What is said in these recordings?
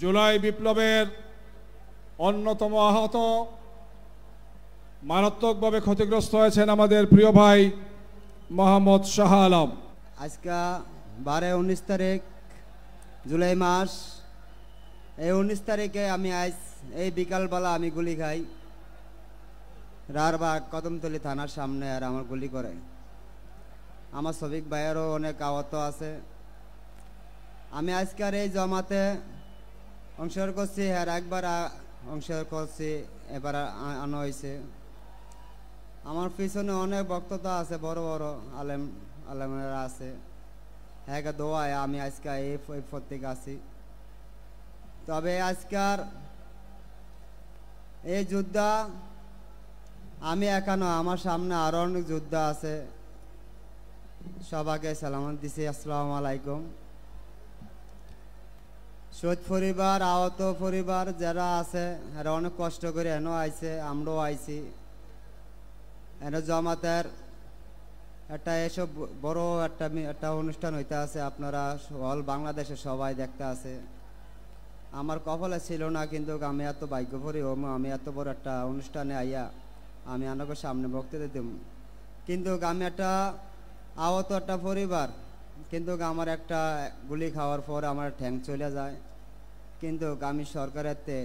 জুলাই বিপ্লবের অন্যতম আহত মারাত্মকভাবে ক্ষতিগ্রস্ত হয়েছেন আমাদের প্রিয় ভাই মোহাম্মদ শাহ আলম। আজকে 12-19 তারিখ জুলাই মাস। এই 19 তারিখে আমি আজ এই বিকালবেলা আমি গুলি খাই রারবাগ কদমতলী থানার সামনে, আর আমার গুলি করে। আমার শফিক ভাইয়েরও অনেক আহত আছে। আমি আজকের এই জমাতে অংশগ্রহণ করছি, আর একবার অংশগ্রহণ করছি, এবার আনা হয়েছে। আমার পিছনে অনেক বক্তব্য আছে, বড় বড় আলেমেরা আছে। হ্যাঁ, দোয়ায় আমি আজকে এই প্রত্যেকে আছি। তবে আজকার এই যোদ্ধা আমি একানো, আমার সামনে আরো অনেক যোদ্ধা আছে। সবাইকে সালাম দিছি, আসসালামু আলাইকুম। শহীদ পরিবার, আহত পরিবার যারা আছে এরা অনেক কষ্ট করে এনো আইছে, আমরাও আইছি। এনে জমাতের একটা এসব বড় একটা অনুষ্ঠান হইতে আছে, আপনারা অল বাংলাদেশে সবাই দেখতে আছে। আমার কপালে ছিল না, কিন্তু আমি এত ভাগ্যভরি আমি এত বড় একটা অনুষ্ঠানে আইয়া আমি আপনাকে সামনে বক্তৃতা দেব। কিন্তু আমি একটা আহত একটা পরিবার, কিন্তু আমার একটা গুলি খাওয়ার পর আমার ঠ্যাং চলে যায়। কিন্তু আমি সরকারেরতে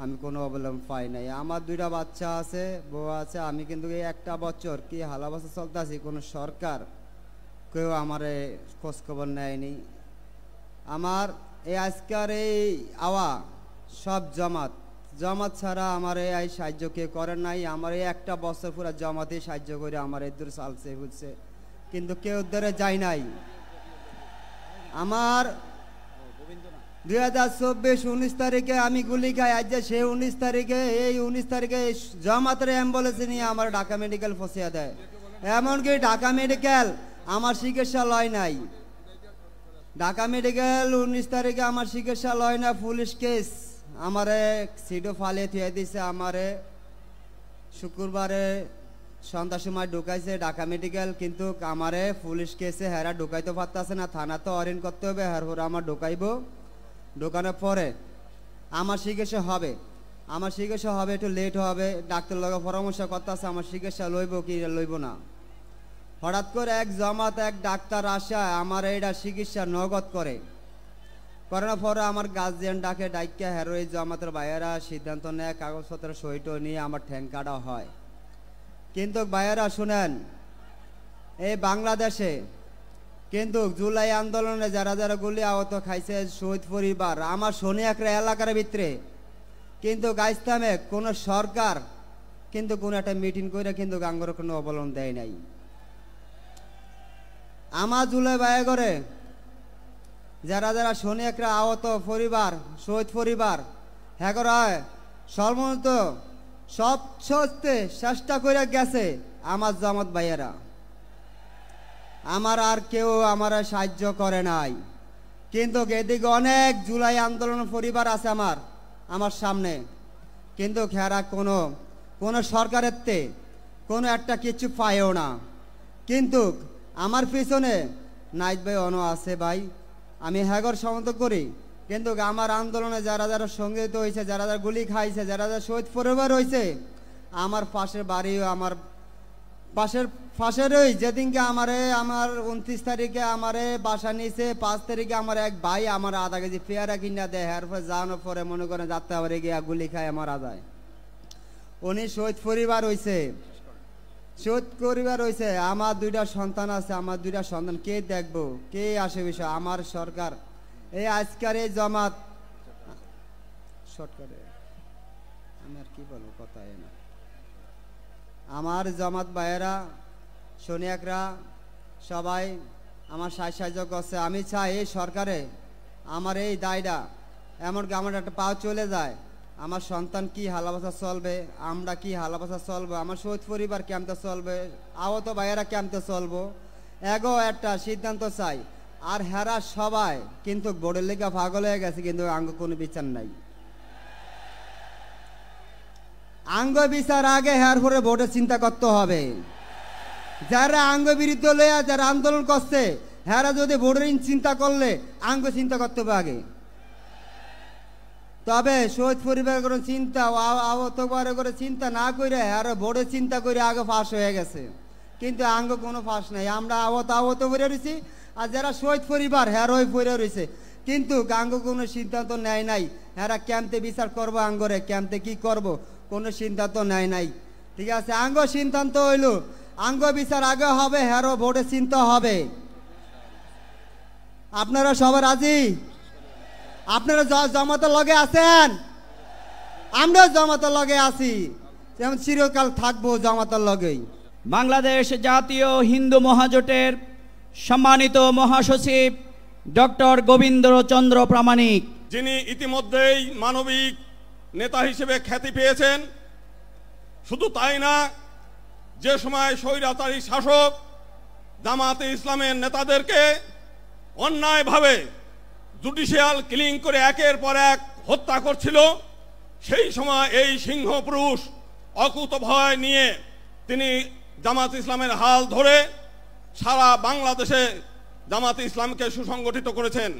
আমি কোনো অবলম্বন পাই নাই। আমার 2টা বাচ্চা আছে, বউ আছে। আমি কিন্তু এই একটা বছর কি হালাবাসা চলতে আছি, কোনো সরকার কেউ আমার খোঁজখবর নেয়নি। আমার এই আজকের এই আওয়া সব জমাত ছাড়া আমার এই সাহায্য কেউ করেন নাই। আমার এই একটা বছর পুরো জমাতেই সাহায্য করে আমার এদূর চালছে বুঝছে, কিন্তু কেউ ধরে যায় নাই। আমার 2024-19 তারিখে আমি গুলি খাই। আজ যে সেই 19 তারিখে এই 19 তারিখে জমাতের অ্যাম্বুলেন্স নিয়ে আমার ঢাকা মেডিকেল ফসিয়া দেয়। এমনকি ঢাকা মেডিকেল আমার চিকিৎসা লয় নাই। ঢাকা মেডিকেল 19 তারিখে আমার চিকিৎসা লয় না, পুলিশ কেস আমারে সিটও ফালিয়ে থুয়ে দিছে। আমারে শুক্রবারে সন্ধ্যার সময় ঢুকাইছে ঢাকা মেডিকেল, কিন্তু আমারে পুলিশ কেসে হেরা ঢুকাইতে পারতেছে না। থানা তো অরিন করতে হবে, হেরপরে আমার ঢুকাইব। ঢুকানোর পরে আমার চিকিৎসা হবে, একটু লেট হবে। ডাক্তার লগে পরামর্শ করতেছে আমার চিকিৎসা লইব কি লইব না। হঠাৎ করে এক জমাত এক ডাক্তার আসা আমার এইটা চিকিৎসা নগদ করানোর পরে আমার গার্জিয়ান ডাইকা হেরো এই জমাতের ভাইয়েরা সিদ্ধান্ত নেয়, কাগজপত্র সইটো নিয়ে আমার ঠ্যাং কাটা হয়। কিন্তু ভাইয়েরা শুনেন, এই বাংলাদেশে কিন্তু জুলাই আন্দোলনে যারা যারা গুলি আহত খাইছে শহীদ পরিবার আমার সোনিয়াকড়া এলাকার ভিতরে, কিন্তু গাইস্তামে কোনো সরকার কিন্তু কোনো একটা মিটিং করে কিন্তু গাঙ্গর কোনো অবলম্বন দেয় নাই। আমার জুলাই ভাই করে যারা যারা সোনিয়াকড়া আহত পরিবার শহীদ পরিবার হ্যাঁ হয় সর্বমত সব চেষ্টা করে গেছে আমার জামাত ভাইয়েরা। আমার আর কেউ আমার সাহায্য করে নাই। কিন্তু এদিকে অনেক জুলাই আন্দোলন পরিবার আছে আমার সামনে, কিন্তু খেরা কোনো সরকারের কোনো একটা কিছু পায়ও না। কিন্তু আমার পিছনে নাইট ভাই অন আছে ভাই, আমি হ্যাগর সমর্থন করি। কিন্তু আমার আন্দোলনে যারা যারা সংগঠিত হয়েছে, যারা যারা গুলি খাইছে, যারা যারা শহীদ পরিবার হয়েছে, আমার পাশের বাড়ি আমার পাশেরই যেদিনকে আমার 29 তারিখে আমারে বাসা নিয়েছে, 5 তারিখে আমার এক ভাই আমার আধা কেজি পেয়ারা কিনা দেয়। এরপর যাওয়ানোর পরে মনে করেন যাতে আবার গিয়ে গুলি খায় আমার আদায়। উনি শহীদ পরিবার হয়েছে, আমার 2টা সন্তান আছে। আমার 2টা সন্তান কে দেখবো, কে আসে বিষয়? আমার সরকার এই আজকের এই জমাত শর্টকাটে আমি আর কি বলবো, কথা না। আমার জামাত ভাইয়েরা সোনিয়াকরা সবাই আমার সাহায্য করছে। আমি চাই এই সরকারে আমার এই দায়টা এমনকি আমার একটা পাও চলে যায়, আমার সন্তান কি হালাবাসা চলবে, আমরা কি হালাবাসা চলবো, আমার শহীদ পরিবার কেমতে চলবে, আহত ভাইয়েরা কেমতে চলবো, এগো একটা সিদ্ধান্ত চাই। আর হেরা সবাই কিন্তু বোর্ডের লেখা পাগল হয়ে গেছে, কিন্তু আঙ্গ কোনো বিচার নাই। আঙ্গ বিচার আগে হের পরে বোর্ডের চিন্তা করতে হবে। যারা আঙ্গ বিরুদ্ধ লইয়া যারা আন্দোলন করছে হেরা যদি বোর্ডের চিন্তা করলে আঙ্গ চিন্তা করতে হবে আগে। তবে শহীদ পরিবার করে চিন্তা আহত করে চিন্তা না করে আরো বড় চিন্তা করে আগে ফাঁস হয়ে গেছে, কিন্তু আঙ্গ কোনো ফাঁস নাই। আমরা আহত করে রয়েছি, আর যারা শহীদ পরিবার হ্যারোই পড়ে রয়েছে, কিন্তু আঙ্গ কোনো সিদ্ধান্ত নেয় নাই। হ্যাঁ ক্যাম্পে বিচার করবো, আঙ্গরে ক্যাম্পে কি করব কোনো সিদ্ধান্ত নেয় নাই। ঠিক আছে, আঙ্গ সিদ্ধান্ত হইল আঙ্গ বিচার আগে হবে, হ্যারো ভোটে চিন্তা হবে। আপনারা সবাই রাজি? আপনারা জামাতের লগে আছেন? আমরা জামাতের লগে আছি, যেমন চিরকাল থাকবো জামাতের লগেই। বাংলাদেশ জাতীয় হিন্দু মহাজোটের সম্মানিত মহাসচিব ডক্টর গোবিন্দচন্দ্র প্রামাণিক, যিনি ইতিমধ্যেই মানবিক নেতা হিসেবে খ্যাতি পেয়েছেন। শুধু তাই না, যে সময় স্বৈরাচারী শাসক জামাতে ইসলামের নেতাদেরকে অন্যায়ভাবে জুডিশিয়াল কিলিং করে একের পর এক হত্যা করছিল, সেই সময় এই সিংহ পুরুষ অকুতভয় নিয়ে তিনি জামাত ইসলামের হাল ধরে সারা বাংলাদেশে জামাতে ইসলামকে সুসংগঠিত করেছেন।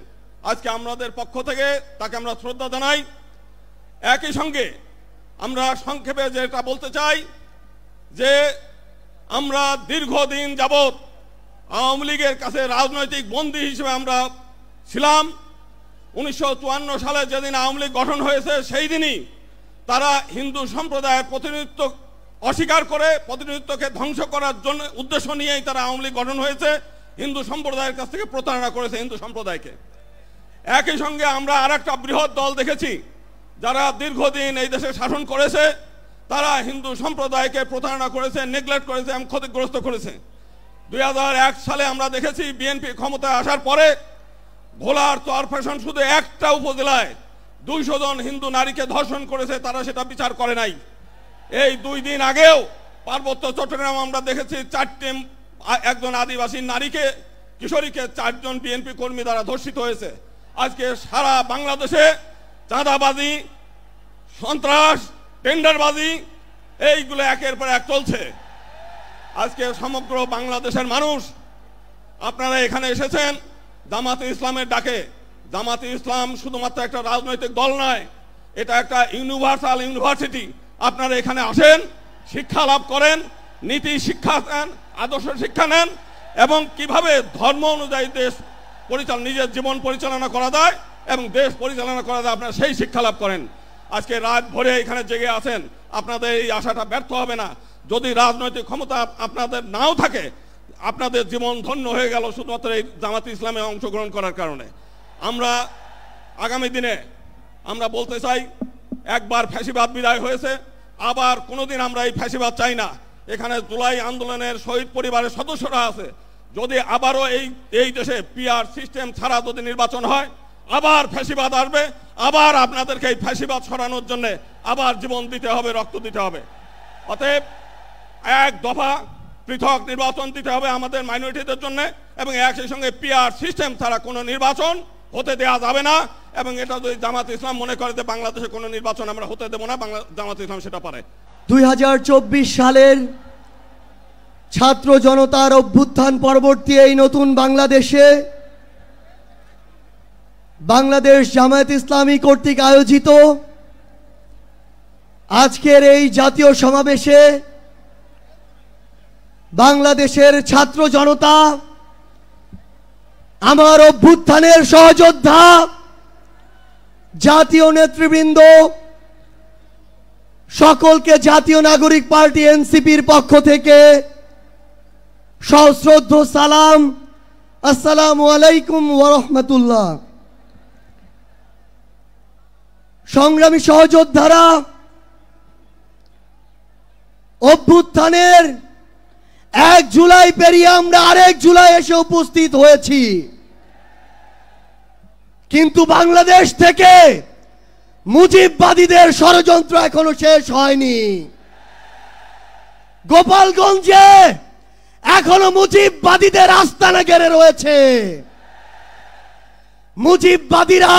আজকে আমাদের পক্ষ থেকে তাকে আমরা শ্রদ্ধা জানাই। একই সঙ্গে আমরা সংক্ষেপে যেটা বলতে চাই যে আমরা দীর্ঘদিন যাবৎ আওয়ামী লীগের কাছে রাজনৈতিক বন্দী হিসেবে আমরা ছিলাম। 1954 সালে যেদিন আওয়ামী লীগ গঠন হয়েছে, সেই দিনই তারা হিন্দু সম্প্রদায়ের প্রতিনিধিত্ব অস্বীকার করে প্রতিনিধিত্বকে ধ্বংস করার জন্য উদ্দেশ্য নিয়েই তারা আওয়ামী লীগ গঠন হয়েছে, হিন্দু সম্প্রদায়ের কাছ থেকে প্রতারণা করেছে হিন্দু সম্প্রদায়কে। একই সঙ্গে আমরা আরেকটা বৃহৎ দল দেখেছি যারা দীর্ঘদিন এই দেশে শাসন করেছে, তারা হিন্দু সম্প্রদায়কে প্রতারণা করেছে, নেগলেক্ট করেছে এবং ক্ষতিগ্রস্ত করেছে। 2001 সালে আমরা দেখেছি বিএনপি ক্ষমতায় আসার পরে ভোলার চরফ্যাশন শুধু একটা উপজেলায় 200 জন হিন্দু নারীকে ধর্ষণ করেছে, তারা সেটা বিচার করে নাই। এই 2 দিন আগেও পার্বত্য চট্টগ্রাম আমরা দেখেছি 4টি একজন আদিবাসী নারীকে, কিশোরীকে 4 জন বিএনপি কর্মী দ্বারা ধর্ষিত হয়েছে। আজকে সারা বাংলাদেশে চাঁদাবাজি, সন্ত্রাস, টেন্ডারবাজি এইগুলো একের পর এক চলছে। আজকে সমগ্র বাংলাদেশের মানুষ আপনারা এখানে এসেছেন জামাতে ইসলামের ডাকে। জামাতে ইসলাম শুধুমাত্র একটা রাজনৈতিক দল নয়, এটা একটা ইউনিভার্সাল ইউনিভার্সিটি। আপনারা এখানে আসেন, শিক্ষা লাভ করেন, নীতি শিক্ষা নেন, আদর্শ শিক্ষা নেন, এবং কিভাবে ধর্ম অনুযায়ী দেশ নিজের জীবন পরিচালনা করা যায় এবং দেশ পরিচালনা করা যায়, আপনারা সেই শিক্ষা লাভ করেন। আজকে রাত ভরে এখানে জেগে আছেন, আপনাদের এই আশাটা ব্যর্থ হবে না। যদি রাজনৈতিক ক্ষমতা আপনাদের নাও থাকে, আপনাদের জীবন ধন্য হয়ে গেল শুধুমাত্র এই জামাতে ইসলামে অংশগ্রহণ করার কারণে। আমরা আগামী দিনে আমরা বলতে চাই, একবার ফ্যাসিবাদ বিদায় হয়েছে, আবার কোনোদিন আমরা এই ফ্যাসিবাদ চাই না। এখানে জুলাই আন্দোলনের শহীদ পরিবারের সদস্যরা আছে, যদি আবারও এই দেশে পিআর সিস্টেম ছাড়া যদি নির্বাচন হয়, আবার ফ্যাসিবাদ আসবে, আবার আপনাদেরকে এই ফ্যাসিবাদ সরানোর জন্য আবার জীবন দিতে হবে, রক্ত দিতে হবে। অতএব এক দফা পৃথক নির্বাচন দিতে হবে আমাদের মাইনরিটিদের জন্য, এবং একই সঙ্গে পিআর সিস্টেম ছাড়া কোনো নির্বাচন হতে দেওয়া যাবে না। এবং এটা যদি জামাত ইসলাম মনে করে যে বাংলাদেশে কোনো নির্বাচন আমরা হতে দেবো না, জামাত ইসলাম সেটা পারে। 2024 সালের ছাত্র জনতার অভ্যুত্থান পরবর্তী এই নতুন বাংলাদেশে বাংলাদেশ জামায়াত ইসলামী কর্তৃক আয়োজিত আজকের এই জাতীয় সমাবেশে বাংলাদেশের ছাত্র জনতা, আমার অভ্যুত্থানের সহযোদ্ধা, জাতীয় নেতৃবৃন্দ সকলকে জাতীয় নাগরিক পার্টি এনসিপির পক্ষ থেকে সশ্রদ্ধ সালাম। আসসালামু আলাইকুম ওয়া রাহমাতুল্লাহ। সংগ্রামী সহযোদ্ধারা, অভ্যুত্থানের 1 জুলাই পেরিয়ে আমরা আরেক জুলাই এসে উপস্থিত হয়েছি, কিন্তু বাংলাদেশ থেকে মুজিববাদীদের ষড়যন্ত্র এখনো শেষ হয়নি। গোপালগঞ্জে এখনো মুজিববাদীদের আস্তানা ঘেরে রয়েছে। মুজিববাদীরা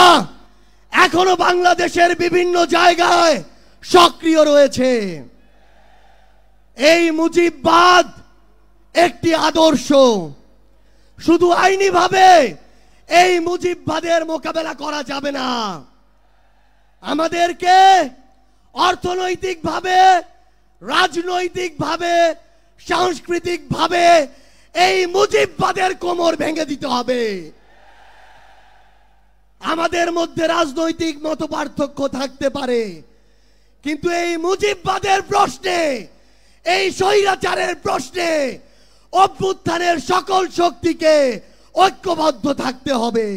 এখনো বাংলাদেশের বিভিন্ন জায়গায় সক্রিয় রয়েছে। এই মুজিববাদ একটি আদর্শ, শুধু আইনিভাবে এই মুজিববাদের মোকাবেলা করা যাবে না। আমাদেরকে অর্থনৈতিকভাবে, রাজনৈতিকভাবে, সাংস্কৃতিকভাবে এই মুজিববাদের কোমর ভেঙে দিতে হবে। আমাদের মধ্যে রাজনৈতিক মতপার্থক্য থাকতে পারে, কিন্তু এই মুজিববাদের প্রশ্নে, এই স্বৈরাচারের প্রশ্নে অভ্যুত্থানের সকল শক্তিকে ঐক্যবদ্ধ থাকতে হবে।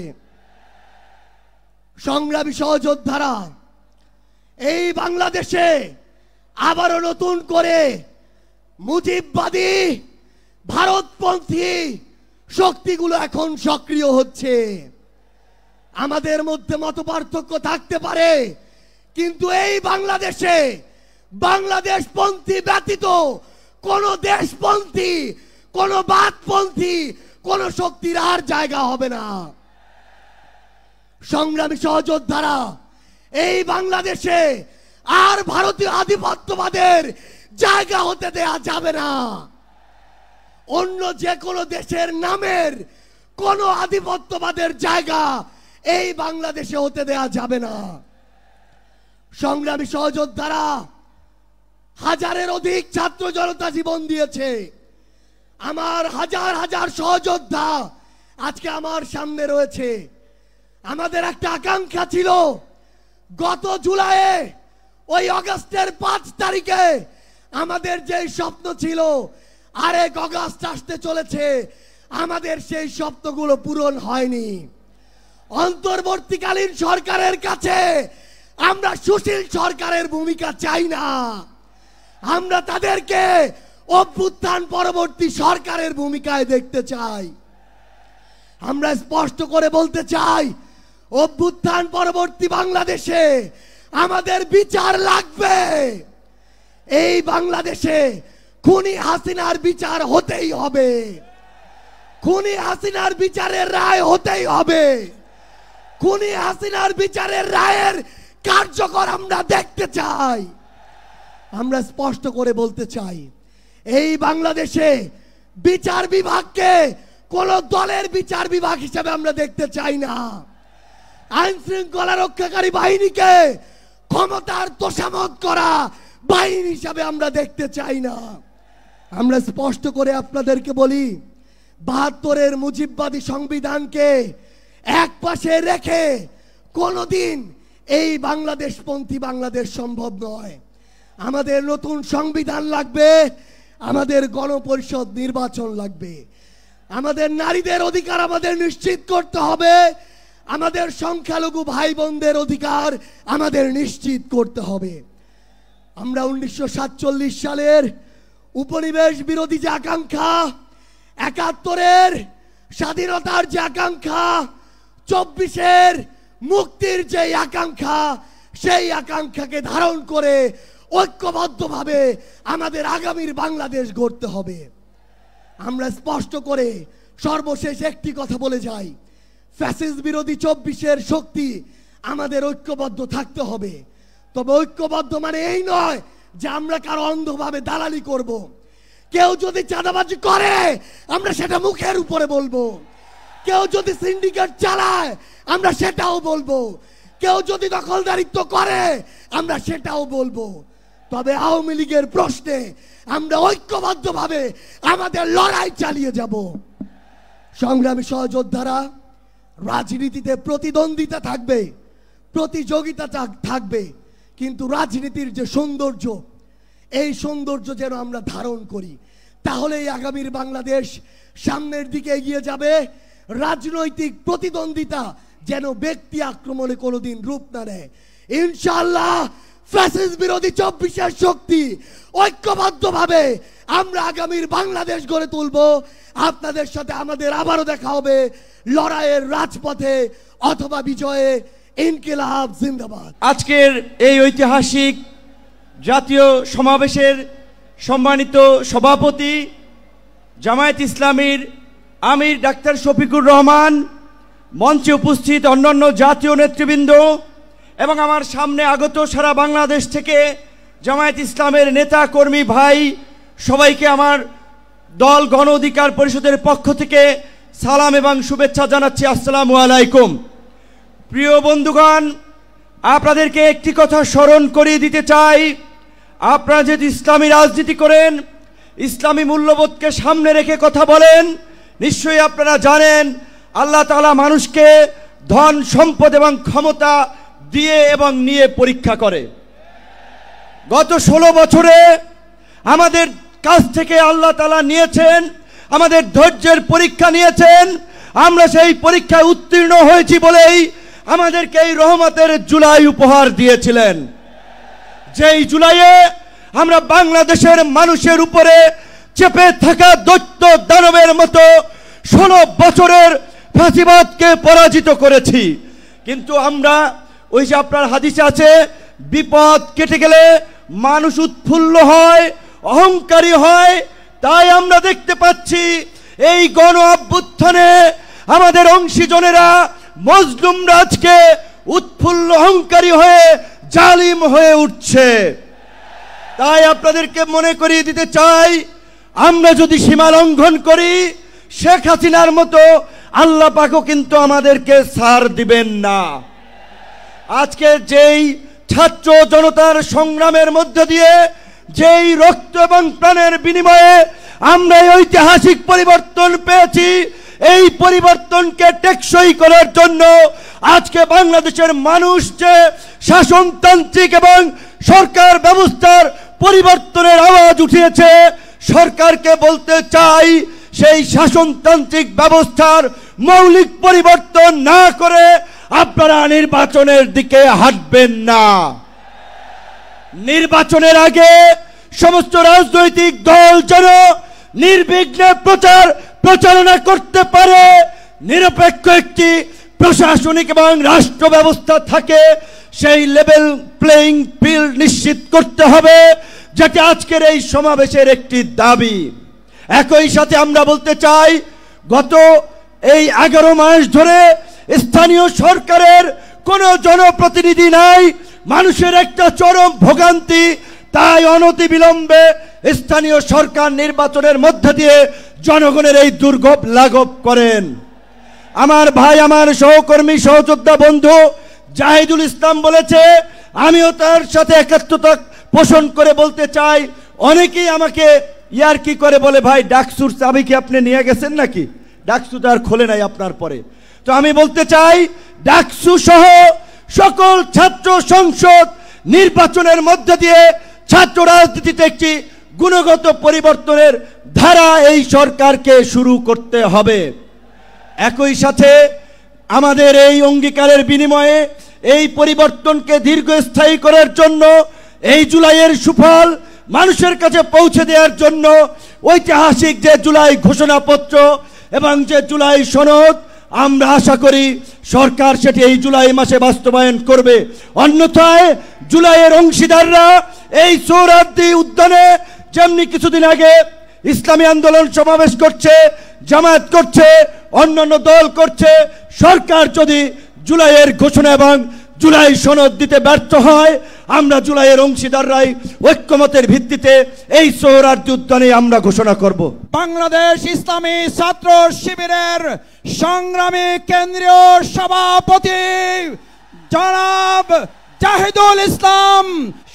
সংগ্রামী সহযোদ্ধারা, এই বাংলাদেশে আবারও নতুন করে মুজিববাদী ভারতপন্থী শক্তিগুলো এখন সক্রিয় হচ্ছে। আমাদের মধ্যে মতপার্থক্য থাকতে পারে, কিন্তু এই বাংলাদেশে বাংলাদেশপন্থী ব্যতীত কোন দেশপন্থী, কোন বাদপন্থী, কোন শক্তির আর জায়গা হবে না। সংগ্রামী সহযোদ্ধারা, এই বাংলাদেশে আর ভারতীয় আধিপত্যবাদের জায়গা হতে দেয়া যাবে না। অন্য যে কোনো দেশের নামের কোন আধিপত্যবাদের জায়গা এই বাংলাদেশে হতে দেয়া যাবে না। সংগ্রামী সহযোদ্ধারা, হাজারের অধিক ছাত্র জনতা জীবন দিয়েছে। আমার হাজার হাজার সহযোদ্ধা আজকে আমার সামনে রয়েছে। আমাদের একটা আকাঙ্ক্ষা ছিল, গত জুলাইয়ে ওই আগস্টের 5 তারিখে আমাদের যে স্বপ্ন ছিল, আরেক আগস্ট আসতে চলেছে, আমাদের সেই স্বপ্নগুলো পূরণ হয়নি। অন্তর্বর্তীকালীন সরকারের কাছে আমরা সুশীল সরকারের ভূমিকা চাই না। আমরা তাদেরকে অভ্যুত্থান পরবর্তী সরকারের ভূমিকায় দেখতে চাই। আমরা স্পষ্ট করে বলতে চাই, অভ্যুত্থান পরবর্তী বাংলাদেশে আমাদের বিচার লাগবে। এই বাংলাদেশে খুনি হাসিনার বিচার হতেই হবে। খুনি হাসিনার বিচারের রায় হতেই হবে। খুনি হাসিনার বিচারের রায়ের কার্যকর আমরা দেখতে চাই। আমরা স্পষ্ট করে বলতে চাই, এই বাংলাদেশে বিচার বিভাগকে কোন দলের বিচার বিভাগ হিসেবে আমরা দেখতে চাই না। আইন শৃঙ্খলা রক্ষাকারী বাহিনীকে ক্ষমতার তোষামত করা বাহিনী হিসাবে আমরা দেখতে চাই না। আমরা স্পষ্ট করে আপনাদেরকে বলি, ৭২-এর মুজিববাদী সংবিধানকে এক পাশে রেখে কোনদিন এই বাংলাদেশপন্থী বাংলাদেশ সম্ভব নয়। আমাদের নতুন সংবিধান লাগবে, আমাদের গণপরিষদ নির্বাচন লাগবে, আমাদের নারীদের অধিকার আমাদের নিশ্চিত করতে হবে, আমাদের সংখ্যালঘু ভাই বোনদের অধিকার আমাদের নিশ্চিত করতে হবে। আমরা 1947 সালের উপনিবেশ বিরোধী যে আকাঙ্ক্ষা, ৭১-এর স্বাধীনতার যে আকাঙ্ক্ষা, ২৪-এর মুক্তির যে আকাঙ্ক্ষা, সেই আকাঙ্ক্ষাকে ধারণ করে ঐক্যবদ্ধভাবে আমাদের আগামীর বাংলাদেশ গড়তে হবে। আমরা স্পষ্ট করে সর্বশেষ একটি কথা বলে যাই, ফ্যাসিস্ট বিরোধী ২৪-এর শক্তি আমাদের ঐক্যবদ্ধ থাকতে হবে। তবে ঐক্যবদ্ধ মানে এই নয় যে আমরা কারো অন্ধভাবে দালালি করব। কেউ যদি চাঁদাবাজি করে আমরা সেটা মুখের উপরে বলবো, কেউ যদি সিন্ডিকেট চালায় আমরা সেটাও বলবো, কেউ যদি দখলদারিত্ব করে আমরা সেটাও বলবো। তবে আওয়ামী লীগের প্রশ্নে আমরা ঐক্যবদ্ধভাবে আমাদের লড়াই চালিয়ে যাব। সংগ্রামী সহযোদ্ধারা, রাজনীতিতে প্রতিদ্বন্দ্বিতা থাকবে, প্রতিযোগিতা থাকবে, কিন্তু রাজনীতির যে সৌন্দর্য, এই সৌন্দর্য যেন আমরা ধারণ করি, তাহলেই আগামীর বাংলাদেশ সামনের দিকে এগিয়ে যাবে। রাজনৈতিক প্রতিদ্বন্দ্বিতা যেন ব্যক্তি আক্রমণে কোনোদিন রূপ না নেয়। ইনশাআল্লাহ ফ্যাসিস্ট বিরোধী ২৪-এর শক্তি ঐক্যবদ্ধভাবে আমরা আগামীর বাংলাদেশ গড়ে তুলব। আপনাদের সাথে আমাদের আবারও দেখা হবে লড়াইয়ের রাজপথে অথবা বিজয়ে। ইনকিলাব জিন্দাবাদ। আজকের এই ঐতিহাসিক জাতীয় সমাবেশের সম্মানিত সভাপতি জামায়াত ইসলামীর আমির ডাক্তার শফিকুর রহমান, মঞ্চে উপস্থিত অন্যান্য জাতীয় নেতৃবৃন্দ এবং আমার সামনে আগত সারা বাংলাদেশ থেকে জামায়াত ইসলামের নেতা কর্মী ভাই, সবাইকে আমার দল গণ অধিকার পরিষদের পক্ষ থেকে সালাম এবং শুভেচ্ছা জানাচ্ছি। আসসালামু আলাইকুম। প্রিয় বন্ধুগণ, আপনাদেরকে একটি কথা স্মরণ করিয়ে দিতে চাই, আপনারা যদি ইসলামী রাজনীতি করেন, ইসলামী মূল্যবোধকে সামনে রেখে কথা বলেন, নিশ্চয়ই আপনারা জানেন আল্লাহ তাআলা মানুষকে ধন সম্পদ এবং ক্ষমতা দিয়ে এবং নিয়ে পরীক্ষা করে। গত 16 বছরে আমাদের কাছ থেকে আল্লাহ তাআলা নিয়েছেন, আমাদের ধৈর্যের পরীক্ষা নিয়েছেন। আমরা সেই পরীক্ষায় উত্তীর্ণ হয়েছি বলেই আমাদেরকে এই রহমতের জুলাই উপহার দিয়েছিলেন। যেই জুলাইয়ে আমরা বাংলাদেশের মানুষের উপরে চেপে থাকা দৈত্য দানবের মতো 16 বছরের ফাঁসিবাদকে পরাজিত করেছি। কিন্তু আমরা ওই যে আপনার হাদিসে আছে, বিপদ কেটে গেলে মানুষ উৎফুল্ল হয়, অহংকারী হয়। তাই আমরা দেখতে পাচ্ছি এই গণ অভ্যুত্থানে আমাদের অংশীজনেরা মজলুম রাজকে উৎফুল্ল অহংকারী হয়ে জালিম হয়ে উঠছে। তাই আপনাদেরকে মনে করিয়ে দিতে চাই, আমরা যদি সীমা লঙ্ঘন করি, শেখ হাসিনার মতো আল্লাহ পাকও কিন্তু আমাদেরকে ছাড় দিবেন না। আজকে যেই ছাত্র জনতার সংগ্রামের মধ্য দিয়ে, যেই রক্ত এবং প্রাণের বিনিময়ে আমরা এই ঐতিহাসিক পরিবর্তন পেয়েছি, এই পরিবর্তনকে টেকসই করার জন্য আজকে বাংলাদেশের মানুষ যে শাসনতান্ত্রিক এবং সরকার ব্যবস্থার পরিবর্তনের আওয়াজ উঠিয়েছে, সরকারকে বলতে চাই সেই শাসনতান্ত্রিক ব্যবস্থার মৌলিক পরিবর্তন না করে আপনারা নির্বাচনের দিকে হাঁটবেন না। নির্বাচনের আগে সমস্ত রাজনৈতিক দল যেন নির্বিঘ্নে প্রচারণা করতে পারে, নিরপেক্ষ একটি প্রশাসনিক এবং রাষ্ট্র ব্যবস্থা থাকে, সেই লেভেল প্লেইং ফিল্ড নিশ্চিত করতে হবে, যেটা আজকের এই সমাবেশের একটি দাবি। একই সাথে আমরা বলতে চাই, গত এই 11 মাস ধরে স্থানীয় সরকারের কোনো জনপ্রতিনিধি নাই, মানুষের একটা চরম ভোগান্তি। তাই অনতিবিলম্বে স্থানীয় সরকার নির্বাচনের মধ্য দিয়ে জনগণের এই দুর্ভোগ লাঘব করেন। আমার ভাই, আমার সহকর্মী, সহযোদ্ধা বন্ধু জাহিদুল ইসলাম বলেছে, আমিও তার সাথে একাত্মতা পোষণ করে বলতে চাই, অনেকেই আমাকে ইয়ার্কি করে বলে, ভাই ডাকসুর চাবি কি আপনি নিয়ে গেছেন নাকি? ডাকসু তো আর খোলে নাই আপনার পরে। তো আমি বলতে চাই, ডাকসু সহ সকল ছাত্র সংসদ নির্বাচনের মধ্য দিয়ে ছাত্র রাজনীতিতে একটি গুণগত পরিবর্তনের ধারা এই সরকারকে শুরু করতে হবে। একই সাথে আমাদের এই অঙ্গীকারের বিনিময়ে এই পরিবর্তনকে দীর্ঘস্থায়ী করার জন্য, এই জুলাইয়ের সুফল মানুষের কাছে পৌঁছে দেওয়ার জন্য ঐতিহাসিক যে জুলাই ঘোষণাপত্র এবং যে জুলাই সনদ, আমরা আশা করি সরকার সেটি এই জুলাই মাসে বাস্তবায়ন করবে। অন্যথায় জুলাইয়ের অংশীদাররা এই সোহরাওয়ার্দী উদ্যানে যেমনি কিছুদিন আগে ইসলামী আন্দোলন সমাবেশ করছে, জামায়াত করছে, অন্যান্য দল করছে, সরকার যদি জুলাইয়ের ঘোষণা এবং জুলাই সনদ দিতে ব্যর্থ হয়, আমরা জুলাইয়ের অংশীদাররাই ঐক্যমতের ভিত্তিতে এই সোহরাওয়ার্দী উদ্যানে আমরা ঘোষণা করব। বাংলাদেশ ইসলামী ছাত্র শিবিরের সংগ্রামী কেন্দ্রীয় সভাপতি জনাব জাহিদুল ইসলাম,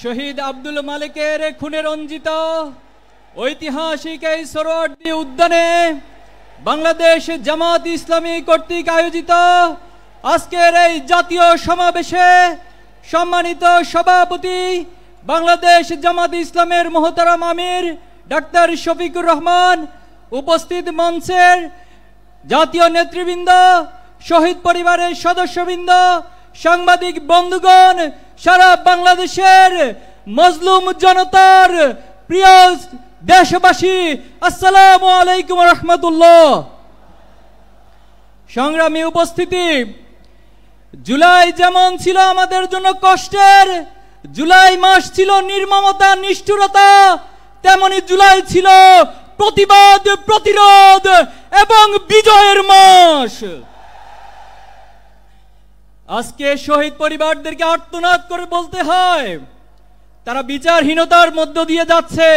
শহীদ আব্দুল মালিকের খুনে রঞ্জিত ঐতিহাসিক এই সোহরাওয়ার্দী উদ্যানে বাংলাদেশ জামাত ইসলামী কর্তৃক আয়োজিত আজকের এই জাতীয় সমাবেশে সম্মানিত সভাপতি বাংলাদেশ জামাত ইসলামের মোহতারাম আমির ডাক্তার শফিকুর রহমান, উপস্থিত মঞ্চের জাতীয় নেতৃবৃন্দ, শহীদ পরিবারের সদস্যবৃন্দ, সাংবাদিক বন্ধুগণ, সারা বাংলাদেশের মজলুম জনতার প্রিয় দেশবাসী, আসসালামু আলাইকুম রহমতুল্লাহ। সংগ্রামী উপস্থিতি, জুলাই যেমন ছিল আমাদের জন্য কষ্টের, জুলাই মাস ছিল নির্মমতা, নিষ্ঠুরতা, তেমনি জুলাই ছিল প্রতিবাদ, প্রতিরোধ এবং বিজয়ের মাস। আজকে শহীদ পরিবারদেরকে আর্তনাদ করে বলতে হয়, তারা বিচারহীনতার মধ্য দিয়ে যাচ্ছে।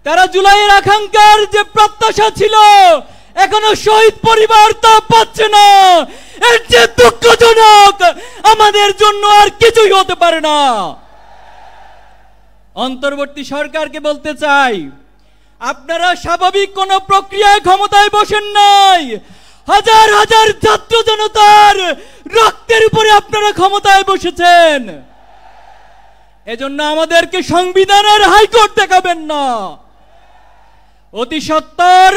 তারা জুলাইয়ের আকাঙ্ক্ষার যে প্রত্যাশা ছিল, এখনো শহীদ পরিবার তা পাচ্ছে না। এর যে দুঃখজনক, আমাদের জন্য আর কিছুই হতে পারে না। অন্তর্বর্তী সরকারকে বলতে চাই, আপনারা স্বাভাবিক কোন প্রক্রিয়ায় ক্ষমতায় বসেন নাই। হাজার হাজার ছাত্র জনতার রক্তের উপরে আপনারা ক্ষমতায় বসেছেন। এজন্য আমাদেরকে সংবিধানের হাইকোর্ট দেখাবেন না। অতি সত্বর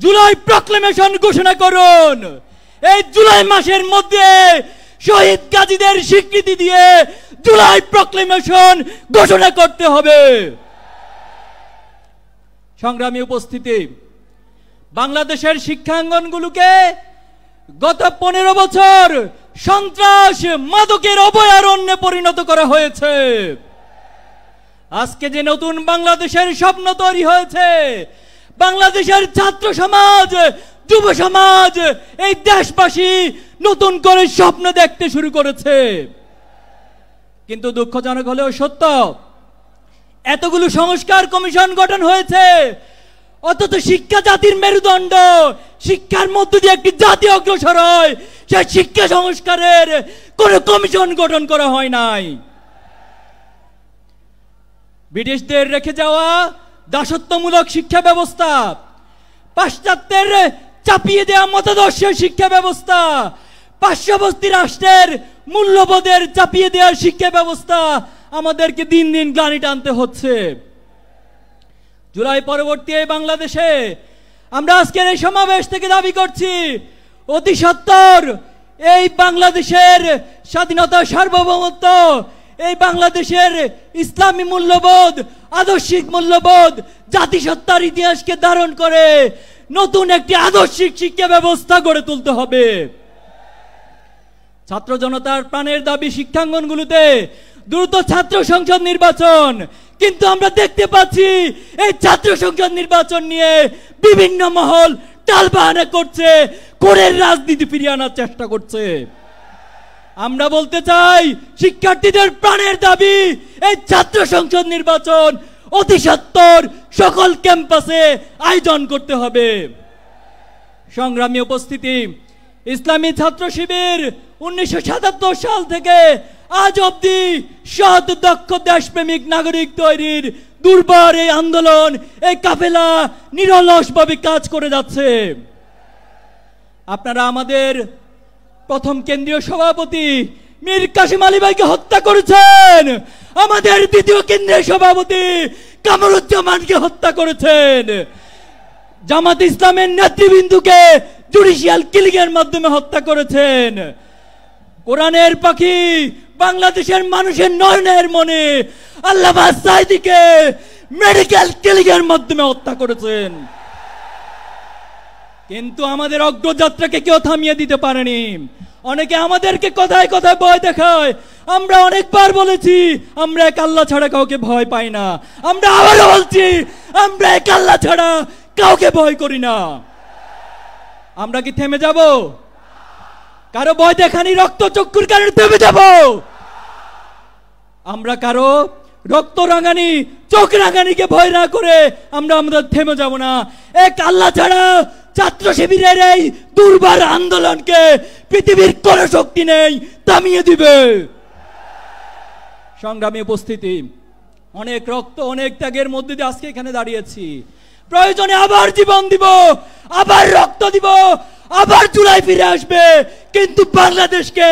জুলাই প্রক্লেমেশন ঘোষণা করুন। এই জুলাই মাসের মধ্যে শহীদ গাজীদের স্বীকৃতি দিয়ে জুলাই প্রক্লেমেশন ঘোষণা করতে হবে। সংগ্রামী উপস্থিতি, বাংলাদেশের শিক্ষাঙ্গনগুলোকে গত 15 বছর সন্ত্রাস মাদকের অভয়ারণ্যে পরিণত করা হয়েছে। আজকে যে নতুন বাংলাদেশের স্বপ্ন তৈরি হয়েছে, বাংলাদেশের ছাত্র সমাজ, যুব সমাজ, এই দেশবাসী নতুন করে স্বপ্ন দেখতে শুরু করেছে। কিন্তু দুঃখজনক হলেও সত্য, এতগুলো সংস্কার কমিশন গঠন হয়েছে, অথচ শিক্ষা জাতির মেরুদণ্ড, শিক্ষার মধ্য দিয়ে একটি জাতি অগ্রসর হয়, সেই শিক্ষা সংস্কারের কোন কমিশন গঠন করা হয় নাই। ব্রিটিশদের রেখে যাওয়া দাসত্বমূলক শিক্ষা ব্যবস্থা, পাশ্চাত্যের চাপিয়ে দেওয়া মতাদর্শের শিক্ষা ব্যবস্থা, পার্শ্ববর্তী রাষ্ট্রের মূল্যবোধের চাপিয়ে দেওয়ার শিক্ষা ব্যবস্থা আমাদেরকে দিন দিন গ্লানি টানতে হচ্ছে। জুলাই পরবর্তী এই বাংলাদেশে আমরা আজকের এই সমাবেশ থেকে দাবি করছি, অতি সত্বর এই বাংলাদেশের স্বাধীনতা, সার্বভৌমত্ব, এই বাংলাদেশের ইসলামী মূল্যবোধ, আদর্শিক মূল্যবোধ, জাতিসত্তার ইতিহাসকে ধারণ করে নতুন একটি আদর্শিক শিক্ষা ব্যবস্থা গড়ে তুলতে হবে। ছাত্র জনতার প্রাণের দাবি শিক্ষাঙ্গনগুলোতে দ্রুত ছাত্র সংসদ নির্বাচন। কিন্তু আমরা দেখতে পাচ্ছি এই ছাত্র সংসদ নির্বাচন নিয়ে বিভিন্ন মহল টালবাহানা করছে, কোরের রাজনীতি ফিরিয়ে আনার চেষ্টা করছে। আমরা বলতে চাই, শিক্ষার্থীদের প্রাণের দাবি এই ছাত্র সংসদ নির্বাচন অতি সত্বর সকল ক্যাম্পাসে আয়োজন করতে হবে। সংগ্রামী উপস্থিতি, ইসলামী ছাত্র শিবির 1977 সাল থেকে আজ অবধি সৎ, দক্ষ, দেশপ্রেমিক নাগরিক তৈরির দুর্বার এই আন্দোলন, এই কাফেলা নিরলসভাবে কাজ করে যাচ্ছে। আপনারা আমাদের প্রথম কেন্দ্রীয় সভাপতি মীর কাসেম আলী ভাইকে হত্যা করেছেন, আমাদের দ্বিতীয় কেন্দ্রীয় সভাপতি কামরুজ্জামানকে হত্যা করেছেন, জামাত ইসলামের নেতৃবৃন্দকে জুডিশিয়াল কিলিং এর মাধ্যমে হত্যা করেছেন, কোরআনের পাখি বাংলাদেশের মানুষের নয়নের মনে আল্লামা সাঈদীকে মেডিকেল কিলিং এর মাধ্যমে হত্যা করেছেন। কিন্তু আমাদের অগ্রযাত্রাকে কেউ থামিয়ে দিতে পারেনি। অনেকে আমাদেরকে কথায় কথায় ভয় দেখায়। আমরা অনেকবার বলেছি, আমরা এক আল্লাহ ছাড়া কাউকে ভয় পাই না। আমরা আবারও বলছি, আমরা এক আল্লাহ ছাড়া কাউকে ভয় করি না। আমরা কি থেমে যাব? কারো ভয় দেখানি রক্ত চক্ষুর কারণে থেমে যাব? আমরা কারো রক্ত রাঙানি, চোখ রাঙানিকে ভয় না করে আমরা আমাদের থেমে যাব না। এক আল্লাহ ছাড়া ছাত্র শিবিরের এই দুর্বার আন্দোলনকে পৃথিবীর কোন শক্তি নেই থামিয়ে দিবে। সংগ্রামী উপস্থিতি, অনেক রক্ত, অনেক ত্যাগের মধ্যে দিয়ে আজকে এখানে দাঁড়িয়েছি। প্রয়োজনে আবার জীবন দিব, আবার রক্ত দিব, আবার জুলাই ফিরে আসবে, কিন্তু বাংলাদেশকে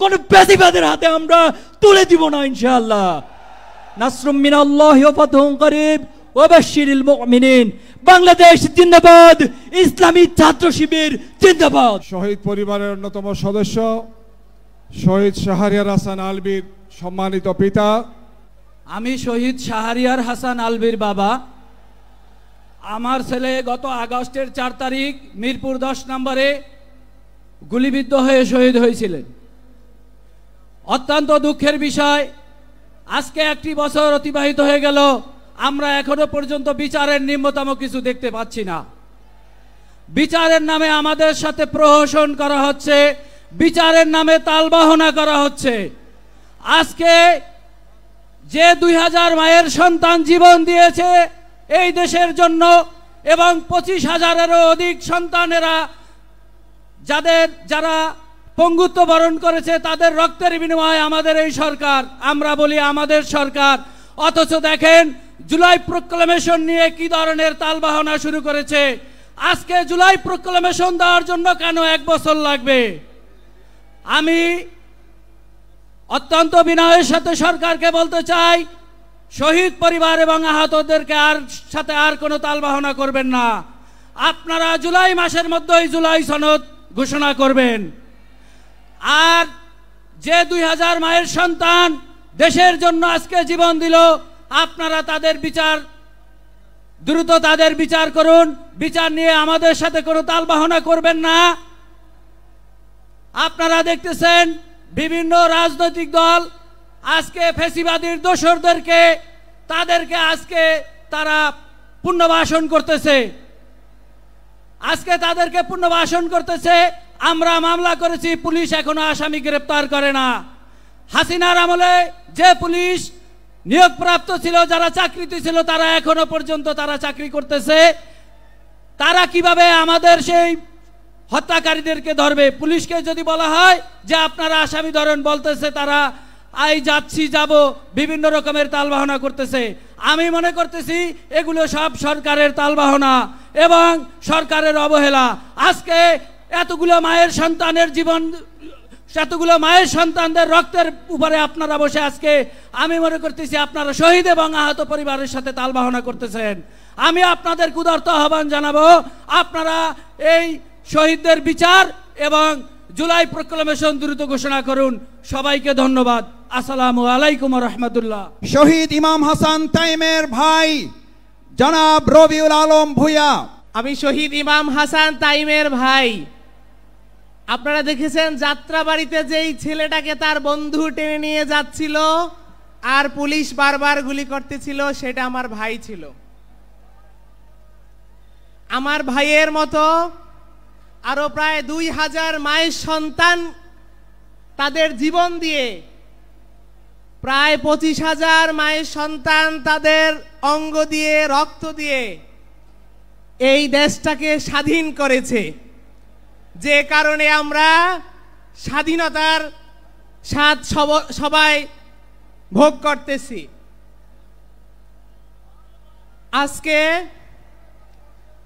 কোন ফ্যাসিবাদের হাতে আমরা তুলে দিব না ইনশাআল্লাহ। নাসরুম মিনাল্লাহি ওয়া ফাতহুন করিব ওয়া বাশশিরিল মুমিনিন। বাংলাদেশ জিন্দাবাদ, ইসলামী ছাত্র শিবির জিন্দাবাদ। শহীদ পরিবারের অন্যতম সদস্য শহীদ শাহরিয়ার হাসান আলভীর সম্মানিত পিতা। আমি শহীদ শাহরিয়ার হাসান আলভীর বাবা। আমার ছেলে গত আগস্টের 4 তারিখ মিরপুর 10 নম্বরে গুলিবিদ্ধ হয়ে শহীদ হয়েছিলেন। অত্যন্ত দুঃখের বিষয়, আজকে 1 বছর অতিবাহিত হয়ে গেল, আমরা এখনো পর্যন্ত বিচারের নিম্নতম কিছু দেখতে পাচ্ছি না। বিচারের নামে আমাদের সাথে প্রহসন করা হচ্ছে, বিচারের নামে তালবাহনা করা হচ্ছে। আজকে যে 2000 মায়ের সন্তান জীবন দিয়েছে এই দেশের জন্য, এবং 25,000-এরও অধিক সন্তানেরা যারা পঙ্গুত্ব বরণ করেছে তাদের রক্তের বিনিময়ে আমাদের এই সরকার, আমরা বলি আমাদের সরকার। অথচ দেখেন জুলাই প্রক্লেমেশন নিয়ে কি ধরনের তালবাহানা শুরু করেছে। আজকে জুলাই প্রক্লেমেশন দেওয়ার জন্য কেন 1 বছর লাগবে? আমি অত্যন্ত বিনয়ের সাথে সরকারকে বলতে চাই, শহীদ পরিবার এবং আহতদেরকে সাথে আর কোনো তালবাহানা করবেন না। আপনারা জুলাই মাসের মধ্যেই জুলাই সনদ ঘোষণা করবেন। আর যে 2000 মায়ের সন্তান দেশের জন্য আজকে জীবন দিল, আপনারা তাদের বিচার দ্রুত তাদের বিচার করুন। বিচার নিয়ে আমাদের সাথে কোনো তালবাহানা করবেন না। আপনারা দেখতেছেন বিভিন্ন রাজনৈতিক দল আজকে ফ্যাসিবাদীর দোসরদেরকে তাদেরকে আজকে তারা পুনর্বাসন করতেছে। আমরা মামলা করেছি, পুলিশ এখনো আসামি গ্রেপ্তার করে না। হাসিনার আমলে যে পুলিশ নিয়োগপ্রাপ্ত ছিল, যারা চাকরিতে ছিল, তারা এখনো পর্যন্ত তারা চাকরি করতেছে। তারা কিভাবে আমাদের সেই হত্যাকারীদেরকে ধরবে? পুলিশকে যদি বলা হয় যে আপনারা আসামি ধরেন, বলতেছে তারা যাচ্ছি যাব, বিভিন্ন রকমের তালবাহানা করতেছে। আমি মনে করতেছি এগুলো সব সরকারের তালবাহানা এবং সরকারের অবহেলা। আজকে এতগুলো মায়ের সন্তানদের রক্তের উপরে আপনারা বসে আজকে আমি মনে করতেছি আপনারা শহীদ এবং আহত পরিবারের সাথে তালবাহানা করতেছেন। আমি আপনাদের উদারত আহ্বান জানাবো, আপনারা এই শহীদদের বিচার এবং জুলাই প্রক্লেমেশন দ্রুত ঘোষণা করুন। সবাইকে ধন্যবাদ। আসসালামু আলাইকুম ওয়া রাহমাতুল্লাহ। শহীদ ইমাম হাসান তাইমের ভাই জনাব রবিউল আলম ভূঁইয়া। আমি শহীদ ইমাম হাসান তাইমের ভাই। আপনারা দেখেছেন যাত্রাবাড়িতে যেই ছেলেটাকে তার বন্ধু টেনে নিয়ে যাচ্ছিল আর পুলিশ বারবার গুলি করতেছিল, সেটা আমার ভাই ছিল। আমার ভাইয়ের মতো আরো প্রায় 2000 মায়ের সন্তান তাদের জীবন দিয়ে, প্রায় 25,000 মায়ের সন্তান তাদের অঙ্গ দিয়ে, রক্ত দিয়ে এই দেশটাকে স্বাধীন করেছে। যে কারণে আমরা স্বাধীনতার স্বাদ সবাই ভোগ করতেছি। আজকে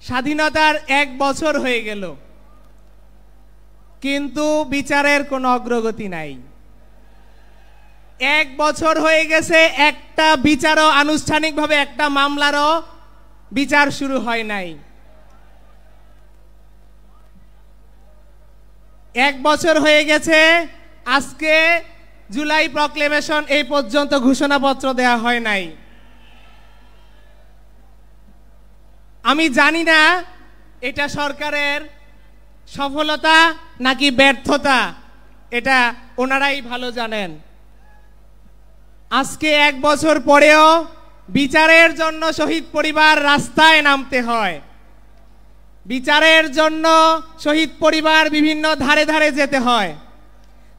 স্বাধীনতার 1 বছর হয়ে গেল, কিন্তু বিচারের কোনো অগ্রগতি নাই। 1 বছর হয়ে গেছে, একটা বিচারও আনুষ্ঠানিকভাবে একটা মামলারও বিচার শুরু হয় নাই। 1 বছর হয়ে গেছে, আজকে জুলাই প্রক্লেমেশন এই পর্যন্ত ঘোষণাপত্র দেয়া হয় নাই। আমি জানি না এটা সরকারের সফলতা নাকি ব্যর্থতা, এটা ওনারাই ভালো জানেন। আজকে 1 বছর পরেও বিচারের জন্য শহীদ পরিবার রাস্তায় নামতে হয়। বিচারের জন্য শহীদ পরিবার বিভিন্ন ধারে ধারে যেতে হয়।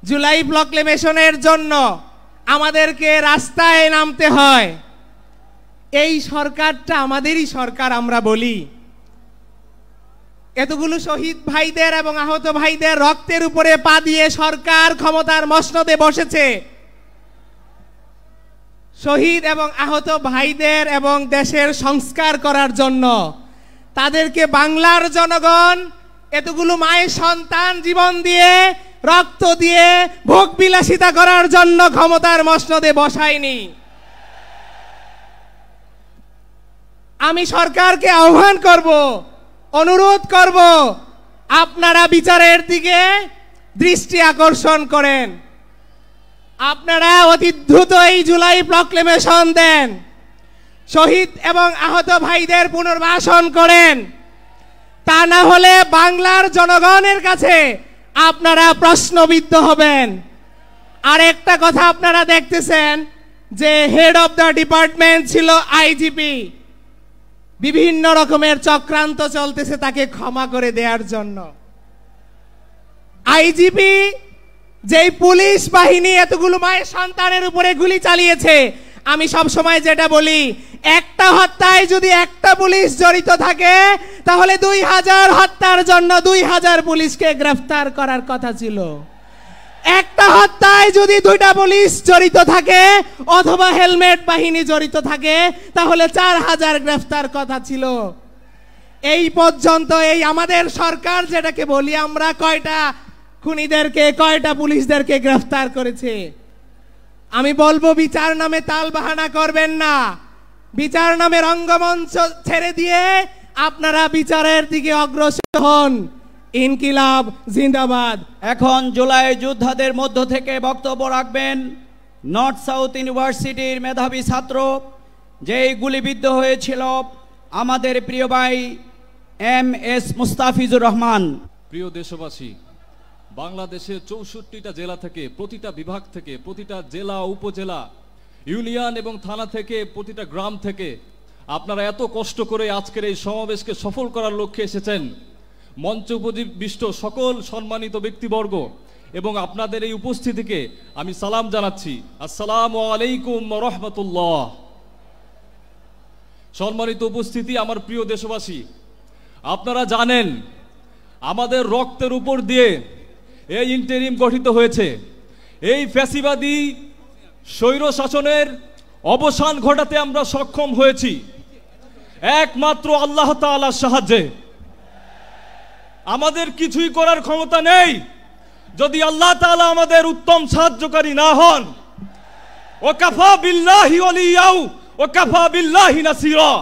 জুলাই প্রক্লেমেশনের জন্য আমাদেরকে রাস্তায় নামতে হয়। এই সরকারটা আমাদেরই সরকার আমরা বলি। এতগুলো শহীদ ভাইদের এবং আহত ভাইদের রক্তের উপরে পা দিয়ে সরকার ক্ষমতার মসনদে বসেছে। শহীদ এবং আহত ভাইদের এবং দেশের সংস্কার করার জন্য তাদেরকে বাংলার জনগণ এতগুলো মায়ের সন্তান জীবন দিয়ে, রক্ত দিয়ে ভোগ বিলাসিতা করার জন্য ক্ষমতার মসনদে বসায়নি। আমি সরকারকে আহ্বান করব, অনুরোধ করব, আপনারা বিচারের দিকে দৃষ্টি আকর্ষণ করেন। আপনারা অতি দ্রুত এই জুলাই প্রক্লেমেশন দেন, শহীদ এবং আহত ভাইদের পুনর্বাসন করেন। তা না হলে বাংলার জনগণের কাছে আপনারা প্রশ্নবিদ্ধ হবেন। আর একটা কথা আপনারা দেখতেছেন যে হেড অফ দ্য ডিপার্টমেন্ট ছিল আইজিপি। বিভিন্ন রকমের চক্রান্ত চলতেছে তাকে ক্ষমা করে দেওয়ার জন্য। আইজিপি যেই পুলিশ বাহিনী এতগুলো মায়ের সন্তানের উপরে গুলি চালিয়েছে, আমি সব সময় যেটা বলি, একটা হত্যায় যদি একটা পুলিশ জড়িত থাকে তাহলে 2000 হত্যার জন্য 2000 পুলিশকে গ্রেফতার করার কথা ছিল। একটা হত্যায় যদি 2টা পুলিশ জড়িত থাকে অথবা হেলমেট বাহিনী জড়িত থাকে তাহলে 4000 গ্রেফতার কথা ছিল। এই পর্যন্ত এই আমাদের সরকার যেটাকে বলি আমরা কয়টা খুনিদেরকে কয়টা পুলিশদেরকে গ্রেফতার করেছে? আমি বলবো বিচার নামে তাল বাহানা করবেন না, বিচার নামে রঙ্গমঞ্চ ছেড়ে দিয়ে আপনারা বিচারের দিকে অগ্রসর হন। ইনকিলাব জিন্দাবাদ। এখন জুলাই যোদ্ধাদের মধ্য থেকে বক্তব্য রাখবেন নর্থ সাউথ ইউনিভার্সিটির মেধাবী ছাত্র, যেই গুলিবিদ্ধ হয়েছিল আমাদের প্রিয় ভাই MS মুস্তাফিজুর রহমান। প্রিয় দেশবাসী, বাংলাদেশের 64টা জেলা থেকে, প্রতিটা বিভাগ থেকে, প্রতিটা জেলা উপজেলা ইউনিয়ন এবং থানা থেকে, প্রতিটা গ্রাম থেকে আপনারা এত কষ্ট করে আজকের এই সমাবেশকে সফল করার লক্ষ্যে এসেছেন। মঞ্চ উপবিষ্ট সকল সম্মানিত ব্যক্তিবর্গ এবং আপনাদের এই উপস্থিতিকে আমি সালাম জানাচ্ছি। আসসালামু আলাইকুম ওয়া রাহমাতুল্লাহ। সম্মানিত উপস্থিতি, আমার প্রিয় দেশবাসী, আপনারা জানেন আমাদের রক্তের উপর দিয়ে এই ইন্টারিম গঠিত হয়েছে। এই ফ্যাসিবাদী স্বৈর শাসনের অবসান ঘটাতে আমরা সক্ষম হয়েছি একমাত্র আল্লাহ তাআলার সাহায্যে। আমাদের কিছুই করার ক্ষমতা নেই যদি আল্লাহ তাআলা আমাদের উত্তম সাহায্যকারী না হন। ওয়াকাফা বিল্লাহি ওয়ালিয়াউ ওয়াকাফা বিল্লাহি নাসিরা।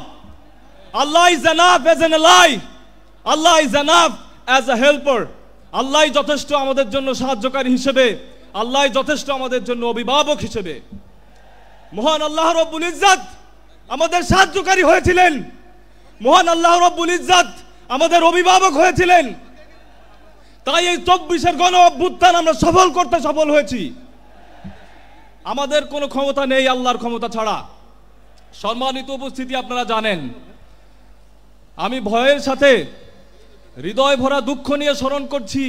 Allah is enough as an ally, Allah is enough as a helper. আল্লাহ যথেষ্ট আমাদের জন্য সাহায্যকারী হিসেবে, আল্লাহ যথেষ্ট আমাদের জন্য অভিভাবক হিসেবে। মহান আল্লাহ রব্বুল ইজ্জত আমাদের সাহায্যকারী হয়েছিলেন, মহান আল্লাহ রব্বুল ইজ্জত আমাদের অভিভাবক হয়েছিলেন। তাই এই 24-এর গণ অভ্যুত্থান আমরা সফল করতে সফল হয়েছি। আমাদের কোনো ক্ষমতা নেই আল্লাহর ক্ষমতা ছাড়া। সম্মানিত উপস্থিতি, আপনারা জানেন আমি ভয়ের সাথে হৃদয় ভরা দুঃখ নিয়ে স্মরণ করছি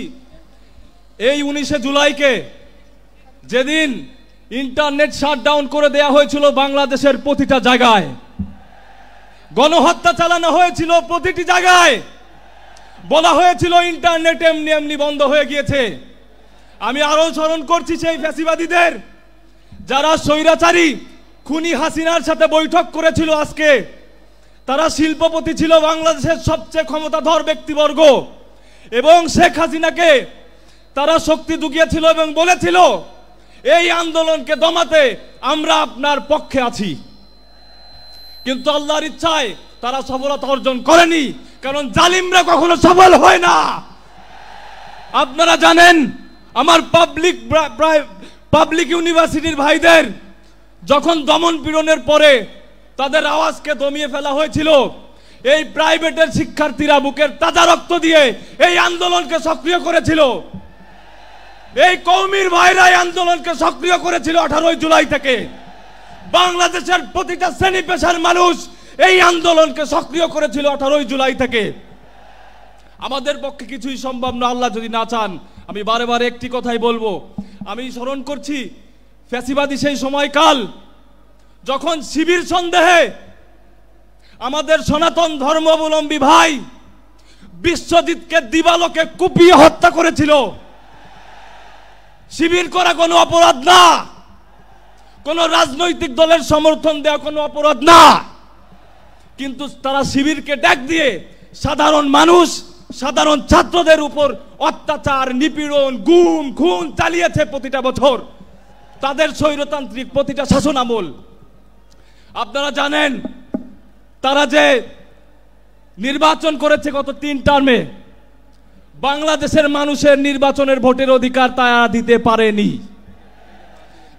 এই 19শে জুলাইকে, যেদিন ইন্টারনেট শাটডাউন করে দেয়া হয়েছিল বাংলাদেশের প্রতিটা জায়গায়, গণহত্যা চালানো হয়েছিল প্রতিটি জায়গায়, বলা হয়েছিল ইন্টারনেট এমনি এমনি বন্ধ হয়ে গিয়েছে। আমি আরো স্মরণ করছি সেই ফ্যাসিবাদীদের যারা স্বৈরাচারী খুনি হাসিনার সাথে বৈঠক করেছিল। আজকে তারা শিল্পপতি ছিল, বাংলাদেশের সবচেয়ে ক্ষমতাধর ব্যক্তিবর্গ, এবং শেখ হাসিনাকে তারা শক্তি জুগিয়েছিল এবং বলেছিল এই আন্দোলনকে দমাতে আমরা আপনার পক্ষে আছি। কিন্তু আল্লাহর ইচ্ছায় তারা সফলতা অর্জন করেনি, কারণ জালিমরা কখনো সফল হয় না। আপনারা জানেন আমার পাবলিক ইউনিভার্সিটির ভাইদের যখন দমন পীড়নের পরে তাদের আওয়াজকে দমিয়ে ফেলা হয়েছিল, এই প্রাইভেটের শিক্ষার্থীরা বুকের তাজা রক্ত দিয়ে এই আন্দোলনকে সক্রিয় করেছিল। এই কওমির ভাইরা এই আন্দোলনকে সক্রিয় করেছিল 18 জুলাই থেকে। বাংলাদেশের প্রতিটা শ্রেণী পেশার মানুষ এই আন্দোলনকে সক্রিয় করেছিল 18 জুলাই থেকে। আমাদের পক্ষে কিছুই সম্ভব না আল্লাহ যদি না চান। আমি বারে বারে একটি কথাই বলবো, আমি স্মরণ করছি ফ্যাসিবাদী সেই সময়কাল যখন শিবির সন্দেহে আমাদের সনাতন ধর্মাবলম্বী ভাই বিশ্বজিৎকে দিবালোকে কুপিয়ে হত্যা করেছিল। শিবির করা কোনো অপরাধ না, কোন রাজনৈতিক দলের সমর্থন দেওয়া কোনো অপরাধ না, কিন্তু তারা শিবিরকে ডাক দিয়ে সাধারণ মানুষ, সাধারণ ছাত্রদের উপর অত্যাচার, নিপীড়ন, গুম খুন চালিয়েছে প্রতিটা বছর তাদের স্বৈরতান্ত্রিক প্রতিটা শাসন আমল। আপনারা জানেন তারা যে নির্বাচন করেছে গত 3 টার্মে, বাংলাদেশের মানুষের নির্বাচনের ভোটের অধিকার তারা দিতে পারেনি।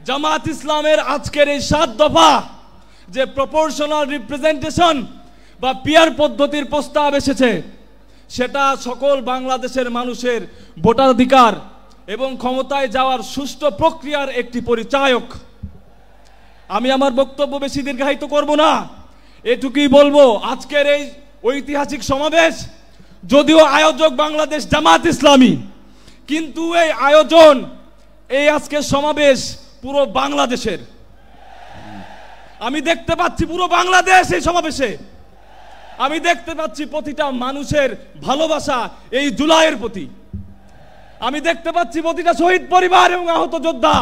জামাত ইসলামের আজকের এই 7 দফা যে প্রপোর্শনাল রিপ্রেজেন্টেশন বা পিয়ার পদ্ধতির প্রস্তাব এসেছে, সেটা সকল বাংলাদেশের মানুষের ভোটাধিকার এবং ক্ষমতায় যাওয়ার সুষ্ঠু প্রক্রিয়ার একটি পরিচায়ক। আমি আমার বক্তব্য বেশি দীর্ঘায়িত করব না, এটুকুই বলবো আজকের এই ঐতিহাসিক সমাবেশ যদিও আয়োজক বাংলাদেশ জামাত ইসলামী, কিন্তু এই আয়োজন, এই আজকের সমাবেশ পুরো বাংলাদেশের। আমি দেখতে পাচ্ছি পুরো বাংলাদেশ এই সমাবেশে, আমি দেখতে পাচ্ছি প্রতিটা মানুষের ভালোবাসা এই জুলাইয়ের প্রতি। আমি দেখতে পাচ্ছি প্রতিটা শহীদ পরিবার এবং আহত যোদ্ধা।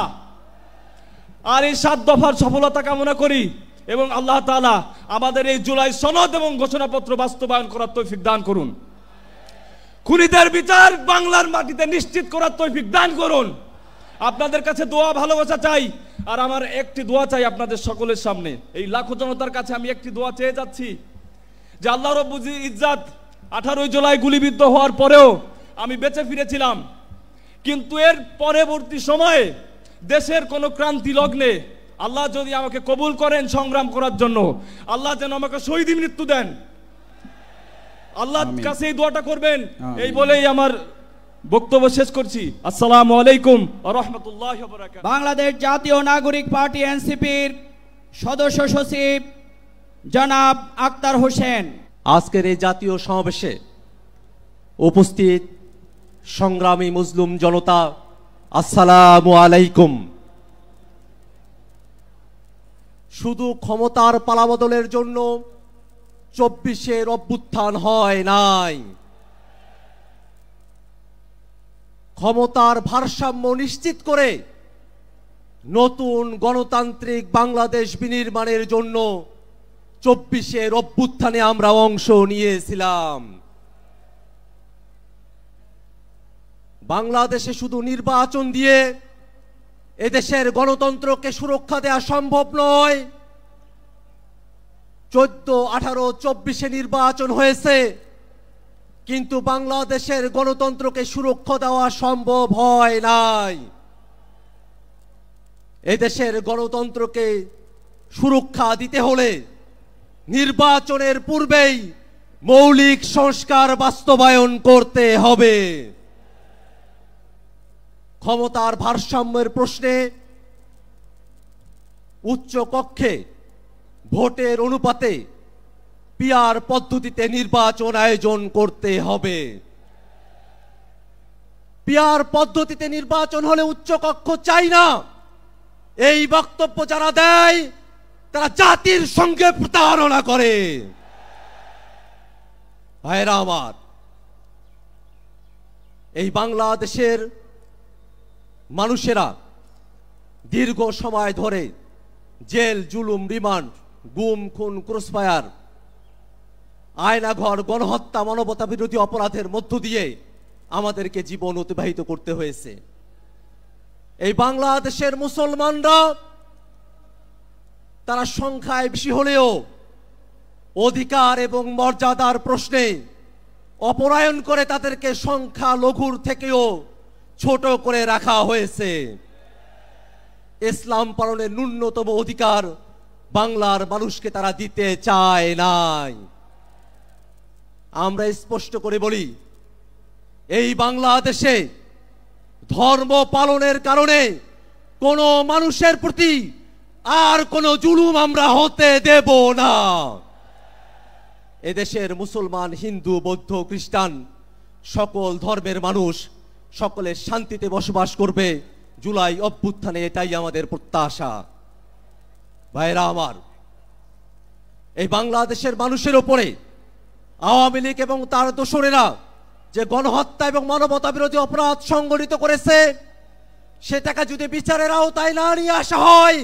আর এই 7 দফার সফলতা কামনা করি এবং আল্লাহ তাআলা আমাদের এই জুলাই সনদ এবং ঘোষণাপত্র বাস্তবায়ন করার তৌফিক দান করুন। খুনিদের বিচার বাংলার মাটিতে নিশ্চিত করার তৌফিক দান করুন। আপনাদের কাছে দোয়া ভালোবাসা চাই। আর আমার একটি দোয়া চাই আপনাদের সকলের সামনে, এই লাখো জনতার কাছে আমি একটি দোয়া চেয়ে যাচ্ছি যে আল্লাহ রব্বুল ইজ্জাত 18 জুলাই গুলিবিদ্ধ হওয়ার পরেও আমি বেঁচে ফিরেছিলাম, কিন্তু এর পরবর্তী সময়ে দেশের কোনো ক্রান্তি লগ্নে আল্লাহ যদি আমাকে কবুল করেন সংগ্রাম করার জন্য, আল্লাহ যেন আমাকে শহীদি মৃত্যু দেন। আল্লাহর কাছে এই দোয়াটা করবেন। এই বলেই আমার বক্তব্য শেষ করছি। আসসালামু আলাইকুম ওয়া রাহমাতুল্লাহি ওয়া বারাকাতুহু। বাংলাদেশ জাতীয় নাগরিক পার্টি এনসিপির সদস্য সচিব জনাব আক্তার হোসেন। আজকের এই জাতীয় সমাবেশে উপস্থিত সংগ্রামী মুসলিম জনতা, আসসালামু আলাইকুম। শুধু ক্ষমতার পালাবদলের জন্য 24-এর অভ্যুত্থান হয় নাই, ক্ষমতার ভারসাম্য নিশ্চিত করে নতুন গণতান্ত্রিক বাংলাদেশ বিনির্মাণের জন্য 24-এর অভ্যুত্থানে আমরা অংশ নিয়েছিলাম। বাংলাদেশে শুধু নির্বাচন দিয়ে এদেশের গণতন্ত্রকে সুরক্ষা দেওয়া সম্ভব নয়। 14, 18, 24-এ নির্বাচন হয়েছে, কিন্তু বাংলাদেশের গণতন্ত্রকে সুরক্ষা দেওয়া সম্ভব হয় নাই। এদেশের গণতন্ত্রকে সুরক্ষা দিতে হলে নির্বাচনের পূর্বেই মৌলিক সংস্কার বাস্তবায়ন করতে হবে। ক্ষমতার ভারসাম্যের প্রশ্নে উচ্চ কক্ষে ভোটের অনুপাতে পিআর পদ্ধতিতে নির্বাচন আয়োজন করতে হবে। পিআর পদ্ধতিতে নির্বাচন হলে উচ্চ কক্ষ চাই না, এই বক্তব্য যারা দেয় তারা জাতির সঙ্গে প্রতারণা করে। ভাইরা আমার, এই বাংলাদেশের মানুষেরা দীর্ঘ সময় ধরে জেল, জুলুম, রিমান্ড, গুম, খুন, ক্রসফায়ার, আয়নাঘর, গণহত্যা, মানবতা বিরোধী অপরাধের মধ্য দিয়ে আমাদেরকে জীবন অতিবাহিত করতে হয়েছে। এই বাংলাদেশের মুসলমানরা তারা সংখ্যায় বেশি হলেও অধিকার এবং মর্যাদার প্রশ্নে অপরায়ণ করে তাদেরকে সংখ্যা লঘুর থেকেও ছোট করে রাখা হয়েছে। ইসলাম পালনের ন্যূনতম অধিকার বাংলার মানুষকে তারা দিতে চায় নাই। আমরা স্পষ্ট করে বলি, এই বাংলাদেশে ধর্ম পালনের কারণে কোনো মানুষের প্রতি আর কোনো জুলুম আমরা হতে দেব না। এদেশের মুসলমান, হিন্দু, বৌদ্ধ, খ্রিস্টান সকল ধর্মের মানুষ সকলে শান্তিতে বসবাস করবে। জুলাই অভ্যুত্থানে এটাই আমাদের প্রত্যাশা। ভাইরা আমার, এই বাংলাদেশের মানুষের উপরে আওয়ামী লীগ এবং তার দোসরেরা যে গণহত্যা এবং মানবতা বিরোধী অপরাধ সংগঠিত করেছে, সেটাকে যদি বিচারের আওতায় না নিয়ে আসা হয়,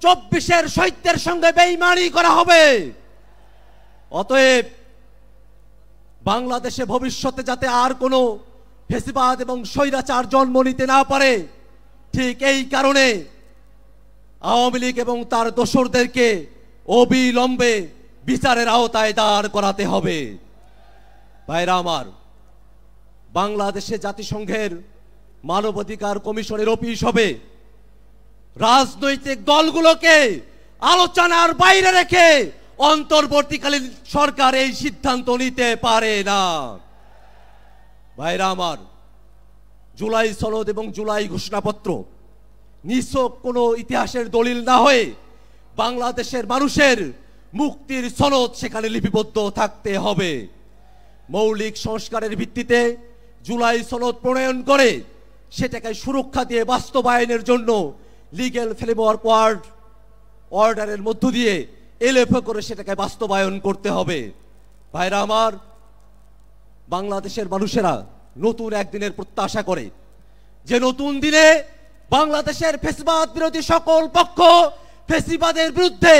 24-এর শহীদদের সঙ্গে বেঈমানি করা হবে। অতএব বাংলাদেশে ভবিষ্যতে যাতে আর কোনো ফ্যাসিবাদ এবং স্বৈরাচার জন্ম নিতে না পারে, ঠিক এই কারণে আওয়ামী লীগ এবং তার দোসরদেরকে অবিলম্বে বিচারের আওতায় দাঁড় করাতে হবে। ভাইরা আমার, বাংলাদেশে জাতিসংঘের মানবাধিকার কমিশনের অফিস হবে। রাজনৈতিক দলগুলোকে আলোচনার বাইরে রেখে অন্তর্বর্তীকালীন সরকার এই সিদ্ধান্ত নিতে পারে না। ভাইরা আমার, জুলাই সনদ এবং জুলাই ঘোষণাপত্র নিছক কোনো ইতিহাসের দলিল না হয়ে বাংলাদেশের মানুষের মুক্তির সনদ সেখানে লিপিবদ্ধ থাকতে হবে। মৌলিক সংস্কারের ভিত্তিতে জুলাই সনদ প্রণয়ন করে সেটাকে সুরক্ষা দিয়ে বাস্তবায়নের জন্য লিগ্যাল ফ্রেমওয়ার্ক অর্ডারের মধ্য দিয়ে এলোফো করে সেটাকে বাস্তবায়ন করতে হবে। ভাইরা আমার, বাংলাদেশের মানুষেরা নতুন একদিনের প্রত্যাশা করে, যে নতুন দিনে বাংলাদেশের ফ্যাসিবাদ বিরোধী সকল পক্ষ ফ্যাসিবাদের বিরুদ্ধে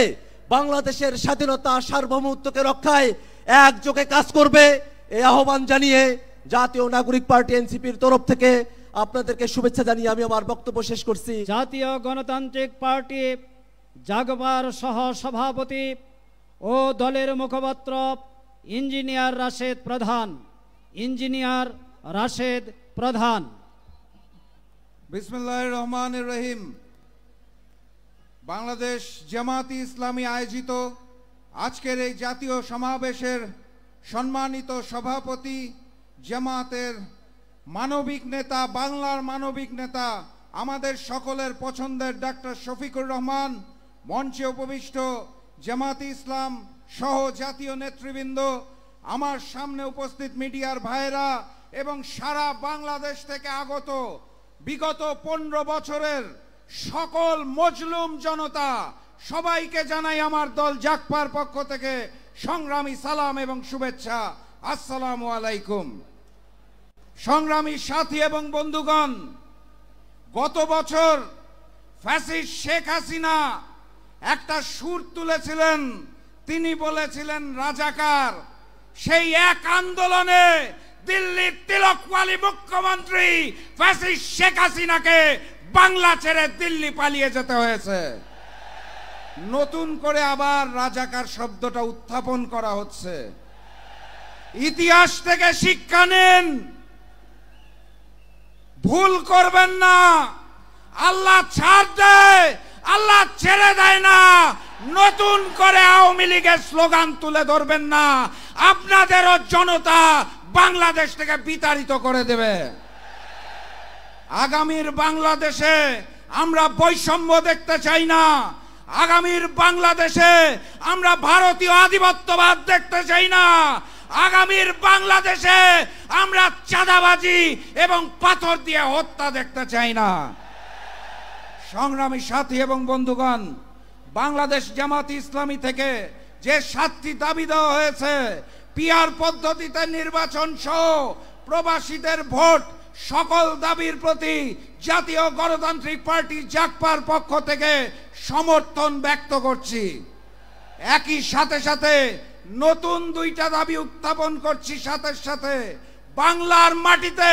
বাংলাদেশের স্বাধীনতা সার্বভৌমত্বকে রক্ষায় একযোগে কাজ করবে। এই আহ্বান জানিয়ে জাতীয় নাগরিক পার্টি এনসিপির তরফ থেকে আপনাদেরকে শুভেচ্ছা জানিয়ে আমি আমার বক্তব্য শেষ করছি। জাতীয় গণতান্ত্রিক পার্টি জাগবার সহ সভাপতি ও দলের মুখপাত্র ইঞ্জিনিয়ার রাশেদ প্রধান। বিসমিল্লাহির রহমানির রহিম। বাংলাদেশ জামায়াতে ইসলামী আয়োজিত আজকের এই জাতীয় সমাবেশের সম্মানিত সভাপতি, জামায়াতের মানবিক নেতা, বাংলার মানবিক নেতা, আমাদের সকলের পছন্দের ডাক্তার শফিকুর রহমান, মঞ্চে উপবিষ্ট জামায়াতে ইসলাম সহ জাতীয় নেতৃবৃন্দ, আমার সামনে উপস্থিত মিডিয়ার ভাইয়েরা এবং সারা বাংলাদেশ থেকে আগত বিগত 15 বছরের সকল মজলুম জনতা, সবাইকে জানাই আমার দল জাগপার পক্ষ থেকে সংগ্রামী সালাম এবং শুভেচ্ছা। আসসালামু আলাইকুম। সংগ্রামী সাথী এবং বন্ধুগণ, গত বছর ফ্যাসিস্ট শেখ হাসিনা একটা সুর তুলেছিলেন, তিনি বলেছিলেন রাজাকার। সেই এক আন্দোলনে দিল্লির তিলকওয়ালি মুখ্যমন্ত্রী ফ্যাসিস্ট শেখ হাসিনাকে বাংলা ছেড়ে দিল্লি পালিয়ে যেতে হয়েছে। নতুন করে আবার রাজাকার শব্দটা উত্থাপন করা হচ্ছে। ইতিহাস থেকে শিক্ষা নিন, ভুল করবেন না। আল্লাহ ছাড় দেয়, আল্লাহ ছেড়ে দেয় না। নতুন করে আওয়ামী লীগের স্লোগান তুলে ধরবেন না, আপনাদেরও জনতা বাংলাদেশ থেকে বিতাড়িত করে দেবে। আগামীর বাংলাদেশে আমরা বৈষম্য দেখতে চাই না। আগামীর বাংলাদেশে আমরা ভারতীয় আধিপত্যবাদ দেখতে চাই না। আগামীর বাংলাদেশে আমরা চাঁদাবাজি এবং পাথর দিয়ে হত্যা দেখতে চাই না। সংগ্রামী সাথী এবং বন্ধুগণ, বাংলাদেশ জামায়াতে ইসলামী থেকে যে 7টি দাবি দেওয়া হয়েছে, পিআর পদ্ধতিতে নির্বাচন সহ প্রবাসীদের ভোট, সকল দাবির প্রতি জাতীয় গণতান্ত্রিক পার্টি জাগপার পক্ষ থেকে সমর্থন ব্যক্ত করছি। একই সাথে সাথে নতুন 2টা দাবি উত্থাপন করছি। সাথে সাথে বাংলার মাটিতে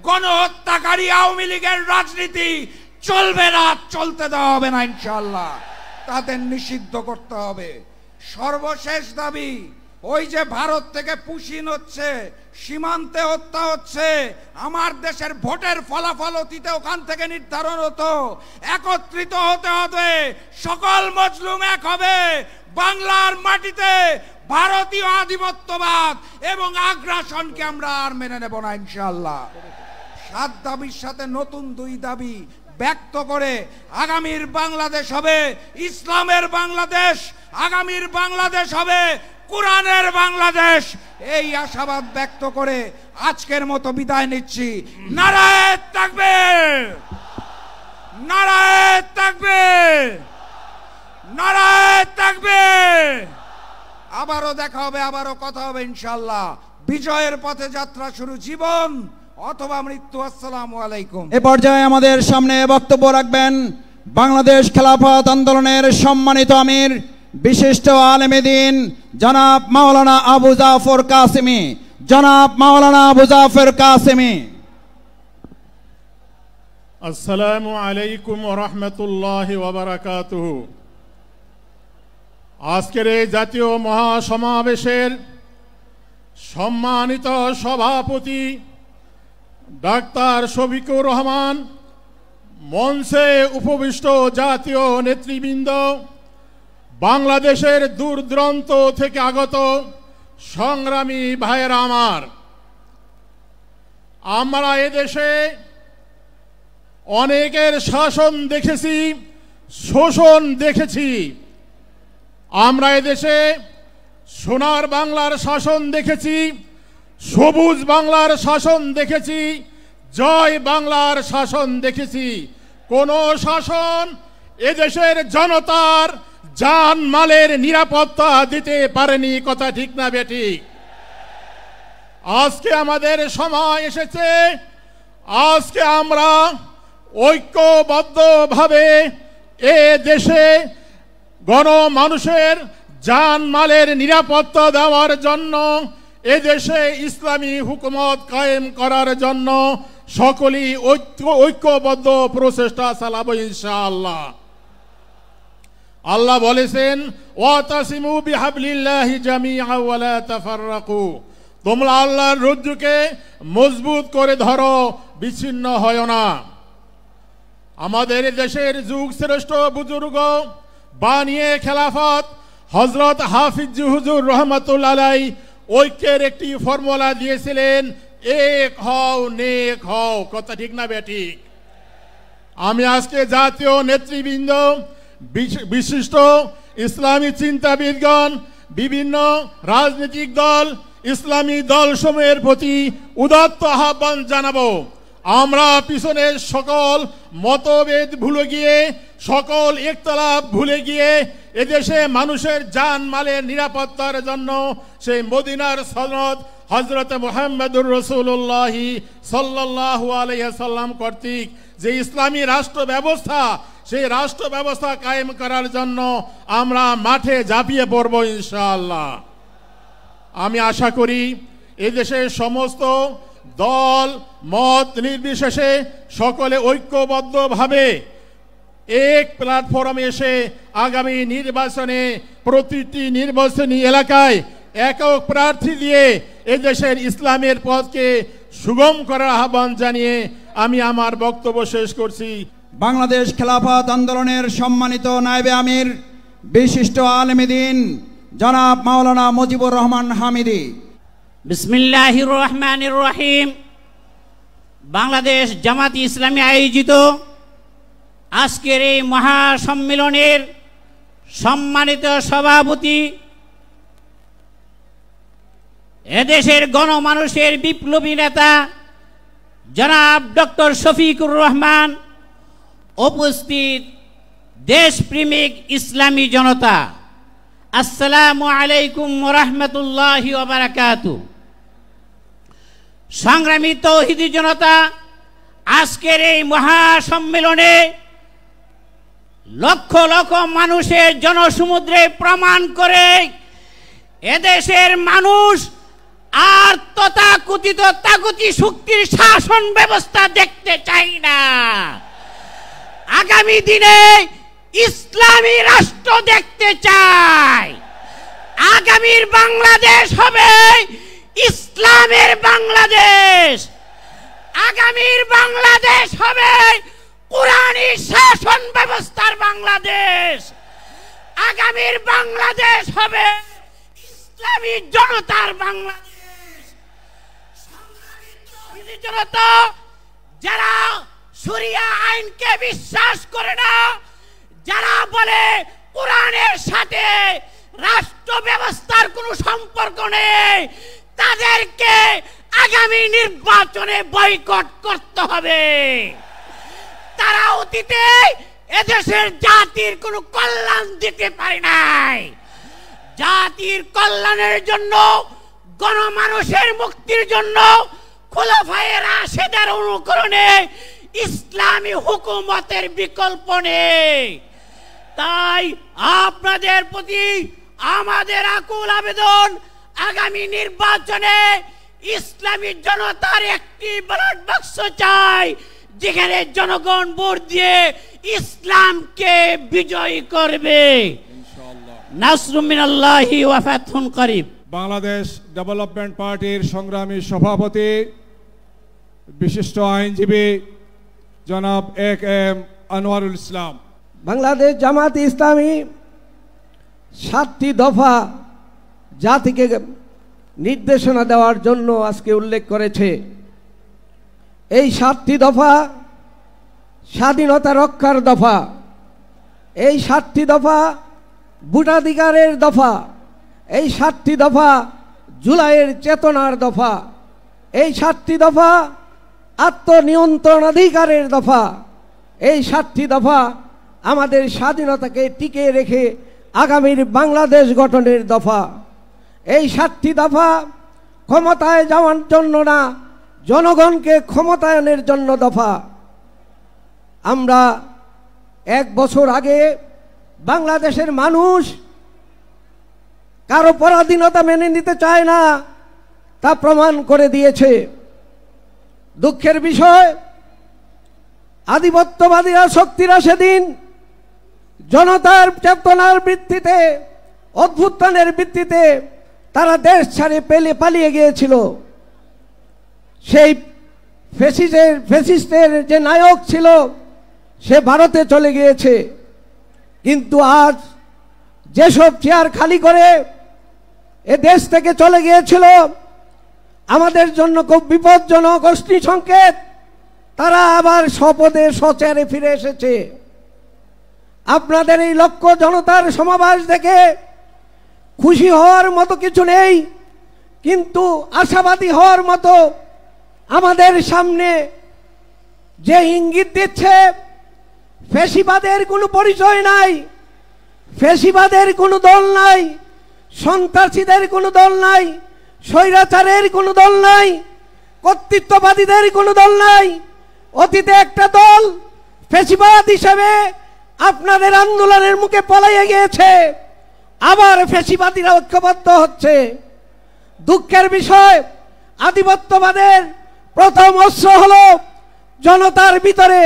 গণহত্যাকারী আওয়ামী লীগের রাজনীতি চলবে না, চলতে দেওয়া হবে না ইনশাআল্লাহ। তাদের নিষিদ্ধ করতে হবে। সর্বশেষ দাবি, ওই যে ভারত থেকে পুশিন হচ্ছে, সীমান্তে হত্যা হচ্ছে, আমার দেশের ভোটের ফলাফল অতীতে ওখান থেকে নির্ধারণ হতো। একত্রিত হতে হবে, সকল মজলুম এক হবে। বাংলার মাটিতে ভারতীয় আধিপত্যবাদ এবং আগ্রাসনকে আমরা আর মেনে নেব না ইনশাআল্লাহ। 7 দাবির সাথে নতুন 2 দাবি ব্যক্ত করে আগামীর বাংলাদেশ হবে ইসলামের বাংলাদেশ, আগামীর বাংলাদেশ হবে কোরআনের বাংলাদেশ। এই আশাবাদ ব্যক্ত করে আজকের মতো বিদায় নিচ্ছি। নারায়ে তাকবীর, নারায়ে তাকবীর, নারায়ে তাকবীর। আবারও দেখা হবে, আবারও কথা হবে ইনশাআল্লাহ। বিজয়ের পথে যাত্রা শুরু, জীবন অথবা মৃত্যু। আসসালামু আলাইকুম। এ পর্যায়ে আমাদের সামনে বক্তব্য রাখবেন বাংলাদেশ খেলাফত আন্দোলনের সম্মানিত আমির, বিশিষ্ট আলেম দ্বীন জনাব মাওলানা আবু জাফর কাসেমি। জনাব মাওলানা আবু জাফর কাসেমি। আসসালামু আলাইকুম ওয়া রাহমাতুল্লাহি ওয়া বারাকাতুহু। আজকের এই জাতীয় মহাসমাবেশের সম্মানিত সভাপতি ডাক্তার শফিকুর রহমান, মঞ্চে উপবিষ্ট জাতীয় নেতৃবৃন্দ, বাংলাদেশের দূর দূরান্ত থেকে আগত সংগ্রামী ভাইয়েরা আমার, আমরা এদেশে অনেকের শাসন দেখেছি, শোষণ দেখেছি। আমরা এদেশে সোনার বাংলার শাসন দেখেছি, সবুজ বাংলার শাসন দেখেছি, জয় বাংলার শাসন দেখেছি। কোন শাসন এদেশের জনতার জান মালের নিরাপত্তা দিতে পারেনি। কথা ঠিক না বেঠিক? আজকে আমাদের সময় এসেছে, আজকে আমরা ঐক্যবদ্ধভাবে এ দেশে গণমানুষের জান মালের নিরাপত্তা দেওয়ার জন্য, এদেশে ইসলামী হুকুমত কায়েম করার জন্য সকলেই ঐক্যবদ্ধ প্রচেষ্টা চালাবো ইনশাআল্লাহ। আল্লাহ বলেছেন, ওয়াতাসিমু বিহাবলিল্লাহি জামিআ ওয়া লা তাফাররাকু, তোমরা আল্লাহর রজ্জুকে মজবুত করে ধরো, বিচ্ছিন্ন হয় না। আমাদের দেশের যুগ শ্রেষ্ঠ বুজুর্গ বানিয়ে খেলাফত হযরত হাফিজ হুজুর রহমাতুল্লাহ আলাইহি ঐক্যের একটি ফর্মুলা দিয়েছিলেন, এক হও নেক হও। কথা ঠিক না বেঠিক? আমি আজকে জাতীয় নেতৃবৃন্দ, বিশিষ্ট ইসলামী চিন্তাবিদগণ, বিভিন্ন রাজনৈতিক দল, ইসলামী দলসমূহের প্রতি উদাত্ত আহ্বান জানাবো, আমরা পিছনের সকল মতভেদ ভুলে গিয়ে, সকল ইখতিলাফ ভুলে গিয়ে এদেশে মানুষের জান মালের নিরাপত্তার জন্য সেই মদিনার সনদ হযরত মুহাম্মদুর রাসূলুল্লাহ সাল্লাল্লাহু আলাইহি সাল্লাম কর্তৃক যে ইসলামী রাষ্ট্র ব্যবস্থা, সেই রাষ্ট্র ব্যবস্থা কায়েম করার জন্য আমরা মাঠে ঝাঁপিয়ে পড়ব ইনশাআল্লাহ। আমি আশা করি এদেশের সমস্ত দল মত নির্বিশেষে সকলে ঐক্যবদ্ধভাবে এক প্ল্যাটফর্মে এসে আগামী নির্বাচনে প্রতিটি নির্বাচনী এলাকায় একক প্রার্থী দিয়ে এদেশের ইসলামের পথকে সুগম করার আহ্বান জানিয়ে আমি আমার বক্তব্য শেষ করছি। বাংলাদেশ খেলাফত আন্দোলনের সম্মানিত নায়েবে আমির, বিশিষ্ট আলেমে দ্বীন জনাব মাওলানা মুজিবুর রহমান হামিদি। বিসমিল্লাহির রহমানির রহিম। বাংলাদেশ জামাত ইসলামী আয়োজিত আজকের এই মহাসম্মেলনের সম্মানিত সভাপতি, এদেশের গণমানুষের বিপ্লবী নেতা জনাব ডক্টর শফিকুর রহমান, উপস্থিত দেশপ্রেমিক ইসলামী জনতা, আসসালামু আলাইকুম ওয়া রাহমাতুল্লাহি ওয়া বারাকাতুহু। সংগ্রামী তৌহিদি জনতা, আজকের এই মহাসম্মেলনে লক্ষ লক্ষ মানুষের জনসমুদ্রে প্রমাণ করে এদেশের মানুষ আর তথাকথিত তাগুতি শক্তির শাসন ব্যবস্থা দেখতে চাই না। আগামী দিনে ইসলামী রাষ্ট্র দেখতে চাই। আগামীর বাংলাদেশ হবে ইসলামের বাংলাদেশ। আগামীর বাংলাদেশ হবে কোরআনী শাসন ব্যবস্থার বাংলাদেশ। আগামীর বাংলাদেশ হবে ইসলামী জনতার বাংলাদেশ। জনতা যারা শরিয়া আইনকে বিশ্বাস করে না, যারা বলে কোরআনের সাথে রাষ্ট্র ব্যবস্থার কোনো সম্পর্ক নেই, তাদেরকে আগামী নির্বাচনে বয়কট করতে হবে। তারা অতীতে এদেশের জাতির কোনো কল্যাণ দিতে পারে নাই। জাতির কল্যাণের জন্য, গণমানুষের মুক্তির জন্য খোলাফায়ে রাশেদের অনুকরণে ইসলামী হুকুমতের বিকল্প নেই। তাই আপনাদের প্রতি আমাদের আকুল আবেদন, আগামী নির্বাচনে ইসলামী জনতার একটি ব্যালট বাক্স চাই, যেখানে জনগণ ভোট দিয়ে ইসলামকে বিজয়ী করবে। নাসরুম মিনাল্লাহি ওয়া ফাতহুন করিব। বাংলাদেশ ডেভেলপমেন্ট পার্টির সংগ্রামী সভাপতি, বিশিষ্ট আইনজীবী জনাব এম আনোয়ারুল ইসলাম। বাংলাদেশ জামাত ইসলামী 7টি দফা জাতিকে নির্দেশনা দেওয়ার জন্য আজকে উল্লেখ করেছে। এই 7টি দফা স্বাধীনতা রক্ষার দফা, এই 7টি দফা ভোটাধিকারের দফা, এই 7টি দফা জুলাইয়ের চেতনার দফা, এই 7টি দফা আত্মনিয়ন্ত্রণাধিকারের দফা, এই 7টি দফা আমাদের স্বাধীনতাকে টিকিয়ে রেখে আগামীর বাংলাদেশ গঠনের দফা। এই 7টি দফা ক্ষমতায় যাওয়ার জন্য না, জনগণকে ক্ষমতায়নের জন্য দফা। আমরা 1 বছর আগে বাংলাদেশের মানুষ কারো পরাধীনতা মেনে নিতে চায় না, তা প্রমাণ করে দিয়েছে। দুঃখের বিষয়, আধিপত্যবাদীরা শক্তিরা সেদিন জনতার চেতনার ভিত্তিতে, অভ্যুত্থানের ভিত্তিতে তারা দেশ ছাড়ে পালিয়ে গিয়েছিল। সেই ফ্যাসিস্টের যে নায়ক ছিল সে ভারতে চলে গিয়েছে। কিন্তু আজ যেসব চেয়ার খালি করে এ দেশ থেকে চলে গিয়েছিল, আমাদের জন্য খুব বিপজ্জনক অগ্নি সংকেত, তারা আবার স্বপদে স্বচেয়ারে ফিরে এসেছে। আপনাদের এই লক্ষ জনতার সমাবেশ দেখে খুশি হওয়ার মতো কিছু নেই, কিন্তু আশাবাদী হওয়ার মতো আমাদের সামনে যে ইঙ্গিত দিচ্ছে, ফ্যাসিবাদের কোনো পরিচয় নাই, ফ্যাসিবাদের কোনো দল নাই, সন্ত্রাসীদের কোনো দল নাই, স্বৈরাচারের কোনো দল নাই, কর্তৃত্ববাদীদের কোনো দল নাই। অতীতে একটা দল ফ্যাসিবাদ হিসেবে আপনাদের আন্দোলনের মুখে পলাইয়ে গিয়েছে, আবার ফ্যাসিবাদীরা ঐক্যবদ্ধ হচ্ছে। দুঃখের বিষয়, আধিপত্যবাদের প্রথম অস্ত্র হলো জনতার ভিতরে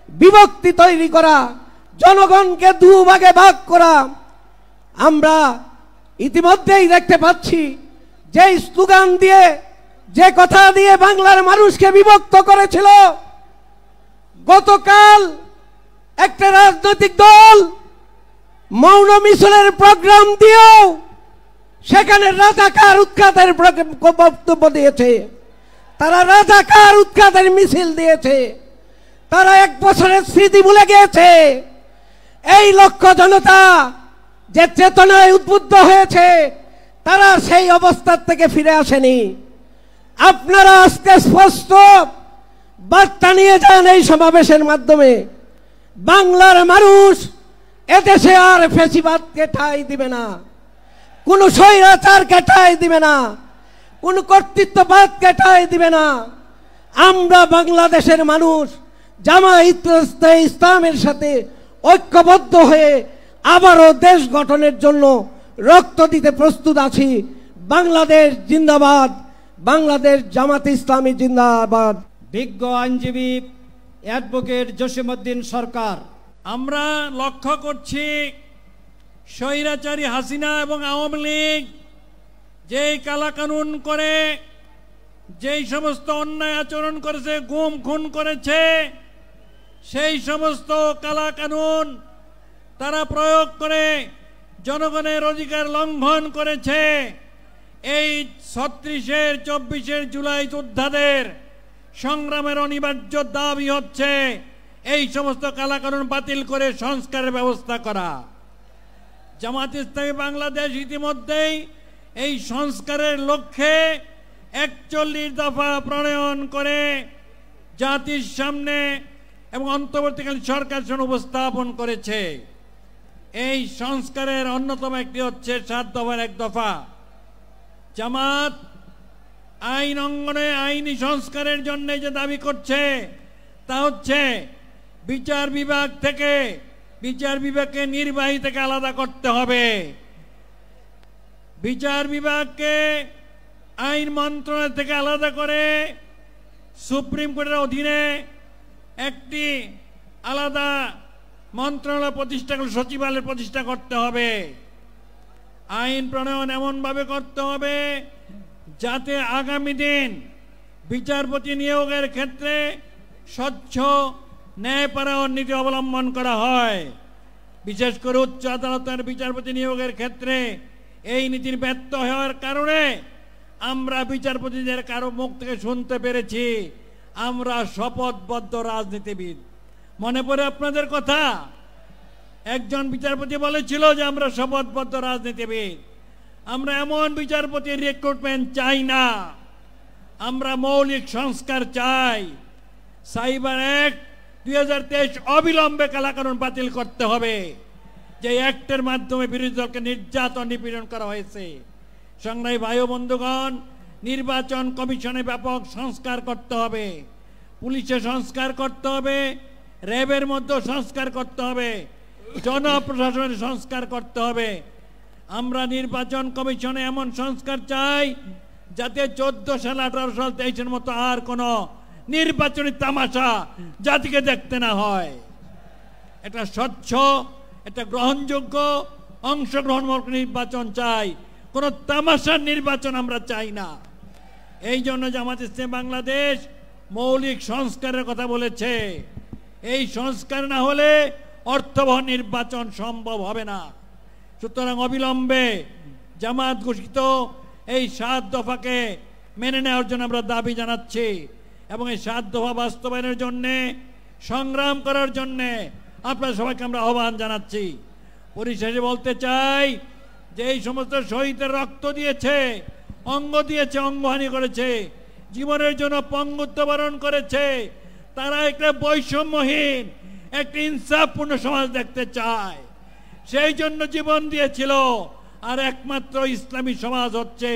বিভক্তি তৈরি করা, জনগণকে দুভাগে ভাগ করা। আমরা ইতিমধ্যেই দেখতে পাচ্ছি যে স্লোগান দিয়ে, যে কথা দিয়ে বাংলার মানুষকে বিভক্ত করেছিল, গতকাল একটা রাজনৈতিক দল মৌন মিছিলের প্রোগ্রাম দিয়েও সেখানে রাজাকার উৎখাতের বক্তব্য দিয়েছে। তারা রাজাকার উৎখাতের মিছিল দিয়েছে। তারা 1 বছরের স্মৃতি ভুলে গিয়েছে। এই লক্ষ জনতা যে চেতনায় উদ্বুদ্ধ হয়েছে, তারা সেই অবস্থার থেকে ফিরে আসেনি। আপনারা আজকে স্পষ্ট বার্তা নিয়ে যান এই সমাবেশের মাধ্যমে। বাংলার মানুষ এদেশে আর ফ্যাসিবাদকে ঠাঁই দিবে না, কোনো স্বৈরাচারকে ঠাঁই দিবে না, কোনো কর্তৃত্ববাদকে ঠাঁই দিবে না। আমরা বাংলাদেশের মানুষ জামায়াত ইসলামের সাথে ঐক্যবদ্ধ হয়ে আবারও দেশ গঠনের জন্য রক্ত দিতে প্রস্তুত আছি। বাংলাদেশ জিন্দাবাদ, বাংলাদেশ জামাত ইসলামী জিন্দাবাদ। বিজ্ঞ আইনজীবী অ্যাডভোকেট জসিমউদ্দিন সরকার। আমরা লক্ষ্য করছি স্বৈরাচারী হাসিনা এবং আওয়ামী লীগ যেই কালাকানুন করে, যেই সমস্ত অন্যায় আচরণ করেছে, গুম খুন করেছে, সেই সমস্ত কালাকানুন তারা প্রয়োগ করে জনগণের অধিকার লঙ্ঘন করেছে। এই 36-এর 24-এর জুলাই যোদ্ধাদের সংগ্রামের অনিবার্য দাবি হচ্ছে এই সমস্ত কালাকানুন বাতিল করে সংস্কারের ব্যবস্থা করা। জামাত ইসলামী বাংলাদেশ ইতিমধ্যেই এই সংস্কারের লক্ষ্যে 41 দফা প্রণয়ন করে জাতির সামনে এবং অন্তর্বর্তীকালীন সরকার সামনে উপস্থাপন করেছে। এই সংস্কারের অন্যতম একটি হচ্ছে 7 দফার 1 দফা। জামাত আইন অঙ্গনে আইনি সংস্কারের জন্য যে দাবি করছে তা হচ্ছে বিচার বিভাগ থেকে, বিচার বিভাগকে নির্বাহী থেকে আলাদা করতে হবে। বিচার বিভাগকে আইন মন্ত্রণালয় থেকে আলাদা করে সুপ্রিম কোর্টের অধীনে একটি আলাদা মন্ত্রণালয় প্রতিষ্ঠা করে সচিবালয় প্রতিষ্ঠা করতে হবে। আইন প্রণয়ন এমনভাবে করতে হবে যাতে আগামী দিন বিচারপতি নিয়োগের ক্ষেত্রে স্বচ্ছ ন্যায়পরায়ণ নীতি অবলম্বন করা হয়। বিশেষ করে উচ্চ আদালতের বিচারপতি নিয়োগের ক্ষেত্রে এই নীতির ব্যর্থ হওয়ার কারণে আমরা বিচারপতিদের কারো মুখ থেকে শুনতে পেরেছি আমরা শপথবদ্ধ রাজনীতিবিদ। মনে পড়ে আপনাদের কথা? একজন বিচারপতি বলেছিল যে আমরা শপথবদ্ধ রাজনীতিবিদ। আমরা এমন বিচারপতির রিক্রুটমেন্ট চাই না, আমরা মৌলিক সংস্কার চাই। সাইবার অ্যাক্ট 2023 অবিলম্বে কালাকানুন বাতিল করতে হবে। যে অ্যাক্টের মাধ্যমে বিরোধী দলকে নির্যাতন নিপীড়ন করা হয়েছে। সংগ্রামী ভাই ও বন্ধুগণ, নির্বাচন কমিশনে ব্যাপক সংস্কার করতে হবে, পুলিশে সংস্কার করতে হবে, র্যাবের মধ্যেও সংস্কার করতে হবে, জনপ্রশাসনের সংস্কার করতে হবে। আমরা নির্বাচন কমিশনে এমন সংস্কার চাই যাতে 14 সাল 18 সাল 23-এর মতো আর কোনো নির্বাচনী তামাশা জাতিকে দেখতে না হয়। এটা স্বচ্ছ, এটা গ্রহণযোগ্য, অংশগ্রহণমূলক নির্বাচন চাই, কোনো তামাশার নির্বাচন আমরা চাই না। এই জন্য জামাত ইসলামী বাংলাদেশ মৌলিক সংস্কারের কথা বলেছে। এই সংস্কার না হলে অর্থবহ নির্বাচন সম্ভব হবে না। সুতরাং অবিলম্বে জামাত ঘোষিত এই 7 দফাকে মেনে নেওয়ার জন্য আমরা দাবি জানাচ্ছি এবং এই 7 দফা বাস্তবায়নের জন্যে সংগ্রাম করার জন্যে আপনার সবাইকে আমরা আহ্বান জানাচ্ছি। পরিশেষে বলতে চাই যে এই সমস্ত শহীদের রক্ত দিয়েছে, অঙ্গ দিয়েছে, অঙ্গহানি করেছে, জীবনের জন্য পঙ্গুত্ব বরণ করেছে, তারা একটা বৈষম্যহীন, একটা ইনসাফপূর্ণ সমাজ দেখতে চায়, সেই জন্য জীবন দিয়েছিল। আর একমাত্র ইসলামী সমাজ হচ্ছে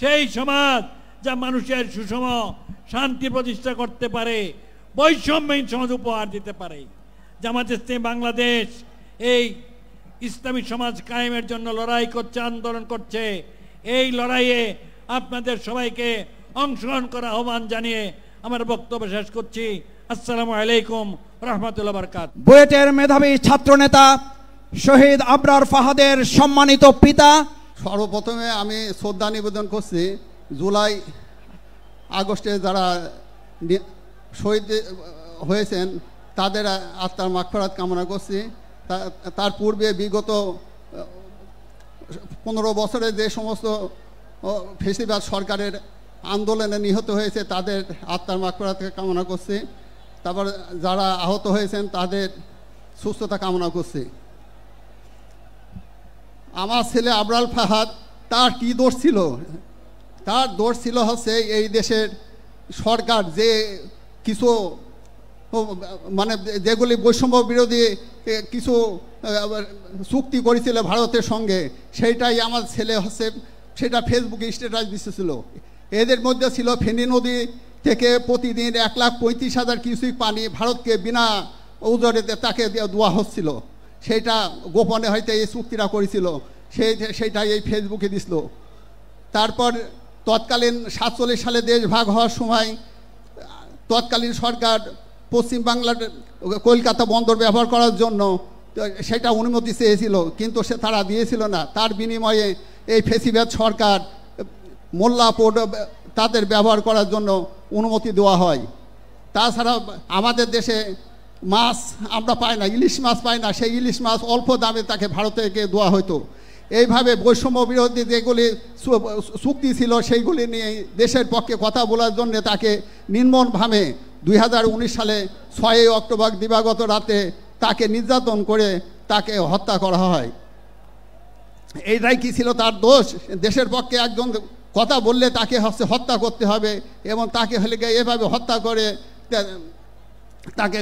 সেই সমাজ যা মানুষের সুষম শান্তি প্রতিষ্ঠা করতে পারে, বৈষম্যহীন সমাজ উপহার দিতে পারে। জামাত ইসলামী বাংলাদেশ এই ইসলামী সমাজ কায়েমের জন্য লড়াই করছে, আন্দোলন করছে। এই লড়াইয়ে আপনাদের সবাইকে অংশগ্রহণ করা আহ্বান জানিয়ে আমার বক্তব্য শেষ করছি। আসসালামু আলাইকুম রহমতুল্লাহ বারকাত। বুয়েটের মেধাবী ছাত্রনেতা শহীদ আবরার ফাহাদের সম্মানিত পিতা। সর্বপ্রথমে আমি শ্রদ্ধা নিবেদন করছি জুলাই আগস্টে যারা শহীদ হয়েছেন তাদের আত্মার মাগফিরাত কামনা করছি। তার পূর্বে বিগত 15 বছরে যে সমস্ত ফেসিবাদ সরকারের আন্দোলনে নিহত হয়েছে তাদের আত্মার মাগফিরাত কামনা করছি। তারপর যারা আহত হয়েছেন তাদের সুস্থতা কামনা করছি। আমার ছেলে আবরার ফাহাদ, তার কি দোষ ছিল? তার দোষ ছিল হচ্ছে এই দেশের সরকার যে কিছু মানে যেগুলি বৈষম্য বিরোধী কিছু চুক্তি করেছিল ভারতের সঙ্গে, সেইটাই আমার ছেলে হচ্ছে সেটা ফেসবুকে স্ট্যাটাস দিতেছিল। এদের মধ্যে ছিল ফেনী নদী থেকে প্রতিদিন 1,35,000 কিউসিক পানি ভারতকে বিনা উজরে তাকে দেওয়া হচ্ছিল। সেইটা গোপনে হয়তো এই চুক্তিটা করেছিল, সেইটাই এই ফেসবুকে দিছিল। তারপর তৎকালীন 47 সালে দেশ ভাগ হওয়ার সময় তৎকালীন সরকার পশ্চিম বাংলার কলকাতা বন্দর ব্যবহার করার জন্য সেটা অনুমতি চেয়েছিল, কিন্তু তারা দিয়েছিল না। তার বিনিময়ে এই ফেসিবাদ সরকার মোল্লা পোর্ট তাদের ব্যবহার করার জন্য অনুমতি দেওয়া হয়। তাছাড়া আমাদের দেশে মাছ আমরা পাই না, ইলিশ মাছ পাই না, সেই ইলিশ মাছ অল্প দামে তাকে ভারতে দেওয়া হতো। এইভাবে বৈষম্য বিরোধী যেগুলি চুক্তি ছিল সেইগুলি নিয়ে দেশের পক্ষে কথা বলার জন্য তাকে নির্মমভাবে 2019 সালে 6 অক্টোবর দিবাগত রাতে তাকে নির্যাতন করে তাকে হত্যা করা হয়। এইটাই কি ছিল তার দোষ? দেশের পক্ষে একজন কথা বললে তাকে হত্যা করতে হবে এবং তাকে হলে এভাবে হত্যা করে তাকে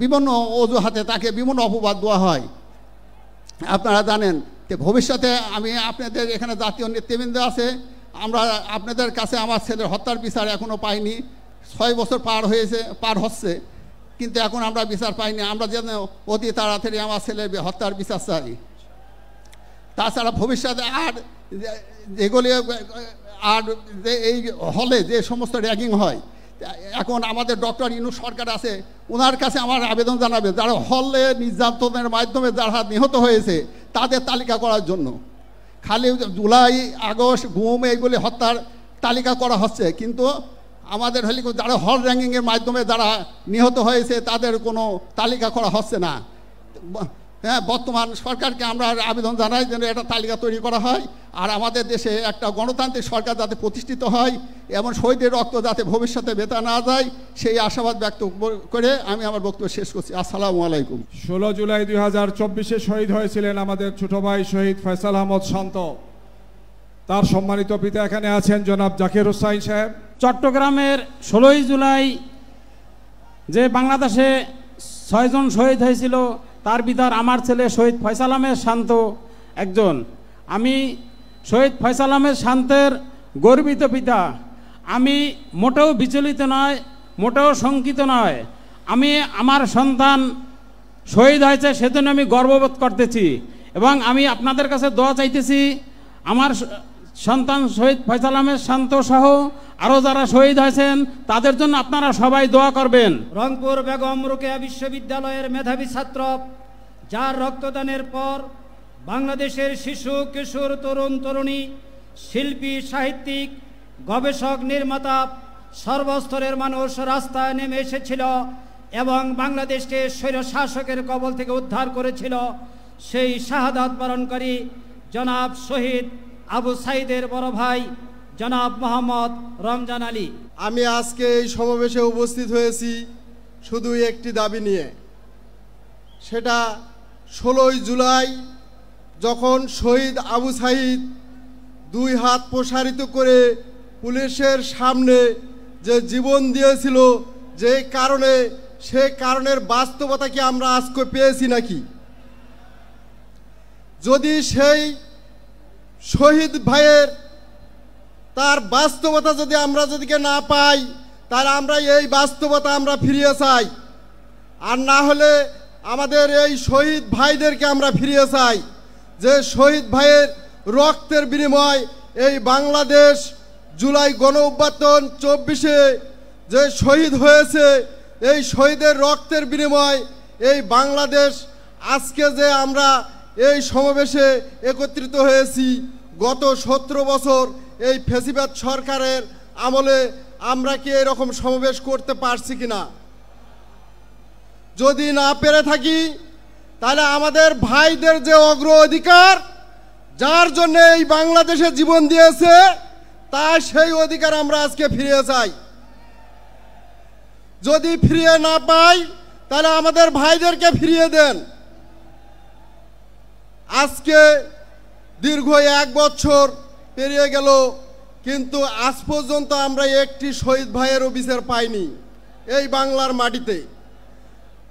বিভিন্ন অজুহাতে তাকে বিভিন্ন অপবাদ দেওয়া হয়। আপনারা জানেন যে ভবিষ্যতে আমি আপনাদের এখানে জাতীয় নেতৃবৃন্দ আছে, আমরা আপনাদের কাছে আমার ছেলের হত্যার বিচার এখনও পাইনি। 6 বছর পার হচ্ছে, কিন্তু এখন আমরা বিচার পাইনি। আমরা যেন অতি তাড়াতাড়ি আমার ছেলের হত্যার বিচার চাই। তাছাড়া ভবিষ্যতে আর যেগুলি আর যে এই হলে যে সমস্ত র্যাগিং হয়, এখন আমাদের ডক্টর ইউনূস সরকার আছে, ওনার কাছে আমার আবেদন জানাবে যারা হলে নির্যাতনের মাধ্যমে যারা নিহত হয়েছে তাদের তালিকা করার জন্য। খালি জুলাই আগস্ট গুম এইগুলি হত্যার তালিকা করা হচ্ছে, কিন্তু আমাদের হলে যারা হল র্যাঙ্কিংয়ের মাধ্যমে যারা নিহত হয়েছে তাদের কোনো তালিকা করা হচ্ছে না। হ্যাঁ, বর্তমান সরকারকে আমরা আবেদন জানাই যেন একটা তালিকা তৈরি করা হয়, আর আমাদের দেশে একটা গণতান্ত্রিক সরকার যাতে প্রতিষ্ঠিত হয় এবং শহীদের রক্ত যাতে ভবিষ্যতে বেতা না যায় সেই আশাবাদ ব্যক্ত করে আমি আমার বক্তব্য শেষ করছি। আসসালামু আলাইকুম। 16 জুলাই 2024-এ শহীদ হয়েছিলেন আমাদের ছোট ভাই শহীদ ফয়সাল আহমদ শান্ত। তার সম্মানিত পিতা এখানে আছেন জনাব জাকির হোসাইন সাহেব। চট্টগ্রামের 16 জুলাই যে বাংলাদেশে 6 জন শহীদ হয়েছিল তার ভিতর আমার ছেলে শহীদ ফয়সাল আহমেদ শান্ত একজন। আমি শহীদ ফয়সাল আহমেদ শান্তের গর্বিত পিতা। আমি মোটেও বিচলিত নয়, মোটেও শঙ্কিত নয়। আমি আমার সন্তান শহীদ হয়েছে সেজন্য আমি গর্ববোধ করতেছি এবং আমি আপনাদের কাছে দোয়া চাইতেছি আমার সন্তান শহীদ ফয়সাল আহমেদ শান্ত সহ আরও যারা শহীদ হয়েছেন তাদের জন্য আপনারা সবাই দোয়া করবেন। রংপুর বেগম রোকেয়া বিশ্ববিদ্যালয়ের মেধাবী ছাত্র, যার রক্তদানের পর বাংলাদেশের শিশু কিশোর তরুণ তরুণী, শিল্পী, সাহিত্যিক, গবেষক, নির্মাতা সর্বস্তরের মানুষ রাস্তায় নেমে এসেছিল এবং বাংলাদেশকে স্বৈরশাসকের কবল থেকে উদ্ধার করেছিল। সেই শাহাদাত বরণকারী জনাব শহীদ আবু সাইদের বড় ভাই জনাব মোহাম্মদ রমজান আলী। আমি আজকে এই সমাবেশে উপস্থিত হয়েছি শুধু একটি দাবি নিয়ে, সেটা 16ই জুলাই যখন শহীদ আবু সাইদ 2 হাত প্রসারিত করে পুলিশের সামনে যে জীবন দিয়েছিল, যে কারণে সে কারণের বাস্তবতা কি আমরা আজকে পেয়েছি নাকি? যদি সেই শহীদ ভাইয়ের তার বাস্তবতা যদি আমরা না পাই, তাহলে আমরা এই বাস্তবতা আমরা ফিরিয়ে চাই। আর না হলে আমাদের এই শহীদ ভাইদেরকে আমরা ফিরিয়ে চাই, যে শহীদ ভাইয়ের রক্তের বিনিময় এই বাংলাদেশ জুলাই গণ অভ্যুত্থান 24-এ যে শহীদ হয়েছে, এই শহীদের রক্তের বিনিময় এই বাংলাদেশ আজকে যে আমরা এই সমাবেশে একত্রিত হয়েছি, গত 17 বছর এই ফ্যাসিবাদ সরকারের আমলে আমরা কি এরকম সমাবেশ করতে পারছি কিনা? যদি না পেরে থাকি তাহলে আমাদের ভাইদের যে অগ্রাধিকার, যার জন্য এই বাংলাদেশে জীবন দিয়েছে, তার সেই অধিকার আমরা আজকে ফিরিয়ে চাই। যদি ফিরিয়ে না পাই তাহলে আমাদের ভাইদেরকে ফিরিয়ে দেন। আজকে দীর্ঘ 1 বছর পেরিয়ে গেল, কিন্তু আজ পর্যন্ত আমরা একটি শহীদ ভাইয়েরও বিচার পাইনি এই বাংলার মাটিতে।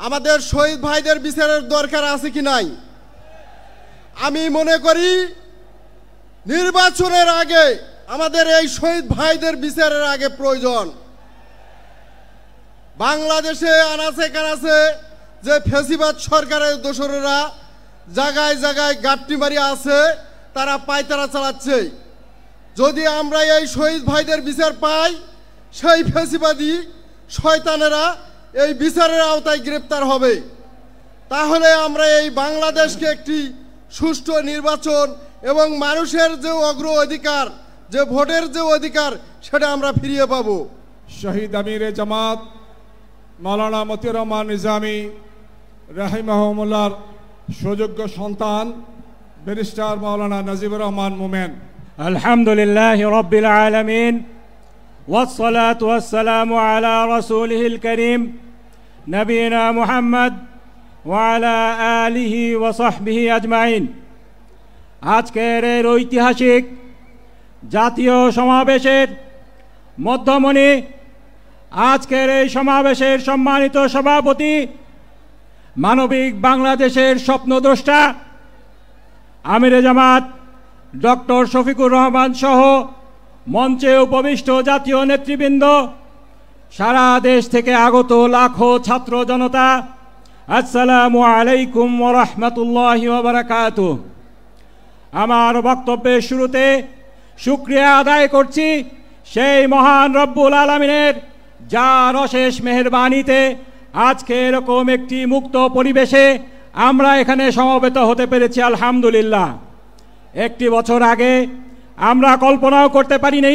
আমাদের শহীদ ভাইদের বিচারের দরকার আছে কি নাই? আমি মনে করি নির্বাচনের আগে আমাদের এই শহীদ ভাইদের বিচারের আগে প্রয়োজন। বাংলাদেশে আনাচে কানাচে যে ফ্যাসিবাদ সরকারের দোসরেরা জায়গায় জায়গায় গাপটিমারি আছে, তারা পায়তারা চালাচ্ছে। যদি আমরা এই শহীদ ভাইদের বিচার পাই, সেই ফ্যাসিবাদী শয়তানেরা এই বিচারের আওতায় গ্রেপ্তার হবে। তাহলে আমরা এই বাংলাদেশকে একটি সুষ্ঠু নির্বাচন এবং মানুষের যে অগ্রাধিকার, যে ভোটের যে অধিকার, সেটা আমরা ফিরিয়ে পাবো। শহীদ আমিরে জামাত মাওলানা মতিউর রহমান নিজামী রাহিমাহুল্লাহর সুযোগ্য সন্তান ব্যারিস্টার মাওলানা নাজিবুর রহমান মোমেন। আলহামদুলিল্লাহি রাব্বিল আলামিন ওয়াসসালাতু ওয়াসসালামু আলা রাসূলিহিল কারীম নবিয়িনা মুহাম্মদ ওয়া আলা আলিহি ওয়া সাহবিহি আজমাইন। আজকের এই ঐতিহাসিক জাতীয় সমাবেশের মধ্যমণি, আজকের এই সমাবেশের সম্মানিত সভাপতি, মানবিক বাংলাদেশের স্বপ্নদ্রষ্টা আমিরে জামাত ডক্টর শফিকুর রহমান সহ মঞ্চে উপবিষ্ট জাতীয় নেতৃবৃন্দ, সারা দেশ থেকে আগত লাখো ছাত্র জনতা, আসসালামু আলাইকুম ওয়া রাহমাতুল্লাহি ওয়া বারাকাতুহু। আমার বক্তব্যের শুরুতে শুকরিয়া আদায় করছি সেই মহান রব্বুল আলামিনের, যার অশেষ মেহেরবানিতে আজকে এরকম একটি মুক্ত পরিবেশে আমরা এখানে সমবেত হতে পেরেছি। আলহামদুলিল্লাহ। 1 বছর আগে আমরা কল্পনাও করতে পারিনি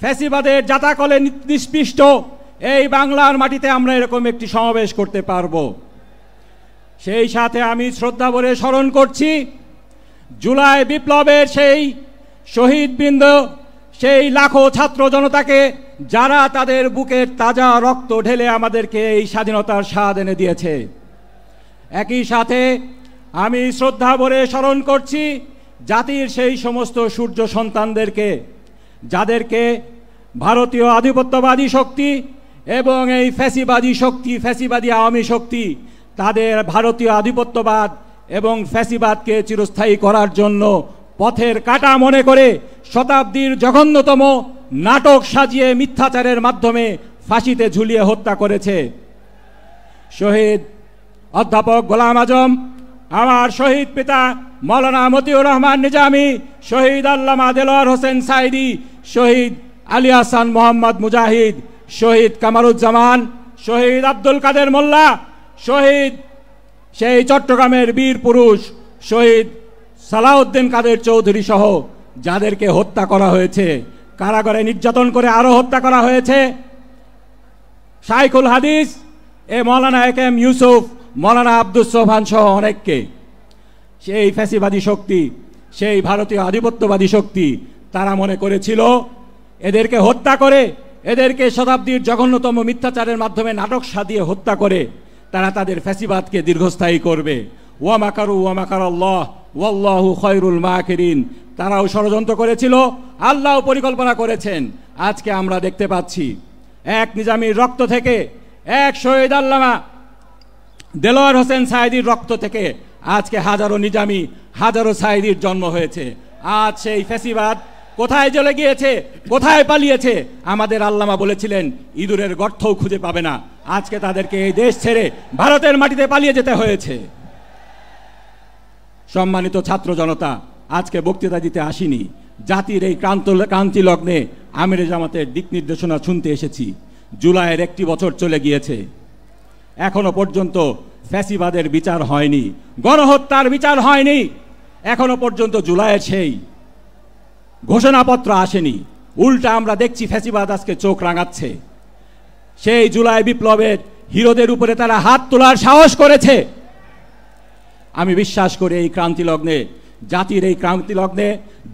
ফ্যাসিবাদের জাতাকলে নিষ্পিষ্ট এই বাংলার মাটিতে আমরা এরকম একটি সমাবেশ করতে পারব। সেই সাথে আমি শ্রদ্ধা ভরে স্মরণ করছি জুলাই বিপ্লবের সেই শহীদবৃন্দ, সেই লাখো ছাত্র জনতাকে, যারা তাদের বুকের তাজা রক্ত ঢেলে আমাদেরকে এই স্বাধীনতার স্বাদ এনে দিয়েছে। একই সাথে আমি শ্রদ্ধা ভরে স্মরণ করছি জাতির সেই সমস্ত সূর্য সন্তানদেরকে, যাদেরকে ভারতীয় আধিপত্যবাদী শক্তি এবং এই ফ্যাসিবাদী শক্তি, ফ্যাসিবাদী আওয়ামী শক্তি, তাদের ভারতীয় আধিপত্যবাদ এবং ফ্যাসিবাদকে চিরস্থায়ী করার জন্য পথের কাঁটা মনে করে শতাব্দীর জঘন্যতম নাটক সাজিয়ে মিথ্যাচারের মাধ্যমে ফাঁসিতে ঝুলিয়ে হত্যা করেছে। শহীদ অধ্যাপক গোলাম আজম, আমার শহীদ পিতা মৌলানা মতিউর রহমান নিজামী, শহীদ আল্লামা দেলোয়ার হোসেন সাইদি, শহীদ আলী হাসান মোহাম্মদ মুজাহিদ, শহীদ কামারুজ্জামান, শহীদ আব্দুল কাদের মোল্লা, শহীদ সেই চট্টগ্রামের বীর পুরুষ শহীদ সালাউদ্দিন কাদের চৌধুরী সহ যাদেরকে হত্যা করা হয়েছে, কারাগারে নির্যাতন করে আরো হত্যা করা হয়েছে, শাইখুল হাদিস মৌলানা একেএম ইউসুফ, মৌলানা আব্দুস সোবহান সহ অনেককে, সেই ফ্যাসিবাদী শক্তি, সেই ভারতীয় আধিপত্যবাদী শক্তি তারা মনে করেছিল এদেরকে হত্যা করে, এদেরকে শতাব্দীর জঘন্যতম মিথ্যাচারের মাধ্যমে নাটক সাজিয়ে হত্যা করে তারা তাদের ফ্যাসিবাদকে দীর্ঘস্থায়ী করবে। ওয়া মাকারু ওয়া মাকারাল্লাহ ওয়াল্লাহু খায়রুল মাকিরিন। তারাও ষড়যন্ত্র করেছিল, আল্লাহও পরিকল্পনা করেছেন। আজকে আমরা দেখতে পাচ্ছি এক নিজামীর রক্ত থেকে, এক শহীদ আল্লামা দেলোয়ার হোসেন সাইদির রক্ত থেকে আজকে হাজারো নিজামী, হাজারো সাইদির জন্ম হয়েছে। আজ সেই ফ্যাসিবাদ কোথায় চলে গিয়েছে, কোথায় পালিয়েছে? আমাদের আল্লামা বলেছিলেন ইঁদুরের গর্তও খুঁজে পাবে না। আজকে তাদেরকে এই দেশ ছেড়ে ভারতের মাটিতে পালিয়ে যেতে হয়েছে। সম্মানিত ছাত্র জনতা, আজকে বক্তৃতা দিতে আসিনি, জাতির এই ক্রান্তি লগ্নে আমিরে জামাতের দিক নির্দেশনা শুনতে এসেছি। জুলাইয়ের 1 বছর চলে গিয়েছে, এখনো পর্যন্ত ফ্যাসিবাদের বিচার হয়নি, গণহত্যার বিচার হয়নি, এখনো পর্যন্ত জুলাইয়ের সেই ঘোষণাপত্র আসেনি। উল্টা আমরা দেখছি ফ্যাসিবাদ আজকে চোখ রাঙাচ্ছে। সেই জুলাই বিপ্লবের হিরোদের উপরে তারা হাত তোলার সাহস করেছে। আমি বিশ্বাস করি এই ক্রান্তি লগ্নে, জাতির এই ক্রান্তি লগ্নে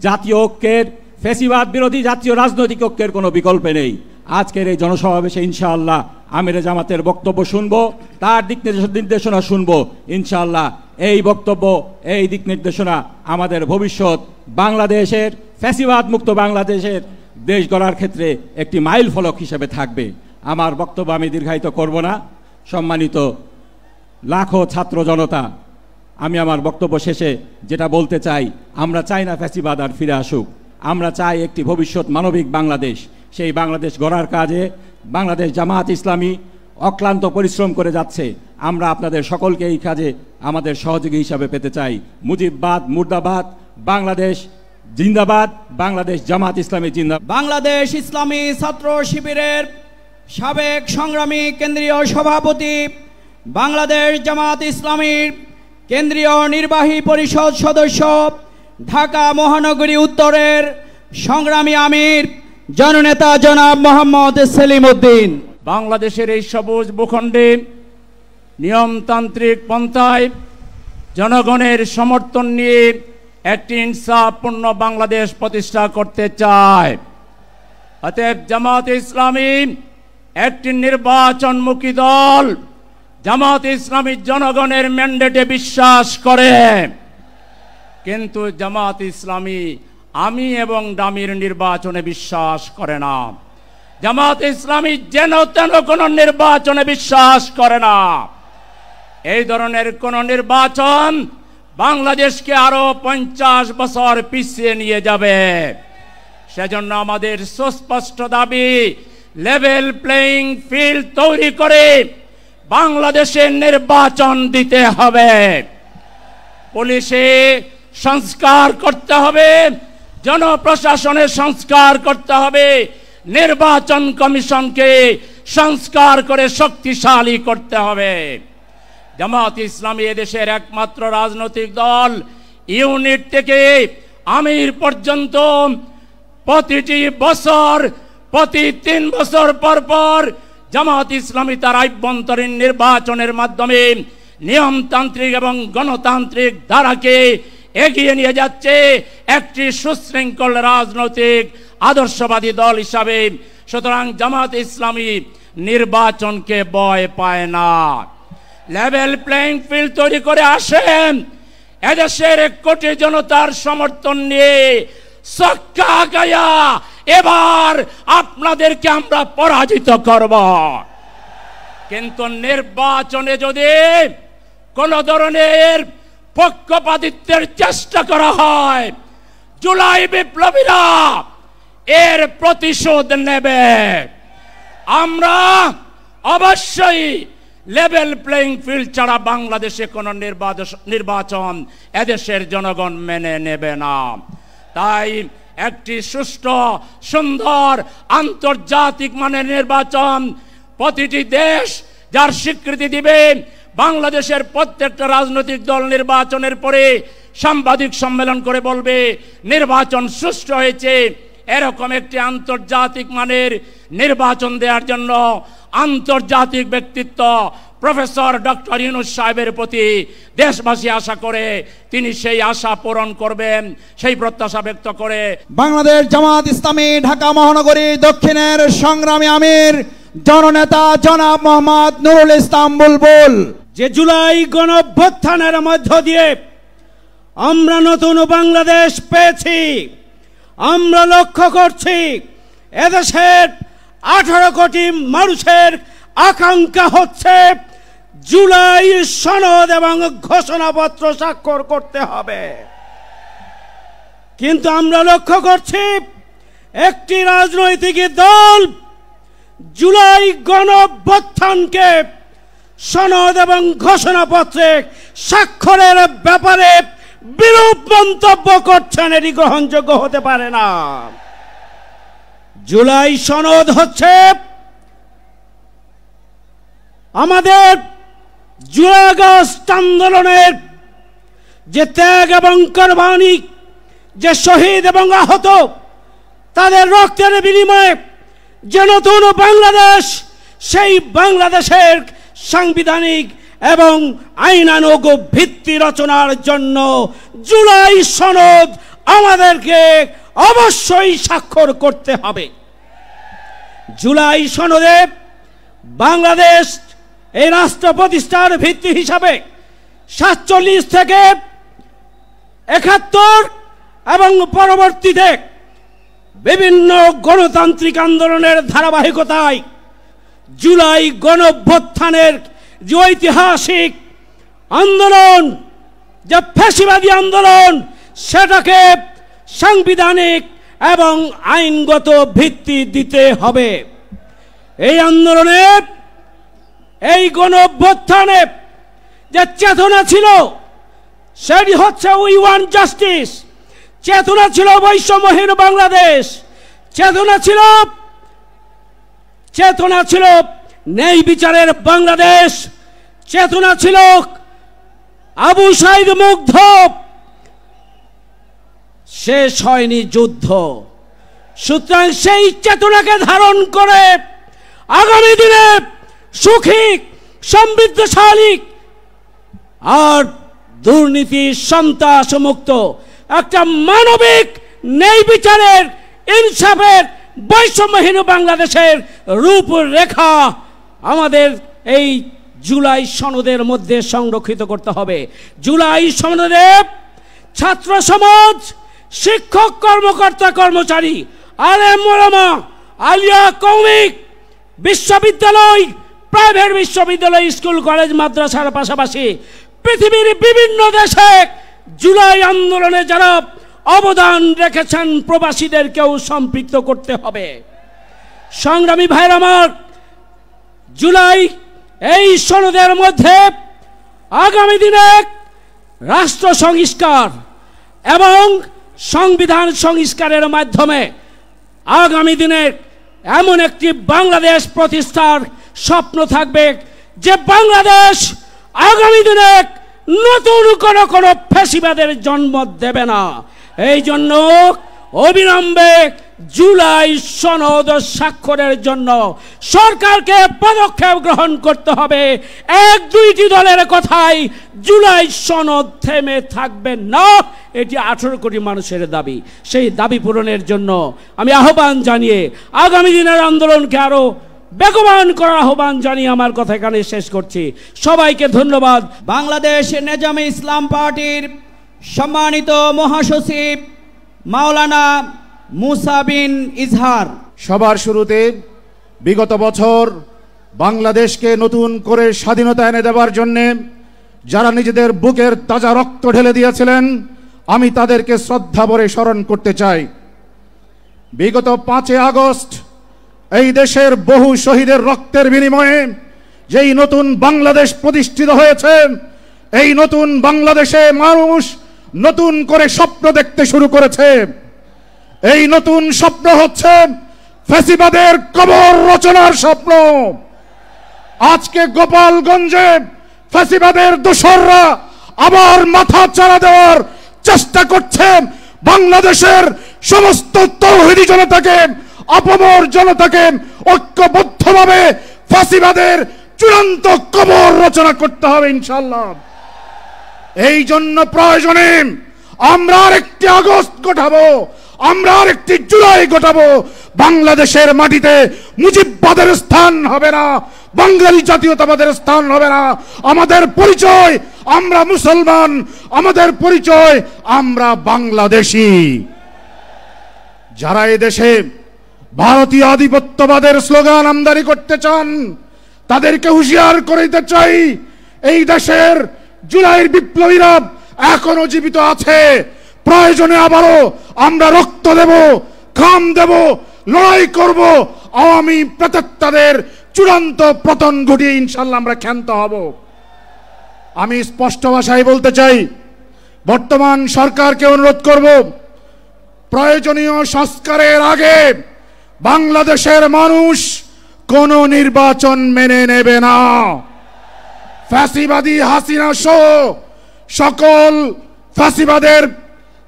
জাতীয় ঐক্যের, ফ্যাসিবাদ বিরোধী জাতীয় রাজনৈতিক ঐক্যের কোনো বিকল্প নেই। আজকের এই জনসমাবেশে ইনশাআল্লাহ আমিরে জামাতের বক্তব্য শুনবো, তার দিক নির্দেশনা শুনবো। ইনশাআল্লাহ এই বক্তব্য, এই দিক নির্দেশনা আমাদের ভবিষ্যৎ বাংলাদেশের, ফ্যাসিবাদ মুক্ত বাংলাদেশের দেশ গড়ার ক্ষেত্রে একটি মাইল ফলক হিসেবে থাকবে। আমার বক্তব্য আমি দীর্ঘায়িত করব না। সম্মানিত লাখো ছাত্র জনতা, আমি আমার বক্তব্য শেষে যেটা বলতে চাই, আমরা চাই না ফ্যাসিবাদ আর ফিরে আসুক। আমরা চাই একটি ভবিষ্যৎ মানবিক বাংলাদেশ। সেই বাংলাদেশ গড়ার কাজে বাংলাদেশ জামাত ইসলামী অক্লান্ত পরিশ্রম করে যাচ্ছে। আমরা আপনাদের সকলকে এই কাজে আমাদের সহযোগী হিসাবে পেতে চাই। মুজিববাদ মুর্দাবাদ, বাংলাদেশ জিন্দাবাদ, বাংলাদেশ জামাত ইসলামী জিন্দাবাদ। বাংলাদেশ ইসলামী ছাত্র শিবিরের সাবেক সংগ্রামী কেন্দ্রীয় সভাপতি, বাংলাদেশ জামাত ইসলামীর কেন্দ্রীয় নির্বাহী পরিষদ সদস্য, ঢাকা মহানগরী উত্তরের সংগ্রামী আমির জননেতা জনাব মোহাম্মদ সেলিম উদ্দিন। বাংলাদেশের এই সবুজ ভূখণ্ডে নিয়মতান্ত্রিক পন্থায় জনগণের সমর্থন নিয়ে একটি ইনসাফপূর্ণ বাংলাদেশ প্রতিষ্ঠা করতে চায়। অতএব জামাত ইসলামী একটি নির্বাচনমুখী দল। জামাত ইসলামী জনগণের ম্যান্ডেটে বিশ্বাস করে, কিন্তু জামাত ইসলামী আমি এবং দামির নির্বাচনে বিশ্বাস করে না। জামাত ইসলামী যেন তেন কোনো নির্বাচনে বিশ্বাস করে না। এই ধরনের কোন নির্বাচন বাংলাদেশকে আরো 50 বছর পিছিয়ে নিয়ে যাবে। সেজন্য আমাদের সুস্পষ্ট দাবি, লেভেল প্লেইং ফিল্ড তৈরি করে বাংলাদেশের নির্বাচন দিতে হবে। পুলিশে সংস্কার করতে হবে, জনপ্রশাসনের সংস্কার করতে হবে, নির্বাচন কমিশনকে সংস্কার করে শক্তিশালী করতে হবে। জামাত ইসলামী এদেশের একমাত্র রাজনৈতিক দল, ইউনিট থেকে আমির পর্যন্ত প্রতিটি বছর, প্রতি 3 বছর পর পর জামাত ইসলামী তার আভ্যন্তরীণ নির্বাচনের মাধ্যমে নিয়মতান্ত্রিক এবং গণতান্ত্রিক ধারাকে এগিয়ে নিয়ে যাচ্ছে একটি সুশৃঙ্খল রাজনৈতিক আদর্শবাদী দল হিসাবে। সুতরাং জামাত ইসলামী নির্বাচনকে ভয় পায় না। লেভেল প্লেইং ফিল্ড তৈরি করে আসেন, এদেশের 1 কোটি জনতার সমর্থন নিয়ে ছক্কা গায়া এবার আপনাদেরকে আমরা পরাজিত করব। কিন্তু নির্বাচনে যদি কোন ধরনের পক্ষপাতিত্বের চেষ্টা করা হয়, জুলাই বিপ্লবীরা এর প্রতিশোধ নেবে। আমরা অবশ্যই লেভেল প্লেইং ফিল্ড ছাড়া বাংলাদেশে কোনো নির্বাচন এদেশের জনগণ মেনে নেবে না। তাই একটি সুষ্ঠু, সুন্দর, আন্তর্জাতিক মানের নির্বাচন প্রতিটি দেশ যার স্বীকৃতি দিবে। বাংলাদেশের প্রত্যেকটা রাজনৈতিক দল নির্বাচনের পরে সাংবাদিক সম্মেলন করে বলবে নির্বাচন সুষ্ঠু হয়েছে। এরকম একটি আন্তর্জাতিক মানের নির্বাচন দেওয়ার জন্য আন্তর্জাতিক ব্যক্তিত্ব প্রফেসর ডক্টর ইউনূস সাহেবের প্রতি দেশবাসী আশা করে তিনি সেই আশা পূরণ করবেন, সেই প্রত্যাশা ব্যক্ত করে বাংলাদেশ জামাত ইসলামী ঢাকা মহানগরী দক্ষিণের সংগ্রামী আমির জননেতা জনাব মোহাম্মদ নুরুল ইসলাম বুলবুল। যে জুলাই গণঅভ্যুত্থানের মধ্য দিয়ে আমরা নতুন বাংলাদেশ পেয়েছি, আমরা লক্ষ্য করছি এদেশের 18 কোটি মানুষের আকাঙ্ক্ষা হচ্ছে জুলাই সনদ এবং ঘোষণাপত্র স্বাক্ষর করতে হবে। কিন্তু আমরা লক্ষ্য করছি একটি রাজনৈতিক দল জুলাই গণঅভ্যুত্থানকে সনদ এবং ঘোষণাপত্রে স্বাক্ষরের ব্যাপারে বিরূপ মন্তব্য করছেন। এটি গ্রহণযোগ্য হতে পারে না। জুলাই সনদ হচ্ছে আমাদের জুলাই আগস্ট আন্দোলনের যে ত্যাগ এবং কোরবানি, যে শহীদ এবং আহত, তাদের রক্তের বিনিময়ে যে নতুন বাংলাদেশ, সেই বাংলাদেশের সাংবিধানিক এবং আইনানুগ ভিত্তি রচনার জন্য জুলাই সনদ আমাদেরকে অবশ্যই স্বাক্ষর করতে হবে। জুলাই সনদে বাংলাদেশ এই রাষ্ট্র প্রতিষ্ঠার ভিত্তি হিসাবে 47 থেকে 71 এবং পরবর্তীতে বিভিন্ন গণতান্ত্রিক আন্দোলনের ধারাবাহিকতায় জুলাই গণঅভ্যুত্থানের যে ঐতিহাসিক আন্দোলন, যে ফ্যাসিবাদী আন্দোলন, সেটাকে সাংবিধানিক এবং আইনগত ভিত্তি দিতে হবে। এই আন্দোলনে, এই গণঅভ্যুত্থানে যে চেতনা ছিল সেটি হচ্ছে উই ওয়ান্ট জাস্টিস, চেতনা ছিল বৈষম্যহীন বাংলাদেশ, চেতনা ছিল ন্যায় বিচারের বাংলাদেশ, চেতনা ছিল আবু সাইদ মুগ্ধ। শেষ হয়নি যুদ্ধ। সুতরাং সেই চেতনাকে ধারণ করে আগামী দিনে সুখী, সমৃদ্ধশালী আর দুর্নীতি সন্ত্রাস মুক্ত একটা মানবিক ন্যায় বিচারের, ইনসাফের, বৈষম্যহীন বাংলাদেশের রূপরেখা আমাদের এই জুলাই সনদের মধ্যে সংরক্ষিত করতে হবে। জুলাই সনদে ছাত্র সমাজ, শিক্ষক, কর্মকর্তা, কর্মচারী, আলেম ওলামা, আলিয়া, কওমিক, বিশ্ববিদ্যালয়, প্রাইভেট বিশ্ববিদ্যালয়, স্কুল, কলেজ, মাদ্রাসার পাশাপাশি পৃথিবীর বিভিন্ন দেশে জুলাই আন্দোলনে যারা অবদান রেখেছেন প্রবাসীদেরকেও সম্পৃক্ত করতে হবে। সংগ্রামী ভাইরা আমার, জুলাই এই সনদের মধ্যে আগামী দিনে রাষ্ট্র সংস্কার এবং সংবিধান সংস্কারের মাধ্যমে আগামী দিনে এমন একটি বাংলাদেশ প্রতিষ্ঠার স্বপ্ন থাকবে যে বাংলাদেশ আগামী দিনে নতুন কোনো ফ্যাসিবাদের জন্ম দেবে না। এই জন্য অবিলম্বে জুলাই সনদ স্বাক্ষরের জন্য সরকারকে পদক্ষেপ গ্রহণ করতে হবে। 1-2টি দলের কথাই জুলাই সনদ থেমে থাকবে না। এটি 18 কোটি মানুষের দাবি। সেই দাবি পূরণের জন্য আমি আহ্বান জানিয়ে আগামী দিনের আন্দোলনকে আরো বেগবান করার আহ্বান জানিয়ে আমার কথা এখানে শেষ করছি। সবাইকে ধন্যবাদ। বাংলাদেশ নেজামে ইসলাম পার্টির সম্মানিত মহাসচিব মাওলানা মুসা বিন ইজহার। সবার শুরুতে বিগত বছর বাংলাদেশকে নতুন করে স্বাধীনতা এনে দেওয়ার জন্যে যারা নিজেদের বুকের তাজা রক্ত ঢেলে দিয়েছিলেন, আমি তাদেরকে শ্রদ্ধা ভরে স্মরণ করতে চাই। বিগত 5 আগস্ট এই দেশের বহু শহীদের রক্তের বিনিময়ে যেই নতুন বাংলাদেশ প্রতিষ্ঠিত হয়েছে, এই নতুন বাংলাদেশে মানুষ নতুন করে স্বপ্ন দেখতে শুরু করেছে। এই নতুন স্বপ্ন হচ্ছে ফ্যাসিবাদের কবর রচনার স্বপ্ন। আজকে গোপালগঞ্জে ফ্যাসিবাদের দোসররা আবার মাথা চাড়া দেওয়ার চেষ্টা করছে। বাংলাদেশের সমস্ত তৌহিদি জনতাকে, আপামর জনতাকে ঐক্যবদ্ধভাবে ফ্যাসিবাদের চূড়ান্ত কবর রচনা করতে হবে ইনশাআল্লাহ। এই জন্য প্রয়োজনে আমরা আরেকটি আগস্ট ঘটাবো, আমরা আরেকটি জুলাই ঘটাবো। বাংলাদেশের মাটিতে মুজিববাদের স্থান হবে না, বাঙালি জাতীয়তাবাদের স্থান হবে না। আমাদের পরিচয় আমরা মুসলমান, আমাদের পরিচয় আমরা বাংলাদেশী। যারা এই দেশে ভারতীয় আধিপত্যবাদের স্লোগান আমদানি করতে চান, তাদেরকে হুঁশিয়ার করে দিতে চাই, এই দেশের জুলাইয়ের বিপ্লবীরা এখনো জীবিত আছে। প্রয়োজনে আবারও আমরা রক্ত দেব, ঘাম দেব, লড়াই করব। আওয়ামী প্রেতাত্মাদের চূড়ান্ত পতন ঘটিয়ে ইনশাআল্লাহ আমরা ক্ষান্ত হব। আমি স্পষ্ট ভাষায় বলতে চাই, বর্তমান সরকারকে অনুরোধ করব, প্রয়োজনীয় সংস্কারের আগে বাংলাদেশের মানুষ কোন নির্বাচন মেনে নেবে না। ফ্যাসিবাদী হাসিনা সহ সকল ফ্যাসিবাদের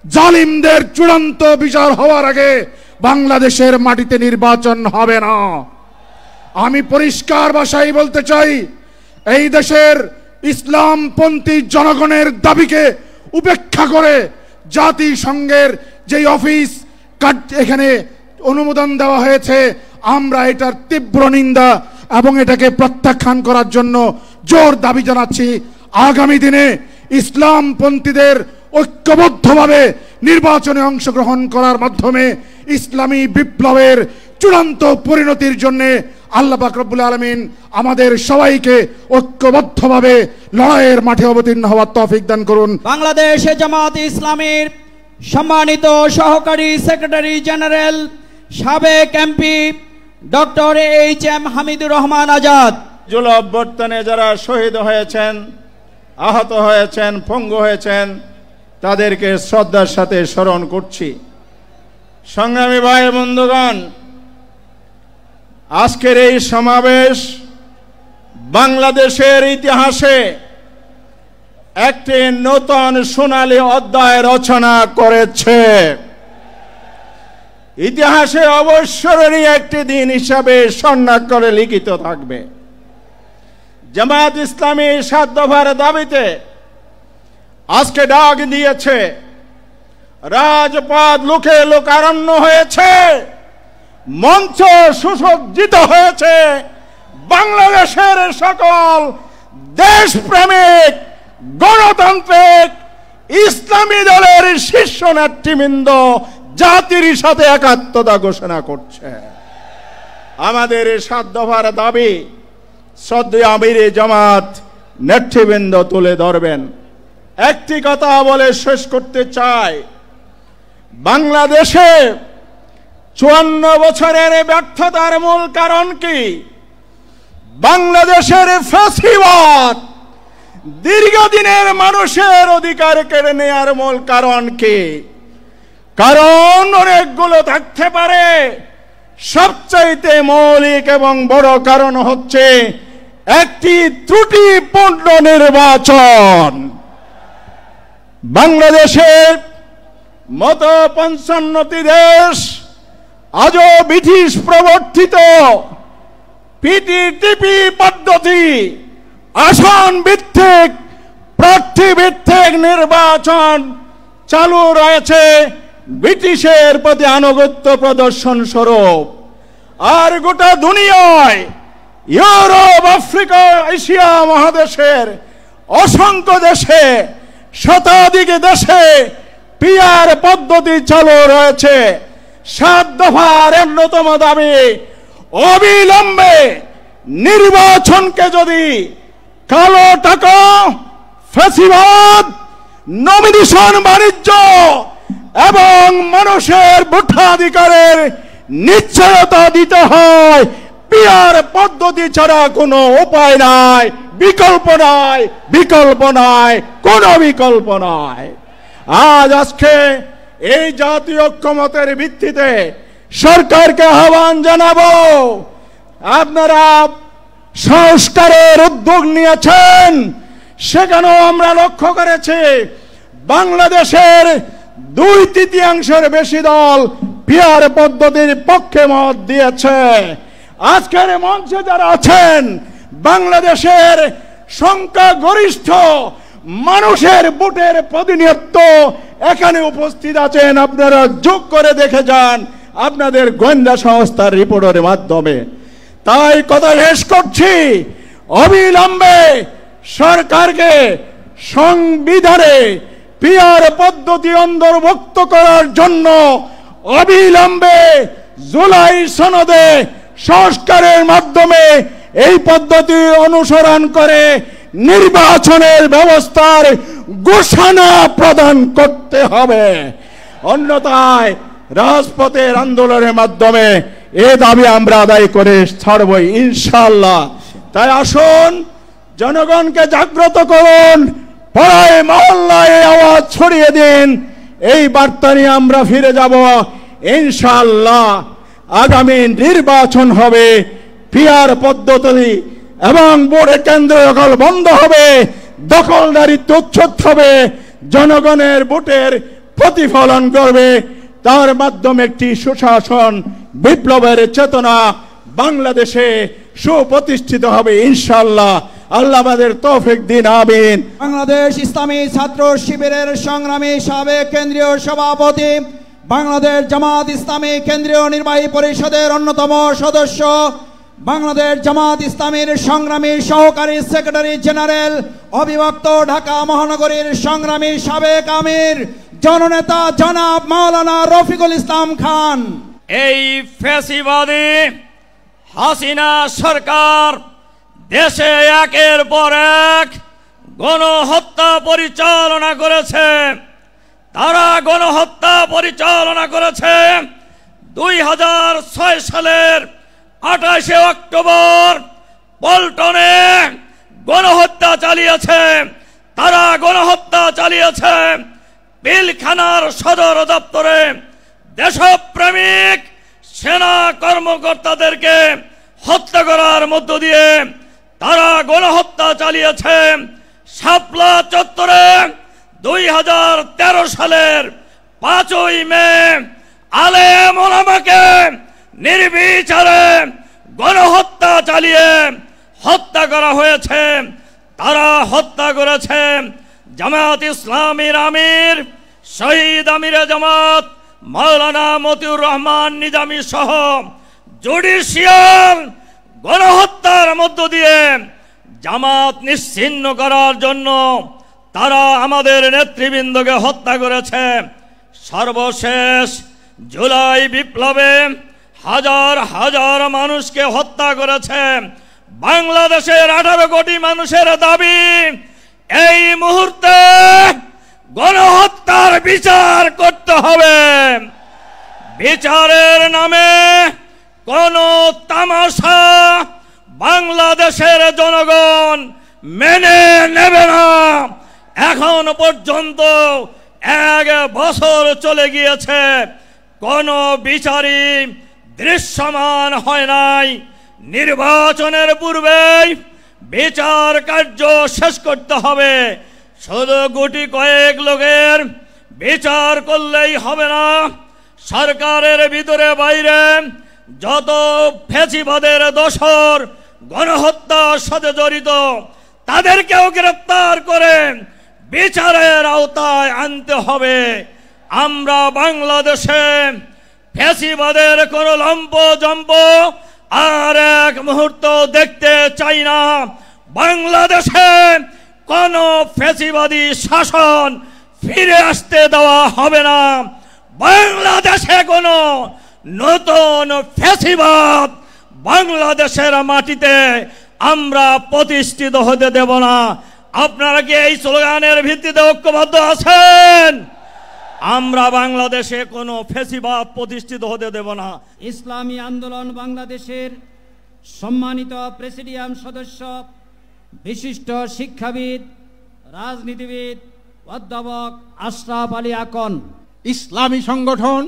জালিমদের চূড়ান্ত বিচার হওয়ার আগে বাংলাদেশের মাটিতে নির্বাচন হবে না। আমি পরিষ্কার ভাষায় বলতে চাই, এই দেশের ইসলামপন্থী জনগণের দাবিকে উপেক্ষা করে জাতিসংঘের যে অফিস এখানে অনুমোদন দেওয়া হয়েছে, আমরা এটার তীব্র নিন্দা এবং এটাকে প্রত্যাখ্যান করার জন্য জোর দাবি জানাচ্ছি। আগামী দিনে ইসলামপন্থীদের ঐক্যবদ্ধভাবে নির্বাচনে অংশগ্রহণ করার মাধ্যমে ইসলামী বিপ্লবের চূড়ান্ত পরিণতির জন্য আল্লাহ পাক রব্বুল আলামিন আমাদের সবাইকে ঐক্যবদ্ধভাবে লড়াইয়ের মাঠে অবতীর্ণ হওয়ার তৌফিক দান করুন। বাংলাদেশ জামাত ইসলামীর সম্মানিত সহকারী সেক্রেটারি জেনারেল সাবেক MP doctor HM. Hamidur Rahman Azad. July অভ্যুত্থানে যারা শহীদ হয়েছেন, আহত হয়েছেন, পঙ্গু হয়েছেন, তাদেরকে শ্রদ্ধার সাথে স্মরণ করছি। সংগ্রামী ভাই বন্ধুগণ, আজকের এই সমাবেশ বাংলাদেশের ইতিহাসে একটি নতুন সোনালী অধ্যায় রচনা করেছে। ইতিহাসে অবশ্যই একটি দিন হিসাবে স্বর্ণাক্ষরে লিখিত থাকবে। জামাত ইসলামী 7 দফার দাবিতে আজকে ডাক দিয়েছে, রাজপথ লোকে লোকারণ্য হয়েছে, মঞ্চ সুসজ্জিত হয়েছে। বাংলাদেশের সকল দেশপ্রেমিক, গণতান্ত্রিক, ইসলামী দলের শীর্ষ নেতৃবৃন্দ জাতির সাথে একাত্মতা ঘোষণা করছে। আমাদের 7 দফার দাবি শ্রদ্ধেয় আমির জামাত নেতৃবৃন্দ তুলে ধরবেন। একটি কথা বলে শেষ করতে চাই, বাংলাদেশে 54 বছরের ব্যর্থতার মূল কারণ কি? বাংলাদেশের ফ্যাসিবাদ দীর্ঘদিনের মানুষের অধিকার কেড়ে নেওয়ার মূল কারণ কি? কারণ অনেকগুলো থাকতে পারে, সবচাইতে মৌলিক এবং বড় কারণ হচ্ছে একটি ত্রুটিপূর্ণ নির্বাচন। বাংলাদেশের মতো 55টি দেশ আজও ব্রিটিশ প্রবর্তিত পিটিটিপি পদ্ধতি, আসন ভিত্তিক, প্রার্থী ভিত্তিক নির্বাচন চালু রয়েছে ব্রিটিশের প্রতি আনুগত্য প্রদর্শন স্বরূপ। আর গোটা দুনিয়ায় ইউরোপ, আফ্রিকা, এশিয়া মহাদেশের অসংখ্য দেশে, শতাধিক দেশে পিআর পদ্ধতি চালু রয়েছে। 7 দফার অন্যতম দাবি, অবিলম্বে নির্বাচনকে যদি কালো টাকা, ফ্যাসিবাদ, নমিনেশন বাণিজ্য এবং মানুষের ভোটাধিকারের নিশ্চয়তা দিতে হয়। পিআর পদ্ধতি ছাড়া কোনো উপায় নাই, বিকল্প নাই, বিকল্প নাই, কোনো বিকল্প নাই। আজকে এই জাতীয় ঐক্যমতের ভিত্তিতে সরকারকে আহ্বান জানাবো, আপনারা সংস্কারের উদ্যোগ নিয়েছেন, সেখানেও আমরা লক্ষ্য করেছি বাংলাদেশের 2/3 বেশি দল পিআর পদ্ধতির পক্ষে মত দিয়েছে। আজকের মঞ্চে যারা আছেন, বাংলাদেশের সংখ্যাগরিষ্ঠ মানুষের ভোটের প্রতিনিধিত্ব এখানে উপস্থিত আছেন, আপনারা যোগ করে দেখে যান আপনাদের গোয়েন্দা সংস্থার রিপোর্টের মাধ্যমে। তাই কথা শেষ করছি, অবিলম্বে সরকারকে সংবিধানে পিআর পদ্ধতি অন্তর্ভুক্ত করার জন্য অবিলম্বে জুলাই সনদে সংস্কারের মাধ্যমে এই পদ্ধতি অনুসরণ করে নির্বাচনের ব্যবস্থার ঘোষণা প্রদান করতে হবে। অন্যথায় রাজপথের আন্দোলনের মাধ্যমে এ দাবি আমরা আদায় করে ছাড়বই ইনশাআল্লাহ। তাই আসুন, জনগণকে জাগ্রত করুন, পাড়ায় মহল্লায় আওয়াজ ছড়িয়ে দিন। এই বার্তা নিয়ে আমরা ফিরে যাব ইনশাআল্লাহ। আগামী নির্বাচন হবে পিআর পদ্ধতি এবং ভোটের কেন্দ্র দখল বন্ধ হবে, দখলদারিত্ব উচ্ছেদ হবে, জনগণের ভোটের প্রতিফলন করবে, তার মাধ্যমে একটি সুশাসন বিপ্লবের চেতনা বাংলাদেশে সুপ্রতিষ্ঠিত হবে ইনশাআল্লাহ। আল্লাহ আমাদের তৌফিক দিন, আমিন। বাংলাদেশ ইসলামী ছাত্র শিবিরের সংগ্রামী সাবেক কেন্দ্রীয় সভাপতি, বাংলাদেশ জামাত ইসলামী কেন্দ্রীয় নির্বাহী পরিষদের অন্যতম সদস্য, বাংলাদেশ জামাত ইসলামীর সংগ্রামী সহকারী সেক্রেটারি জেনারেল, অবিভক্ত ঢাকা মহানগরীর সংগ্রামী সাবেক আমির, জননেতা জনাব মাওলানা রফিকুল ইসলাম খান। এই ফ্যাসিবাদী হাসিনা সরকার দেশে একের পর এক গণহত্যা পরিচালনা করেছে। তারা গণহত্যা পরিচালনা করেছে 2006 সালের 28 অক্টোবর পল্টনে গণহত্যা চালিয়েছে। তারা গণহত্যা চালিয়েছে পিলখানার সদর দপ্তরে। দেশপ্রেমিক সেনা কর্মকর্তাদেরকে হত্যা করার মধ্য দিয়ে তারা গণহত্যা চালিয়েছে। শাপলা চত্বরে 2013 সালের 5ই মে আলেম ওলামাকে নির্বিচারে গণহত্যা চালিয়ে হত্যা করা হয়েছে। তারা হত্যা করেছে জামাত ইসলামীর আমির, শহীদ আমিরে জামাত মাওলানা মতিউর রহমান নিজামী সহ জুডিশিয়াল গণহত্যার মধ্য দিয়ে জামাত নিশ্চিহ্ন করার জন্য তারা আমাদের নেতৃবৃন্দকে হত্যা করেছে। সর্বশেষ জুলাই বিপ্লবে হাজার হাজার মানুষকে হত্যা করেছে। বাংলাদেশের 18 কোটি মানুষের দাবি এই মুহূর্তে গণহত্যার বিচার করতে হবে। বিচারের নামে কোন তামাশা বাংলাদেশের জনগণ মেনে নেবে না। এখন পর্যন্ত 1 বছর চলে গিয়েছে, কোন বিচারই দৃশ্যমান হয় নাই। নির্বাচনের পূর্বেই বিচার কার্য শেষ করতে হবে। শুধু গুটি কয়েক লোকের বিচার করলেই হবে না। সরকারের ভিতরে বাইরে যত ফ্যাসিবাদের দোসর গণহত্যার সাথে জড়িত তাদেরকেও গ্রেফতার করে বিচারের আওতায় আনতে হবে। আমরা বাংলাদেশে ফ্যাসিবাদের কোন লম্প জম্প আর এক মুহূর্ত দেখতে চাই না। বাংলাদেশে কোন ফ্যাসিবাদী শাসন ফিরে আসতে দেওয়া হবে না। বাংলাদেশে কোন নতুন ফ্যাসিবাদ বাংলাদেশের মাটিতে আমরা প্রতিষ্ঠিত হতে দেব না। আপনারা কি এই স্লোগানের ভিত্তিতে ঐক্যবদ্ধ আছেন? আমরা বাংলাদেশে কোনো ফ্যাসিবাদ প্রতিষ্ঠিত হতে দেব না। ইসলামী আন্দোলন বাংলাদেশের সম্মানিত প্রেসিডিয়াম সদস্য, বিশিষ্ট শিক্ষাবিদ, রাজনীতিবিদ অধ্যাপক আশরাফ আলী আকন, ইসলামী সংগঠন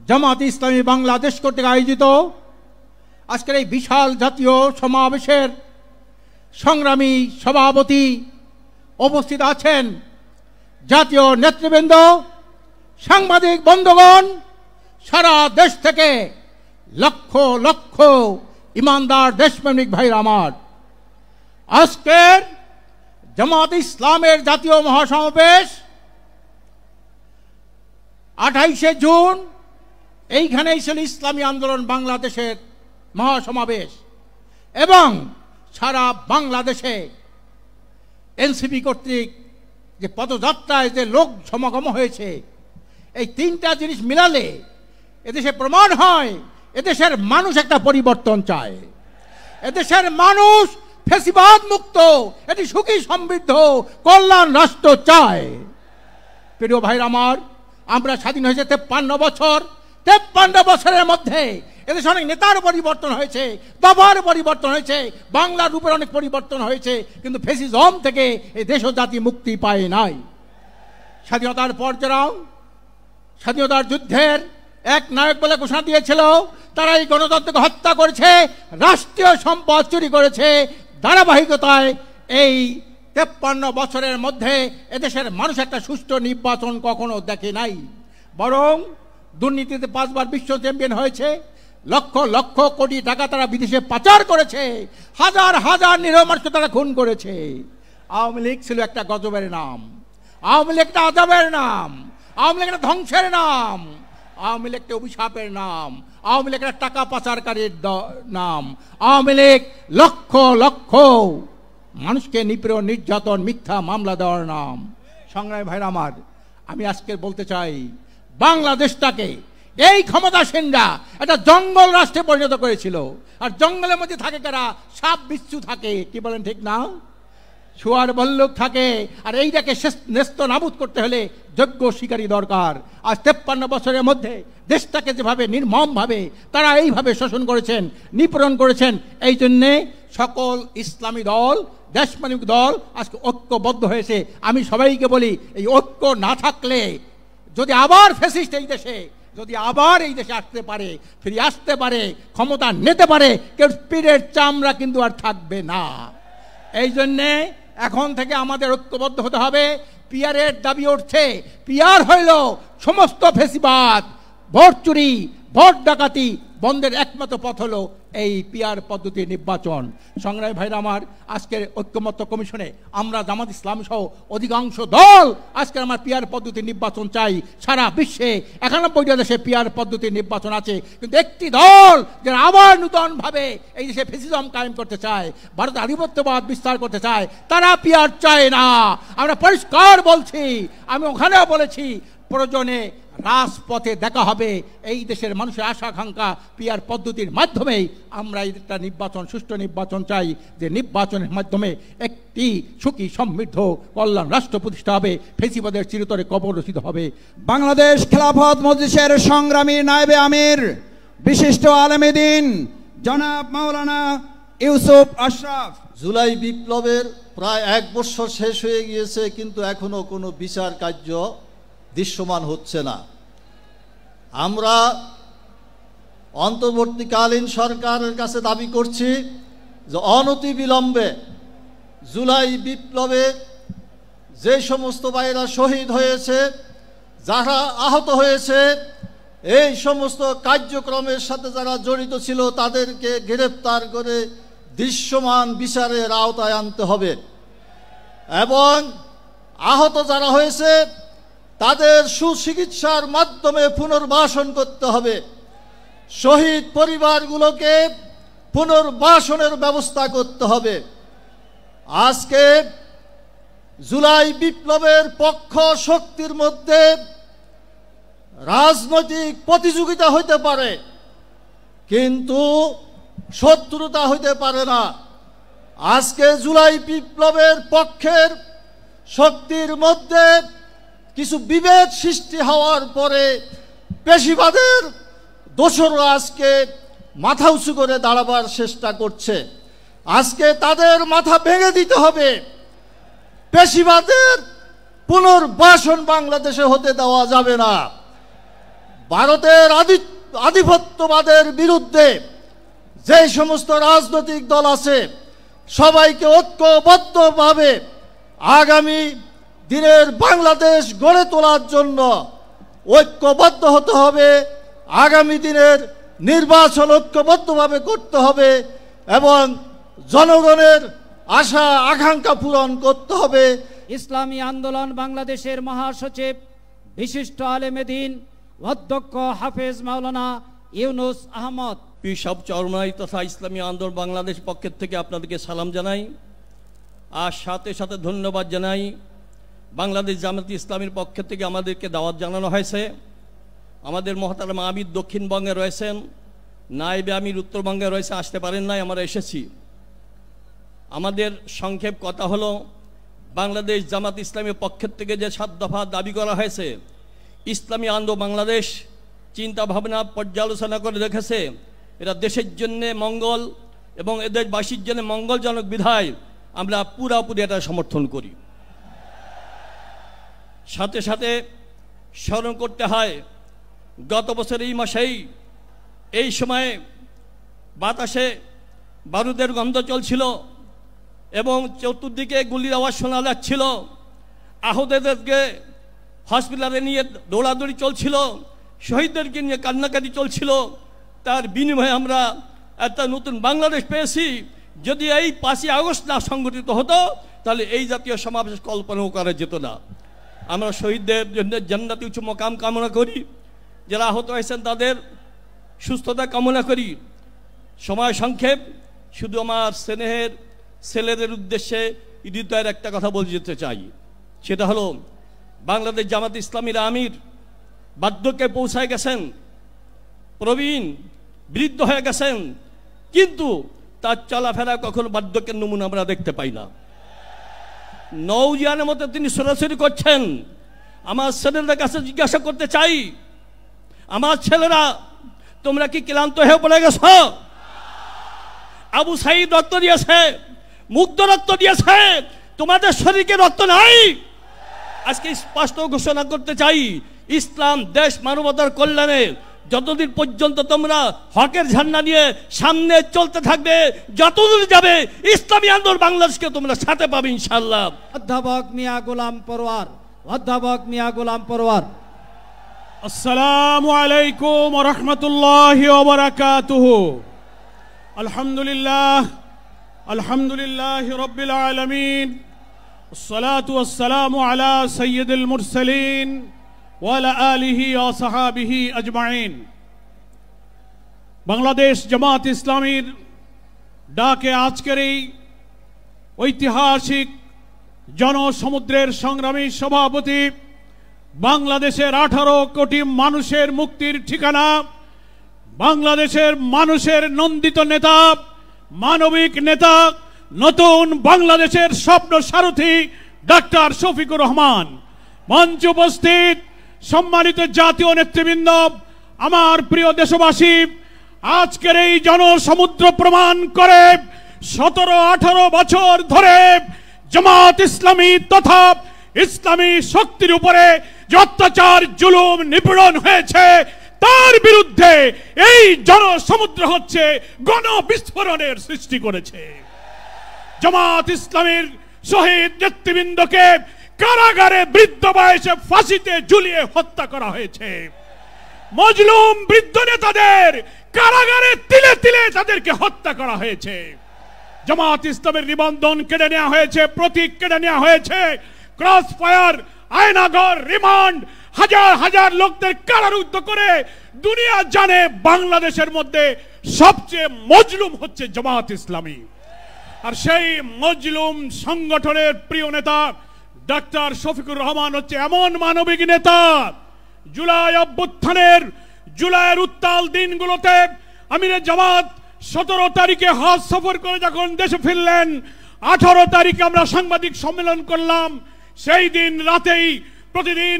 জামাত ইসলামী বাংলাদেশ কর্তৃক আয়োজিত আজকের এই বিশাল জাতীয় সমাবেশের সংগ্রামী সভাপতি উপস্থিত আছেন, জাতীয় নেতৃবৃন্দ, সাংবাদিক বন্ধুগণ, সারা দেশ থেকে লক্ষ লক্ষ ইমানদার দেশপ্রেমিক ভাইরা আমার, আজকের জামাত ইসলামের জাতীয় মহাসমাবেশ 28শে জুন এইখানেই ছিল ইসলামী আন্দোলন বাংলাদেশের মহাসমাবেশ এবং সারা বাংলাদেশে এনসিপি কর্তৃক যে পদযাত্রায় যে লোক সমাগম হয়েছে, এই তিনটা জিনিস মিলালে এদেশে প্রমাণ হয় এদেশের মানুষ একটা পরিবর্তন চায়। এদেশের মানুষ ফ্যাসিবাদ মুক্ত, এটি সুখী সমৃদ্ধ কল্যাণ রাষ্ট্র চায়। প্রিয় ভাইরা আমার, আমরা স্বাধীন হয়েছে 53 বছর। 53 বছরের মধ্যে এদেশে অনেক নেতার পরিবর্তন হয়েছে, বাবার পরিবর্তন হয়েছে, বাংলার রূপের অনেক পরিবর্তন হয়েছে, কিন্তু ফ্যাসিজম থেকে এই দেশ ও জাতি মুক্তি পায় নাই। স্বাধীনতার পর যারা স্বাধীনতার যুদ্ধের এক নায়ক বলে ঘোষণা দিয়েছিল, তারা এই গণতন্ত্রকে হত্যা করেছে, রাষ্ট্রীয় সম্পদ চুরি করেছে। ধারাবাহিকতায় এই 53 বছরের মধ্যে এদেশের মানুষ একটা সুষ্ঠু নির্বাচন কখনো দেখে নাই, বরং দুর্নীতিতে 5 বার বিশ্ব চ্যাম্পিয়ন হয়েছে, লক্ষ লক্ষ কোটি টাকা তারা বিদেশে পাচার করেছে, হাজার হাজার নিরীহ মানুষকে তারা খুন করেছে। আওয়ামী লীগ ছিল একটা গজবের নাম, আওয়ামী লীগ একটা আযাবের নাম, আওয়ামী লীগ একটা ধ্বংসের নাম, আওয়ামী লীগ একটা অভিশাপের নাম, আওয়ামী লীগ একটা টাকা পাচারকারীর নাম, আওয়ামী লীগ লক্ষ লক্ষ মানুষকে নিপীড়ন, নির্যাতন, মিথ্যা মামলা দেওয়ার নাম। সংগ্রামী ভাইরা আমার, আমি আজকে বলতে চাই, বাংলাদেশটাকে এই ক্ষমতাসীনরা একটা জঙ্গল রাষ্ট্রে পরিণত করেছিল। আর জঙ্গলের মধ্যে থাকে কারা? সাপ বিচ্ছু থাকে, কি বলেন ঠিক না? শুয়ার বল্লুক থাকে। আর এইটাকে ন্যস্ত নাবুদ করতে হলে যোগ্য শিকারী দরকার। আজ 53 বছরের মধ্যে দেশটাকে যেভাবে নির্মমভাবে তারা এইভাবে শোষণ করেছেন, নিপীড়ন করেছেন, এই জন্যে সকল ইসলামী দল, দেশপ্রেমিক দল আজকে ঐক্যবদ্ধ হয়েছে। আমি সবাইকে বলি, এই ঐক্য না থাকলে যদি আবার ফ্যাসিস্ট এই দেশে যদি আবার এই দেশে আসতে পারে, ফিরে আসতে পারে, ক্ষমতা নিতে পারে, কেউ পীরের চামড়া কিন্তু আর থাকবে না। এই জন্যে এখন থেকে আমাদের ঐক্যবদ্ধ হতে হবে। পিয়ারের দাবি উঠছে, পিয়ার হইল সমস্ত ফ্যাসিবাদ, ভোট চুরি, ভোট ডাকাতি বন্ধের একমাত্র পথ হলো এই পিয়ার পদ্ধতির নির্বাচন। সংগ্রামী ভাইরা আমার, আজকের ঐক্যমত্য কমিশনে আমরা জামাত ইসলাম সহ অধিকাংশ দল আজকে আমার পিয়ার পদ্ধতির নির্বাচন চাই। সারা বিশ্বে 91টা দেশে পিয়ার পদ্ধতির নির্বাচন আছে, কিন্তু একটি দল যারা আবার নূতনভাবে এই দেশে ফ্যাসিজম কায়েম করতে চায়, ভারত আধিপত্যবাদ বিস্তার করতে চায়, তারা পিয়ার চায় না। আমরা পরিষ্কার বলছি, আমি ওখানেও বলেছি, প্রয়োজনে রাজপথে দেখা হবে। এই দেশের মানুষের আশা আকাঙ্ক্ষা পিয়ার পদ্ধতির মাধ্যমেই আমরা একটা নির্বাচন, সুষ্ঠু নির্বাচন চাই, যে নির্বাচনের মাধ্যমে একটি সুখী সমৃদ্ধ কল্যাণ রাষ্ট্র প্রতিষ্ঠা হবে, ফেসিবাদের চিরতরে কবর রচিত হবে। বাংলাদেশ খেলাফত মজলিসের সংগ্রামী নায়েবে আমির, বিশিষ্ট আলেমে দ্বীন জনাব মাওলানা ইউসুফ আশরাফ। জুলাই বিপ্লবের প্রায় 1 বছর শেষ হয়ে গিয়েছে, কিন্তু এখনো কোনো বিচার কার্য দৃশ্যমান হচ্ছে না। আমরা অন্তর্বর্তীকালীন সরকারের কাছে দাবি করছি যে অনতিবিলম্বে জুলাই বিপ্লবে যে সমস্ত ভাইরা শহীদ হয়েছে, যারা আহত হয়েছে, এই সমস্ত কার্যক্রমের সাথে যারা জড়িত ছিল তাদেরকে গ্রেফতার করে দৃশ্যমান বিচারের আওতায় আনতে হবে এবং আহত যারা হয়েছে তাদের সুচিকিৎসার মাধ্যমে পুনর্বাসন করতে হবে। শহীদ পরিবারগুলোকে পুনর্বাসনের ব্যবস্থা করতে হবে। আজকে জুলাই বিপ্লবের পক্ষ শক্তির মধ্যে রাজনৈতিক প্রতিযোগিতা হইতে পারে, কিন্তু শত্রুতা হইতে পারে না। আজকে জুলাই বিপ্লবের পক্ষের শক্তির মধ্যে কিছু বিভেদ সৃষ্টি হওয়ার পরে পেশিবাদের দোসররা আজকে মাথা উঁচু করে দাঁড়াবার চেষ্টা করছে। আজকে তাদের মাথা ভেঙে দিতে হবে। পেশিবাদের পুনর্বাসন বাংলাদেশে হতে দেওয়া যাবে না। ভারতের আধিপত্যবাদের বিরুদ্ধে যে সমস্ত রাজনৈতিক দল আছে সবাইকে ঐক্যবদ্ধভাবে আগামী দিনের বাংলাদেশ গড়ে তোলার জন্য ঐক্যবদ্ধ হতে হবে। আগামী দিনের নির্বাচন ঐক্যবদ্ধভাবে করতে হবে এবং জনগণের আশা আকাঙ্ক্ষা পূরণ করতে হবে। ইসলামী আন্দোলন বাংলাদেশের মহাসচিব বিশিষ্ট আলেমে দ্বীন অধ্যক্ষ হাফেজ মাওলানা ইউনুস আহমদ। পিসাব চরমাই তথা ইসলামী আন্দোলন বাংলাদেশ পক্ষের থেকে আপনাদেরকে সালাম জানাই। আর সাথে সাথে ধন্যবাদ জানাই বাংলাদেশ জামায়াতে ইসলামীর পক্ষ থেকে আমাদেরকে দাওয়াত জানানো হয়েছে। আমাদের মহতারাম আমির দক্ষিণবঙ্গে রয়েছেন, নায়েবে আমির উত্তরবঙ্গে রয়েছে, আসতে পারেন নাই, আমরা এসেছি। আমাদের সংক্ষেপ কথা হলো, বাংলাদেশ জামাত ইসলামীর পক্ষের থেকে যে 7 দফা দাবি করা হয়েছে, ইসলামী আন্দোলন বাংলাদেশ চিন্তা ভাবনা পর্যালোচনা করে রেখেছে এটা দেশের জন্যে মঙ্গল এবং এদেশবাসীর জন্য মঙ্গলজনক বিধায় আমরা পুরাপুরি এটা সমর্থন করি। সাথে সাথে স্মরণ করতে হয়, গত বছর এই মাসেই এই সময়ে বাতাসে বারুদের গন্ধ চলছিল এবং চতুর্দিকে গুলির আওয়াজ শোনা যাচ্ছিল, আহতদেরকে হসপিটালে নিয়ে দৌড়াদৌড়ি চলছিল, শহীদদেরকে নিয়ে কান্নাকাটি চলছিল। তার বিনিময়ে আমরা একটা নতুন বাংলাদেশ পেয়েছি। যদি এই 5ই আগস্ট না সংগঠিত হতো তাহলে এই জাতীয় সমাবেশ কল্পনাও করা যেত না। আমরা শহীদদের জন্য জান্নাতি উচ্চ মকাম কামনা করি, যারা আহত হয়েছেন তাদের সুস্থতা কামনা করি। সময় সংক্ষেপ, শুধু আমার স্নেহের ছেলেদের উদ্দেশ্যে হৃদয়ের একটা কথা বলে যেতে চাই, সেটা হলো বাংলাদেশ জামাত ইসলামীর আমির বার্ধক্যে পৌঁছায় গেছেন, প্রবীণ বৃদ্ধ হয়ে গেছেন, কিন্তু তার চলাফেরা কখনো বার্ধক্যের নমুনা আমরা দেখতে পাই না। নৌজিয়ানের মতো তিনি সরাসরি করছেন। আমার ছেলেদের কাছে জিজ্ঞাসা করতে চাই, আমার ছেলেরা তোমরা কি ক্লান্ত হয়ে পড়ে গেছ? আবু সাঈদ রক্ত দিয়েছে, মুগ্ধ রক্ত দিয়েছে, তোমাদের শরীরে রক্ত নাই? আজকে স্পষ্ট ঘোষণা করতে চাই, ইসলাম দেশ মানবতার কল্যাণে যতদিন পর্যন্ত তোমরা হকের ঝান্ডা নিয়ে সামনে চলতে থাকবে, যতদূর যাবে ইসলামী আন্দোলন বাংলাদেশকে তোমরা সাথে পাবে ইনশাআল্লাহ। অধ্যাপক মিয়া গোলাম পরওয়ার, অধ্যাপক মিয়া গোলাম পরওয়ার। আসসালামু আলাইকুম ওয়া রাহমাতুল্লাহি ওয়া বারাকাতুহু। আলহামদুলিল্লাহ, আলহামদুলিল্লাহি রাব্বিল আলামিন, والصلاة والسلام على سيد المرسلين وعلى آله وصحابه أجمعين। বাংলাদেশ জামাত ইসলামীর ডাকে আজকের এই ঐতিহাসিক জনসমুদ্রের সংগ্রামী সভাপতি, বাংলাদেশের 18 কোটি মানুষের মুক্তির ঠিকানা, বাংলাদেশের মানুষের নন্দিত নেতা, মানবিক নেতা, নতুন বাংলাদেশের স্বপ্ন সারথী ডাক্তার শফিকুর রহমান, মঞ্চে উপস্থিত সম্মানিত জাতীয় নেতৃবৃন্দ, আমার প্রিয় দেশবাসী, আজকের এই জনসমুদ্র প্রমাণ করে 17-18 বছর ধরে জামাত ইসলামী তথা ইসলামী শক্তির উপরে যে অত্যাচার জুলুম নিপীড়ন হয়েছে তার বিরুদ্ধে এই জনসমুদ্র হচ্ছে গণবিস্ফোরণের সৃষ্টি করেছে। জামাত ইসলামীর শহীদ নেতৃবৃন্দকে কারাগারে বৃদ্ধ বয়সে ফাঁসিতে ঝুলিয়ে হত্যা করা হয়েছে। মজলুম বৃদ্ধ নেতাদের কারাগারে তিলে তিলে তাদেরকে হত্যা করা হয়েছে। জামাত ইসলামের নিবন্ধন কেড়ে নেওয়া হয়েছে, প্রতীক কেড়ে নেওয়া হয়েছে, ক্রস ফায়ার, আয়নাঘর, রিমান্ড, হাজার হাজার লোকদের কারারুদ্ধ করে দুনিয়া জানে বাংলাদেশের মধ্যে সবচেয়ে মজলুম হচ্ছে জামাত ইসলামী। আর সেই মজলুম সংগঠনের প্রিয় নেতা ডাক্তার শফিকুর রহমান হচ্ছে এমন মানবিক নেতা, জুলাই অভ্যুত্থানের, জুলাইয়ের উত্তাল দিনগুলোতে আমিরে জামাত 17 তারিখে হজ সফর করে যখন দেশে ফিরলেন, 18 তারিখে আমরা সাংবাদিক সম্মেলন করলাম। সেই দিন রাতেই প্রতিদিন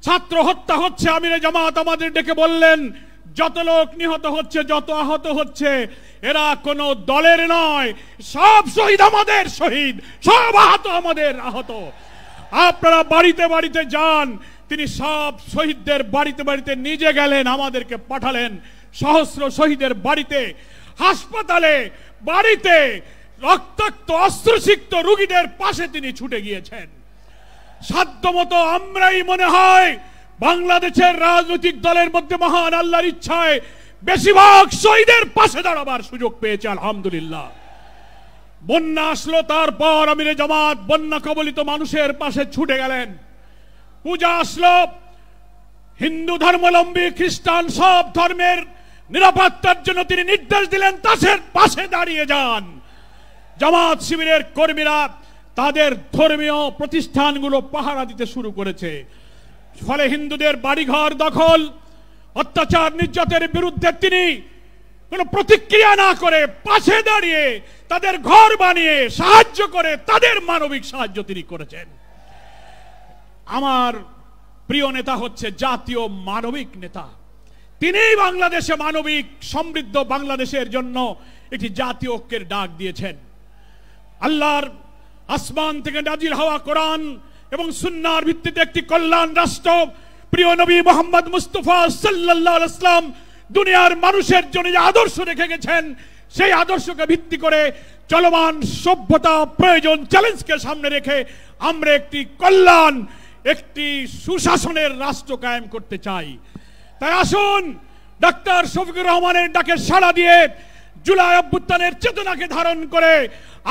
ছাত্র হত্যা হচ্ছে, আমিরে জামাত আমাদের ডেকে বললেন, যত লোক নিহত হচ্ছে, যত আহত হচ্ছে, এরা কোনো দলের নয়, সব শহীদ আমাদের শহীদ, সব আহত আমাদের আহত। আপনারা বাড়িতে বাড়িতে যান। তিনি সব শহীদদের বাড়িতে বাড়িতে নিজে গেলেন, আমাদেরকে পাঠালেন। সহস্র শহীদের বাড়িতে, হাসপাতালে, বাড়িতে রক্তাক্ত অস্ত্রসিক্ত রোগীদের পাশে তিনি ছুটে গিয়েছেন। সাধ্যমতো আমরাই মনে হয় বাংলাদেশের রাজনৈতিক দলের মধ্যে মহান আল্লাহর ইচ্ছায় বেশিরভাগ শহীদের পাশে দাঁড়াবার সুযোগ পেয়েছে, আলহামদুলিল্লাহ। বন্যা আসলো, তারপর আমিরে জামাত বন্যা কবলিত মানুষের পাশে ছুটে গেলেন। পূজা আসলো, হিন্দু ধর্মাবলম্বী, খ্রিস্টান, সব ধর্মের নিরাপত্তার জন্য তিনি নির্দেশ দিলেন, তাদের পাশে দাঁড়িয়ে যান। জামাত শিবিরের কর্মীরা তাদের ধর্মীয় প্রতিষ্ঠানগুলো পাহারা দিতে শুরু করেছে। ফলে হিন্দুদের বাড়িঘর দখল, অত্যাচার, নির্যাতনের বিরুদ্ধে তিনি কোনো প্রতিক্রিয়া না করে পাশে দাঁড়িয়ে তাদের ঘর বানিয়ে সাহায্য করে, তাদের মানবিক সাহায্য তিনি করেছেন। আমার প্রিয় নেতা হচ্ছে জাতীয় মানবিক নেতা। তিনিই বাংলাদেশে মানবিক সমৃদ্ধ বাংলাদেশের জন্য একটি জাতীয় ঐক্যের ডাক দিয়েছেন। আল্লাহর আসমান থেকে নাজিল হওয়া কোরআন এবং সুন্নাহর ভিত্তিতে একটি কল্যাণ রাষ্ট্র প্রিয় নবী মুহাম্মদ মুস্তাফা সাল্লাল্লাহু আলাইহি ওয়াসাল্লাম দুনিয়ার মানুষের জন্য যে আদর্শ রেখে গেছেন, সেই আদর্শকে ভিত্তি করে চলমান সভ্যতা, প্রয়োজন, চ্যালেঞ্জকে সামনে রেখে আমরা একটি কল্যাণ, একটি সুশাসনের রাষ্ট্র কায়েম করতে চাই। তাই আসুন ডাক্তার শফিকুর রহমানের ডাকে সাড়া দিয়ে জুলাই অভ্যুত্থানের চেতনাকে ধারণ করে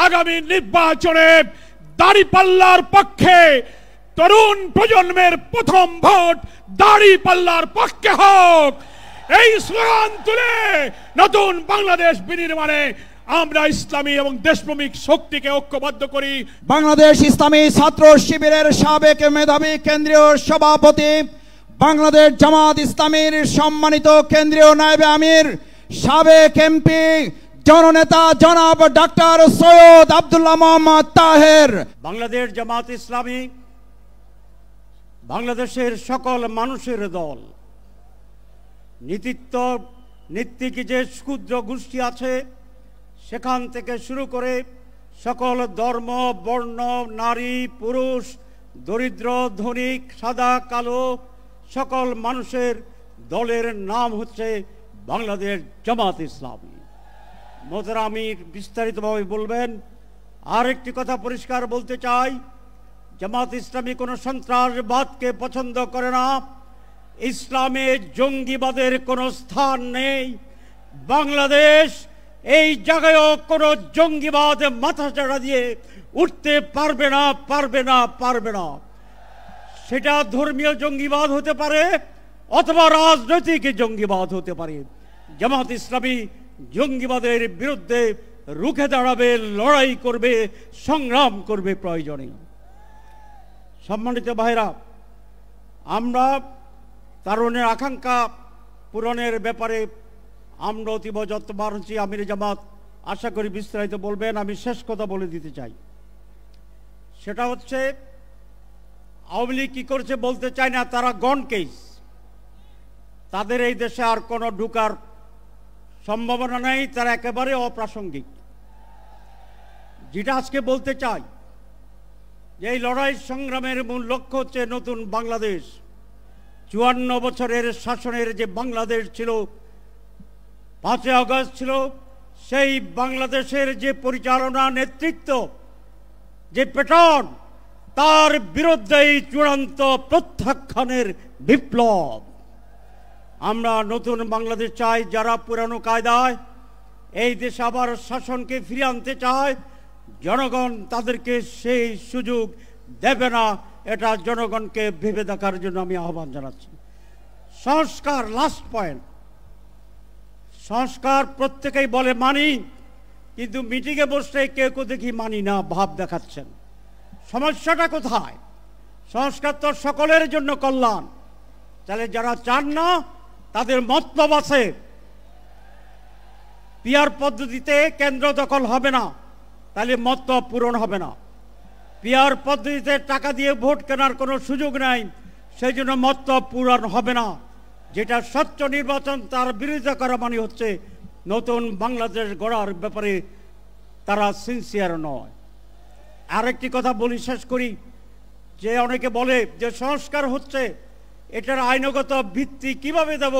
আগামী নির্বাচনে দাড়িপাল্লার পক্ষে তরুণ প্রজন্মের প্রথম ভোট দাড়িপাল্লার পক্ষে হোক, এই স্লোগান তুলে নতুন বাংলাদেশ বিনির্মাণে আমরা ইসলামী এবং দেশপ্রেমিক শক্তিকে ঐক্যবদ্ধ করি। বাংলাদেশ ইসলামী ছাত্র শিবিরের সাবেক মেধাবী কেন্দ্রীয় সভাপতি, বাংলাদেশ জামাত ইসলামীর সম্মানিত কেন্দ্রীয় নায়েবে আমির, সাবেক এমপি, জননেতা জনাব ডাক্তার সৈয়দ আব্দুল্লাহ মোহাম্মদ তাহের। বাংলাদেশ জামাত ইসলামী বাংলাদেশের সকল মানুষের দল। নীতিক যে ক্ষুদ্র গোষ্ঠী আছে সেখান থেকে শুরু করে সকল ধর্ম, বর্ণ, নারী, পুরুষ, দরিদ্র, ধনিক, সাদা, কালো, সকল মানুষের দলের নাম হচ্ছে বাংলাদেশ জামাত ইসলামী। মোহতারাম আমির বিস্তারিতভাবে বলবেন। আর একটি কথা পরিষ্কার বলতে চাই, জামাত ইসলামী কোনো সন্ত্রাসবাদকে পছন্দ করে না। ইসলামে জঙ্গিবাদের কোনো স্থান নেই। বাংলাদেশ এই জায়গায়ও কোনো জঙ্গিবাদ মাথাচাড়া দিয়ে উঠতে পারবে না, পারবে না, পারবে না। সেটা ধর্মীয় জঙ্গিবাদ হতে পারে অথবা রাজনৈতিক জঙ্গিবাদ হতে পারে। জামাত ইসলামী জঙ্গিবাদের বিরুদ্ধে রুখে দাঁড়াবে, লড়াই করবে, সংগ্রাম করবে প্রয়োজনে। সম্মানিত ভাইরা, আমরা তারুণের আকাঙ্ক্ষা পূরণের ব্যাপারে আমরা অতীব যত্নবান হচ্ছি। আমির জামাত আশা করি বিস্তারিত বলবেন। আমি শেষ কথা বলে দিতে চাই, সেটা হচ্ছে আওয়ামী লীগ কী করেছে বলতে চাই না, তারা গন কেস, তাদের এই দেশে আর কোনো ঢুকার সম্ভাবনা নেই, তারা একেবারে অপ্রাসঙ্গিক। যেটা আজকে বলতে চাই যে এই লড়াই সংগ্রামের মূল লক্ষ্য হচ্ছে নতুন বাংলাদেশ। 54 বছরের শাসনের যে বাংলাদেশ ছিল, 5 আগস্ট ছিল, সেই বাংলাদেশের যে পরিচালনা নেতৃত্ব, যে প্যাটার্ন, তার বিরুদ্ধেই চূড়ান্ত প্রত্যাখ্যানের বিপ্লব। আমরা নতুন বাংলাদেশ চাই, যারা পুরানো কায়দায় এই দেশে আবার শাসনকে ফিরিয়ে আনতে চায়, জনগণ তাদেরকে সেই সুযোগ দেবে না। এটা জনগণকে ভেবে দেখার জন্য আমি আহ্বান জানাচ্ছি। সংস্কার, লাস্ট পয়েন্ট, সংস্কার প্রত্যেকেই বলে মানি, কিন্তু মিটিংয়ে বসলে কেউ কেউ দেখি মানি না ভাব দেখাচ্ছেন। সমস্যাটা কোথায়? সংস্কার তো সকলের জন্য কল্যাণ। তাহলে যারা চান না তাদের মতলব আছে, পিআর পদ্ধতিতে কেন্দ্র দখল হবে না, তাহলে মতলব পূরণ হবে না। পিআর পদ্ধতিতে টাকা দিয়ে ভোট কেনার কোনো সুযোগ নাই, সেই জন্য মতলব পূরণ হবে না। যেটা স্বচ্ছ নির্বাচন তার বিরোধিতা করা মানে হচ্ছে নতুন বাংলাদেশ গড়ার ব্যাপারে তারা সিনসিয়ার নয়। আরেকটি কথা বলি, শেষ করি, যে অনেকে বলে যে সংস্কার হচ্ছে, এটার আইনগত ভিত্তি কিভাবে দেব?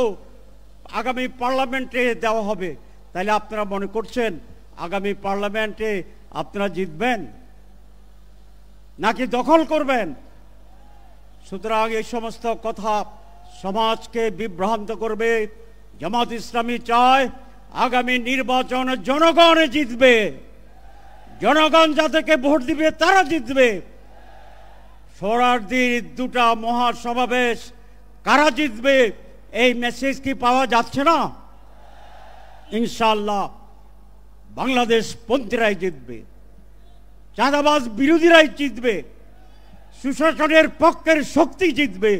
আগামী পার্লামেন্টে দেওয়া হবে। তাহলে আপনারা মনে করছেন আগামী পার্লামেন্টে আপনারা জিতবেন নাকি দখল করবেন? সুতরাং এই সমস্ত কথা সমাজকে বিভ্রান্ত করবে। জামাত ইসলামী চায় আগামী নির্বাচন জনগণ জিতবে, জনগণ যাদেরকে ভোট দিবে তারা জিতবে। সোহরাওয়ার্দীর দুটা মহাসমাবেশ কারা জিতবে এই মেসেজ কি পাওয়া যাচ্ছে না? ইনশাআল্লাহ বাংলাদেশ পন্থীরাই জিতবে, চাঁদাবাজ বিরোধীরাই জিতবে, সুশাসনের পক্ষের শক্তি জিতবে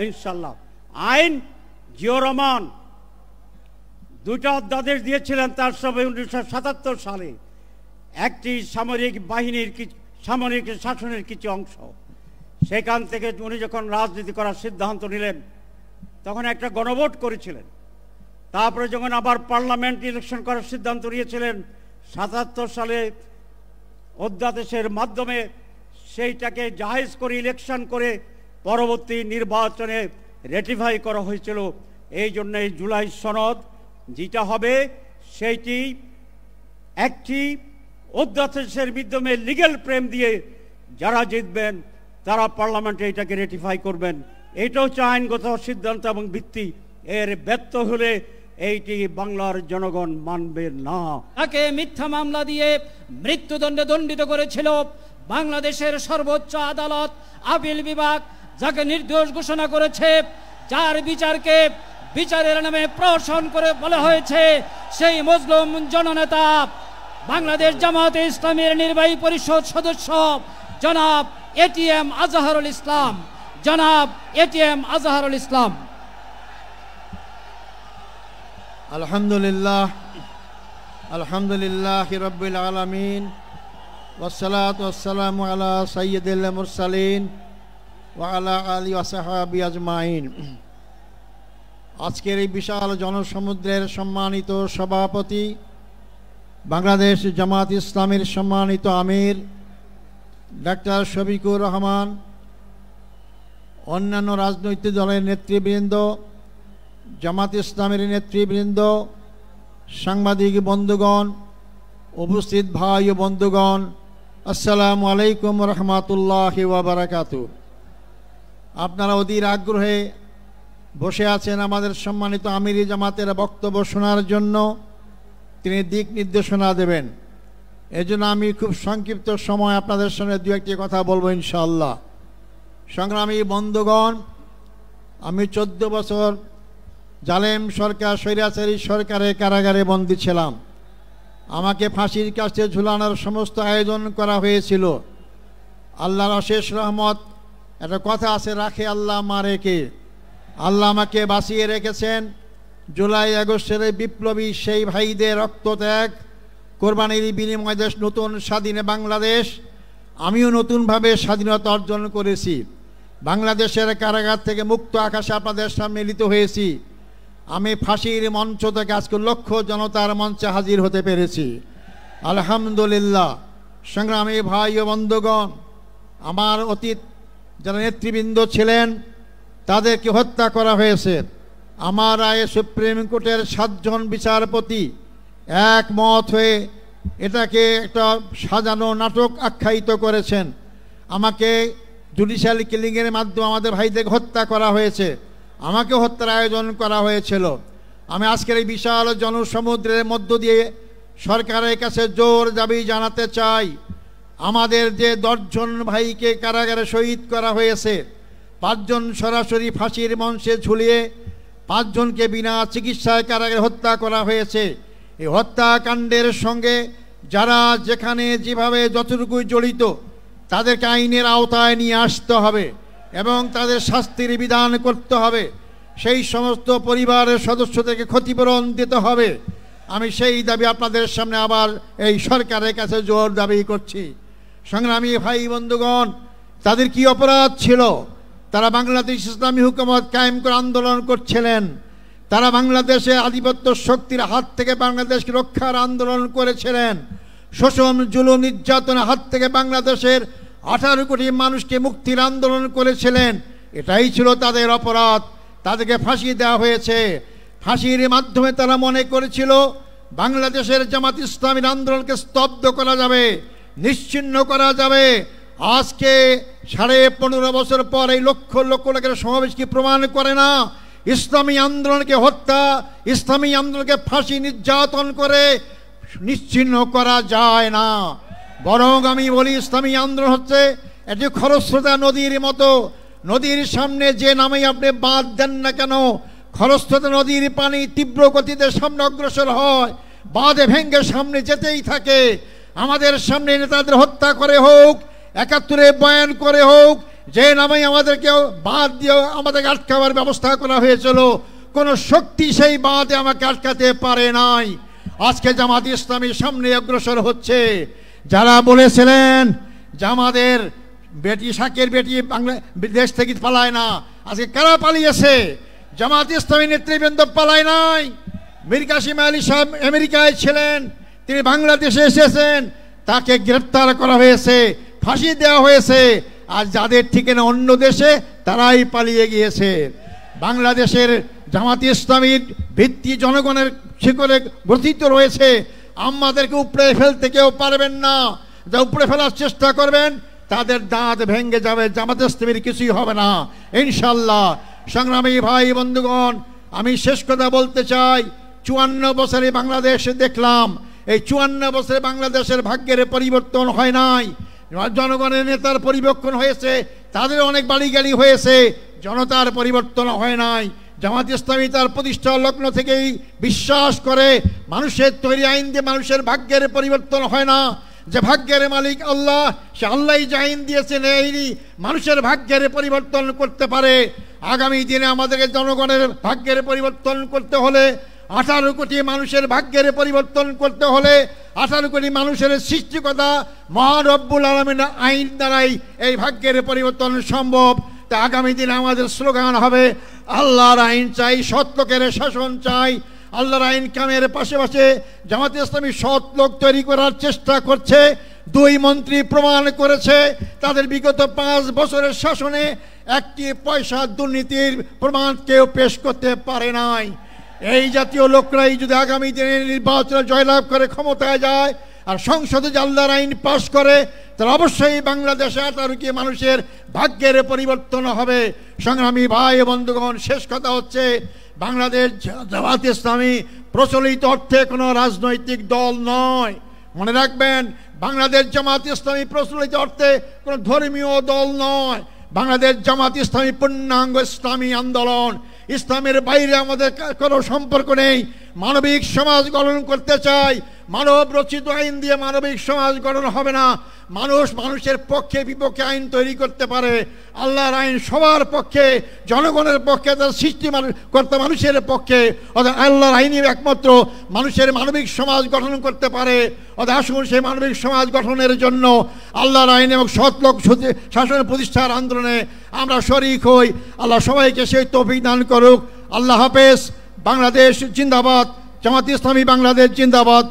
ইনশাআল্লাহ। আইন জিয়াউর রহমান দুটা অধ্যাদেশ দিয়েছিলেন তার সবে 1977 সালে, একটি সামরিক বাহিনীর সামরিক শাসনের কিছু অংশ। সেখান থেকে উনি যখন রাজনীতি করার সিদ্ধান্ত নিলেন তখন একটা গণভোট করেছিলেন। তারপরে যখন আবার পার্লামেন্ট ইলেকশন করার সিদ্ধান্ত নিয়েছিলেন 77 সালে অধ্যাদেশের মাধ্যমে সেইটাকে জায়েজ করে ইলেকশন করে পরবর্তী নির্বাচনে রেটিফাই করা হয়েছিল। এই জন্য এই জুলাই সনদ যেটা হবে সেইটি একটি অধ্যাদেশের মাধ্যমে লিগ্যাল ফ্রেম দিয়ে যারা জিতবেন তারা পার্লামেন্টে এটাকে রেটিফাই করবেন। এটা হচ্ছে আইনগত সিদ্ধান্ত এবং ভিত্তি। এর ব্যর্থ হলে এইটি বাংলার জনগণ মানবে না। তাকে মিথ্যা মামলা দিয়ে মৃত্যুদণ্ডে দণ্ডিত করেছিল বাংলাদেশের সর্বোচ্চ আদালত আপিল বিভাগ, যাকে নির্দোষ ঘোষণা করেছে, যার বিচারকে বিচারের নামে প্রহসন করে বলা হয়েছে সেই মজলুম জননেতা বাংলাদেশ জামাতে ইসলামের নির্বাহী পরিষদ সদস্য জনাব এটিএম আজহারুল ইসলাম, জনাব এটিএম আজহারুল ইসলাম। আলহামদুলিল্লাহ, আলহামদুলিল্লাহ রাব্বিল আলামিন, ওয়াসসালাতু ওয়াসসালামু আলা সাইয়্যিদিল মুরসালিন ওয়া আলা আলিহি ওয়া সাহবিহি আজমাইন। আজকের এই বিশাল জনসমুদ্রের সম্মানিত সভাপতি, বাংলাদেশ জামাত ইসলামের সম্মানিত আমির ডাক্তার শফিকুর রহমান, অন্যান্য রাজনৈতিক দলের নেতৃবৃন্দ, জামাত ইসলামের নেতৃবৃন্দ, সাংবাদিক বন্ধুগণ, উপস্থিত ভাই ও বন্ধুগণ, আসসালামু আলাইকুম রহমতুল্লাহি ওয়া বারাকাতুহু। আপনারা অধীর আগ্রহে বসে আছেন আমাদের সম্মানিত আমিরি জামাতের বক্তব্য শোনার জন্য। তিনি দিক নির্দেশনা দেবেন। এজন্য আমি খুব সংক্ষিপ্ত সময় আপনাদের সামনে দু একটি কথা বলবো ইনশাআল্লাহ। সংগ্রামী বন্ধুগণ, আমি 14 বছর জালেম সরকার, স্বৈরাচারী সরকারের কারাগারে বন্দী ছিলাম। আমাকে ফাঁসির কাছে ঝুলানোর সমস্ত আয়োজন করা হয়েছিল। আল্লাহর অশেষ রহমত, একটা কথা আছে, রাখে আল্লাহ মারে কে। আল্লাহ আমাকে বাঁচিয়ে রেখেছেন। জুলাই আগস্টের বিপ্লবী সেই ভাইদের রক্তত্যাগ, কোরবানির বিনিময়ে দেশ নতুন স্বাধীন বাংলাদেশ, আমিও নতুনভাবে স্বাধীনতা অর্জন করেছি। বাংলাদেশের কারাগার থেকে মুক্ত আকাশে আপনাদের সামনে মিলিত হয়েছি। আমি ফাঁসির মঞ্চ থেকে আজকে লক্ষ জনতার মঞ্চে হাজির হতে পেরেছি, আলহামদুলিল্লাহ। সংগ্রামী ভাই ও বন্ধুগণ, আমার অতীত যারা নেতৃবৃন্দ ছিলেন তাদেরকে হত্যা করা হয়েছে। আমার রায়ে সুপ্রিম কোর্টের 7 জন বিচারপতি একমত হয়ে এটাকে একটা সাজানো নাটক আখ্যায়িত করেছেন। আমাকে জুডিশিয়াল কিলিংয়ের মাধ্যমে আমাদের ভাইদের হত্যা করা হয়েছে, আমাকে হত্যার আয়োজন করা হয়েছিল। আমি আজকের এই বিশাল জনসমুদ্রের মধ্য দিয়ে সরকারের কাছে জোর দাবি জানাতে চাই, আমাদের যে 10 জন ভাইকে কারাগারে শহীদ করা হয়েছে, 5 জন সরাসরি ফাঁসির মঞ্চে ঝুলিয়ে 5 জনকে বিনা চিকিৎসায় কারাগারে হত্যা করা হয়েছে। এই হত্যাকাণ্ডের সঙ্গে যারা যেখানে যেভাবে যতটুকু জড়িত তাদেরকে আইনের আওতায় নিয়ে আসতে হবে এবং তাদের শাস্তির বিধান করতে হবে। সেই সমস্ত পরিবারের সদস্যদেরকে ক্ষতিপূরণ দিতে হবে। আমি সেই দাবি আপনাদের সামনে আবার এই সরকারের কাছে জোর দাবি করছি। সংগ্রামী ভাই বন্ধুগণ, তাদের কি অপরাধ ছিল? তারা বাংলাদেশ ইসলামী হুকুমত কায়েম করে আন্দোলন করছিলেন। তারা বাংলাদেশে আধিপত্য শক্তির হাত থেকে বাংলাদেশকে রক্ষার আন্দোলন করেছিলেন। শোষণ জুলুম নির্যাতনের হাত থেকে বাংলাদেশের 18 কোটি মানুষকে মুক্তির আন্দোলন করেছিলেন। এটাই ছিল তাদের অপরাধ। তাদেরকে ফাঁসি দেওয়া হয়েছে। ফাঁসির মাধ্যমে তারা মনে করেছিল বাংলাদেশের জামাত ইসলামীর আন্দোলনকে স্তব্ধ করা যাবে, নিশ্চিহ্ন করা যাবে। আজকে 15.5 বছর পর এই লক্ষ লক্ষ লোকের সমাবেশ কি প্রমাণ করে না ইসলামী আন্দোলনকে হত্যা, ইসলামী আন্দোলনকে ফাঁসি নির্যাতন করে নিশ্চিহ্ন করা যায় না? বরং আমি বলি, ইসলামী আন্দোলন হচ্ছে একটি খরস্রোতা নদীর মতো। নদীর সামনে যে নামেই আপনি বাঁধ দেন না কেন, খরস্রোতা নদীর পানি তীব্র গতিতে সামনে অগ্রসর হয়, বাঁধে ভেঙ্গে সামনে যেতেই থাকে। আমাদের সামনে নেতাদের হত্যা করে হোক, 71-এ বয়ান করে হোক, যে নামেই আমাদেরকে বাঁধ দিয়ে আমাদেরকে আটকাবার ব্যবস্থা করা হয়েছিল, কোনো শক্তি সেই বাঁধে আমাকে আটকাতে পারে নাই। আজকে জামাত ইসলামী সামনে অগ্রসর হচ্ছে। যারা বলেছিলেন যে আমাদের বেটি শাকের বেটি দেশ থেকে পালায় না, আজকে কারা পালিয়েছে? জামাত ইসলামী নেতৃবৃন্দ পালায় নাই। মীর কাসেম আলী সাহেব আমেরিকায় ছিলেন, তিনি বাংলাদেশে এসেছেন, তাকে গ্রেপ্তার করা হয়েছে, ফাঁসি দেওয়া হয়েছে। আর যাদের ঠিকানা অন্য দেশে, তারাই পালিয়ে গিয়েছে। বাংলাদেশের জামাত ইসলামীর ভিত্তি জনগণের শিকড়ে গঠিত রয়েছে। আমাদেরকে উপড়ে ফেলতে কেউ পারবেন না। যা উপড়ে ফেলার চেষ্টা করবেন তাদের দাঁত ভেঙে যাবে। জামাত ইসলামীর কিছুই হবে না ইনশাল্লাহ। সংগ্রামী ভাই বন্ধুগণ, আমি শেষ কথা বলতে চাই, 54 বছরে বাংলাদেশে দেখলাম, এই 54 বছরে বাংলাদেশের ভাগ্যের পরিবর্তন হয় নাই। জনগণের নেতার পরিবর্তন হয়েছে, তাদের অনেক বাড়িগাড়ি হয়েছে, জনতার পরিবর্তন হয় নাই। জামাত ইসলামী তার প্রতিষ্ঠা লগ্ন থেকেই বিশ্বাস করে মানুষের তৈরি আইন দিয়ে মানুষের ভাগ্যের পরিবর্তন হয় না। যে ভাগ্যের মালিক আল্লাহ, সে আল্লাহই যে আইন দিয়েছেন এই মানুষের ভাগ্যের পরিবর্তন করতে পারে। আগামী দিনে আমাদেরকে জনগণের ভাগ্যের পরিবর্তন করতে হলে, 18 কোটি মানুষের ভাগ্যের পরিবর্তন করতে হলে, 18 কোটি মানুষের সৃষ্টিকর্তা মহান রব্বুল আলামিনের আইন দ্বারাই এই ভাগ্যের পরিবর্তন সম্ভব। তা আগামী দিনে আমাদের স্লোগান হবে, আল্লাহর আইন চাই, সৎ লোকের শাসন চাই। আল্লাহর আইন কামের পাশাপাশি জামাত ইসলামী সৎ লোক তৈরি করার চেষ্টা করছে। 2 মন্ত্রী প্রমাণ করেছে তাদের বিগত 5 বছরের শাসনে একটি পয়সা দুর্নীতির প্রমাণ কেউ পেশ করতে পারে নাই। এই জাতীয় লোকরাই যদি আগামী দিনে নির্বাচনে জয়লাভ করে ক্ষমতায় যায় আর সংসদে যে আল্লাহর আইন পাশ করে, তাহলে অবশ্যই বাংলাদেশে 18 কোটি মানুষের ভাগ্যের পরিবর্তন হবে। সংগ্রামী ভাই বন্ধুগণ, শেষ কথা হচ্ছে, বাংলাদেশ জামাত ইসলামী প্রচলিত অর্থে কোনো রাজনৈতিক দল নয়। মনে রাখবেন, বাংলাদেশ জামাত ইসলামী প্রচলিত অর্থে কোনো ধর্মীয় দল নয়। বাংলাদেশ জামাত ইসলামী পূর্ণাঙ্গ ইসলামী আন্দোলন। ইসলামের বাইরে আমাদের কোনো সম্পর্ক নেই। মানবিক সমাজ গঠন করতে চাই। মানব রচিত আইন দিয়ে মানবিক সমাজ গঠন হবে না। মানুষ মানুষের পক্ষে বিপক্ষে আইন তৈরি করতে পারে। আল্লাহর আইন সবার পক্ষে, জনগণের পক্ষে, তার সৃষ্টি কর্তা মানুষের পক্ষে। অর্থাৎ আল্লাহর আইনই একমাত্র মানুষের মানবিক সমাজ গঠন করতে পারে। অর্থাৎ আসুন সেই মানবিক সমাজ গঠনের জন্য আল্লাহর আইন এবং সৎলোক শাসন প্রতিষ্ঠার আন্দোলনে আমরা শরিক হই। আল্লাহ সবাইকে সেই তৌফিক দান করুক। আল্লাহ হাফেজ। বাংলাদেশ জিন্দাবাদ। জামাত ইসলামী বাংলাদেশ জিন্দাবাদ।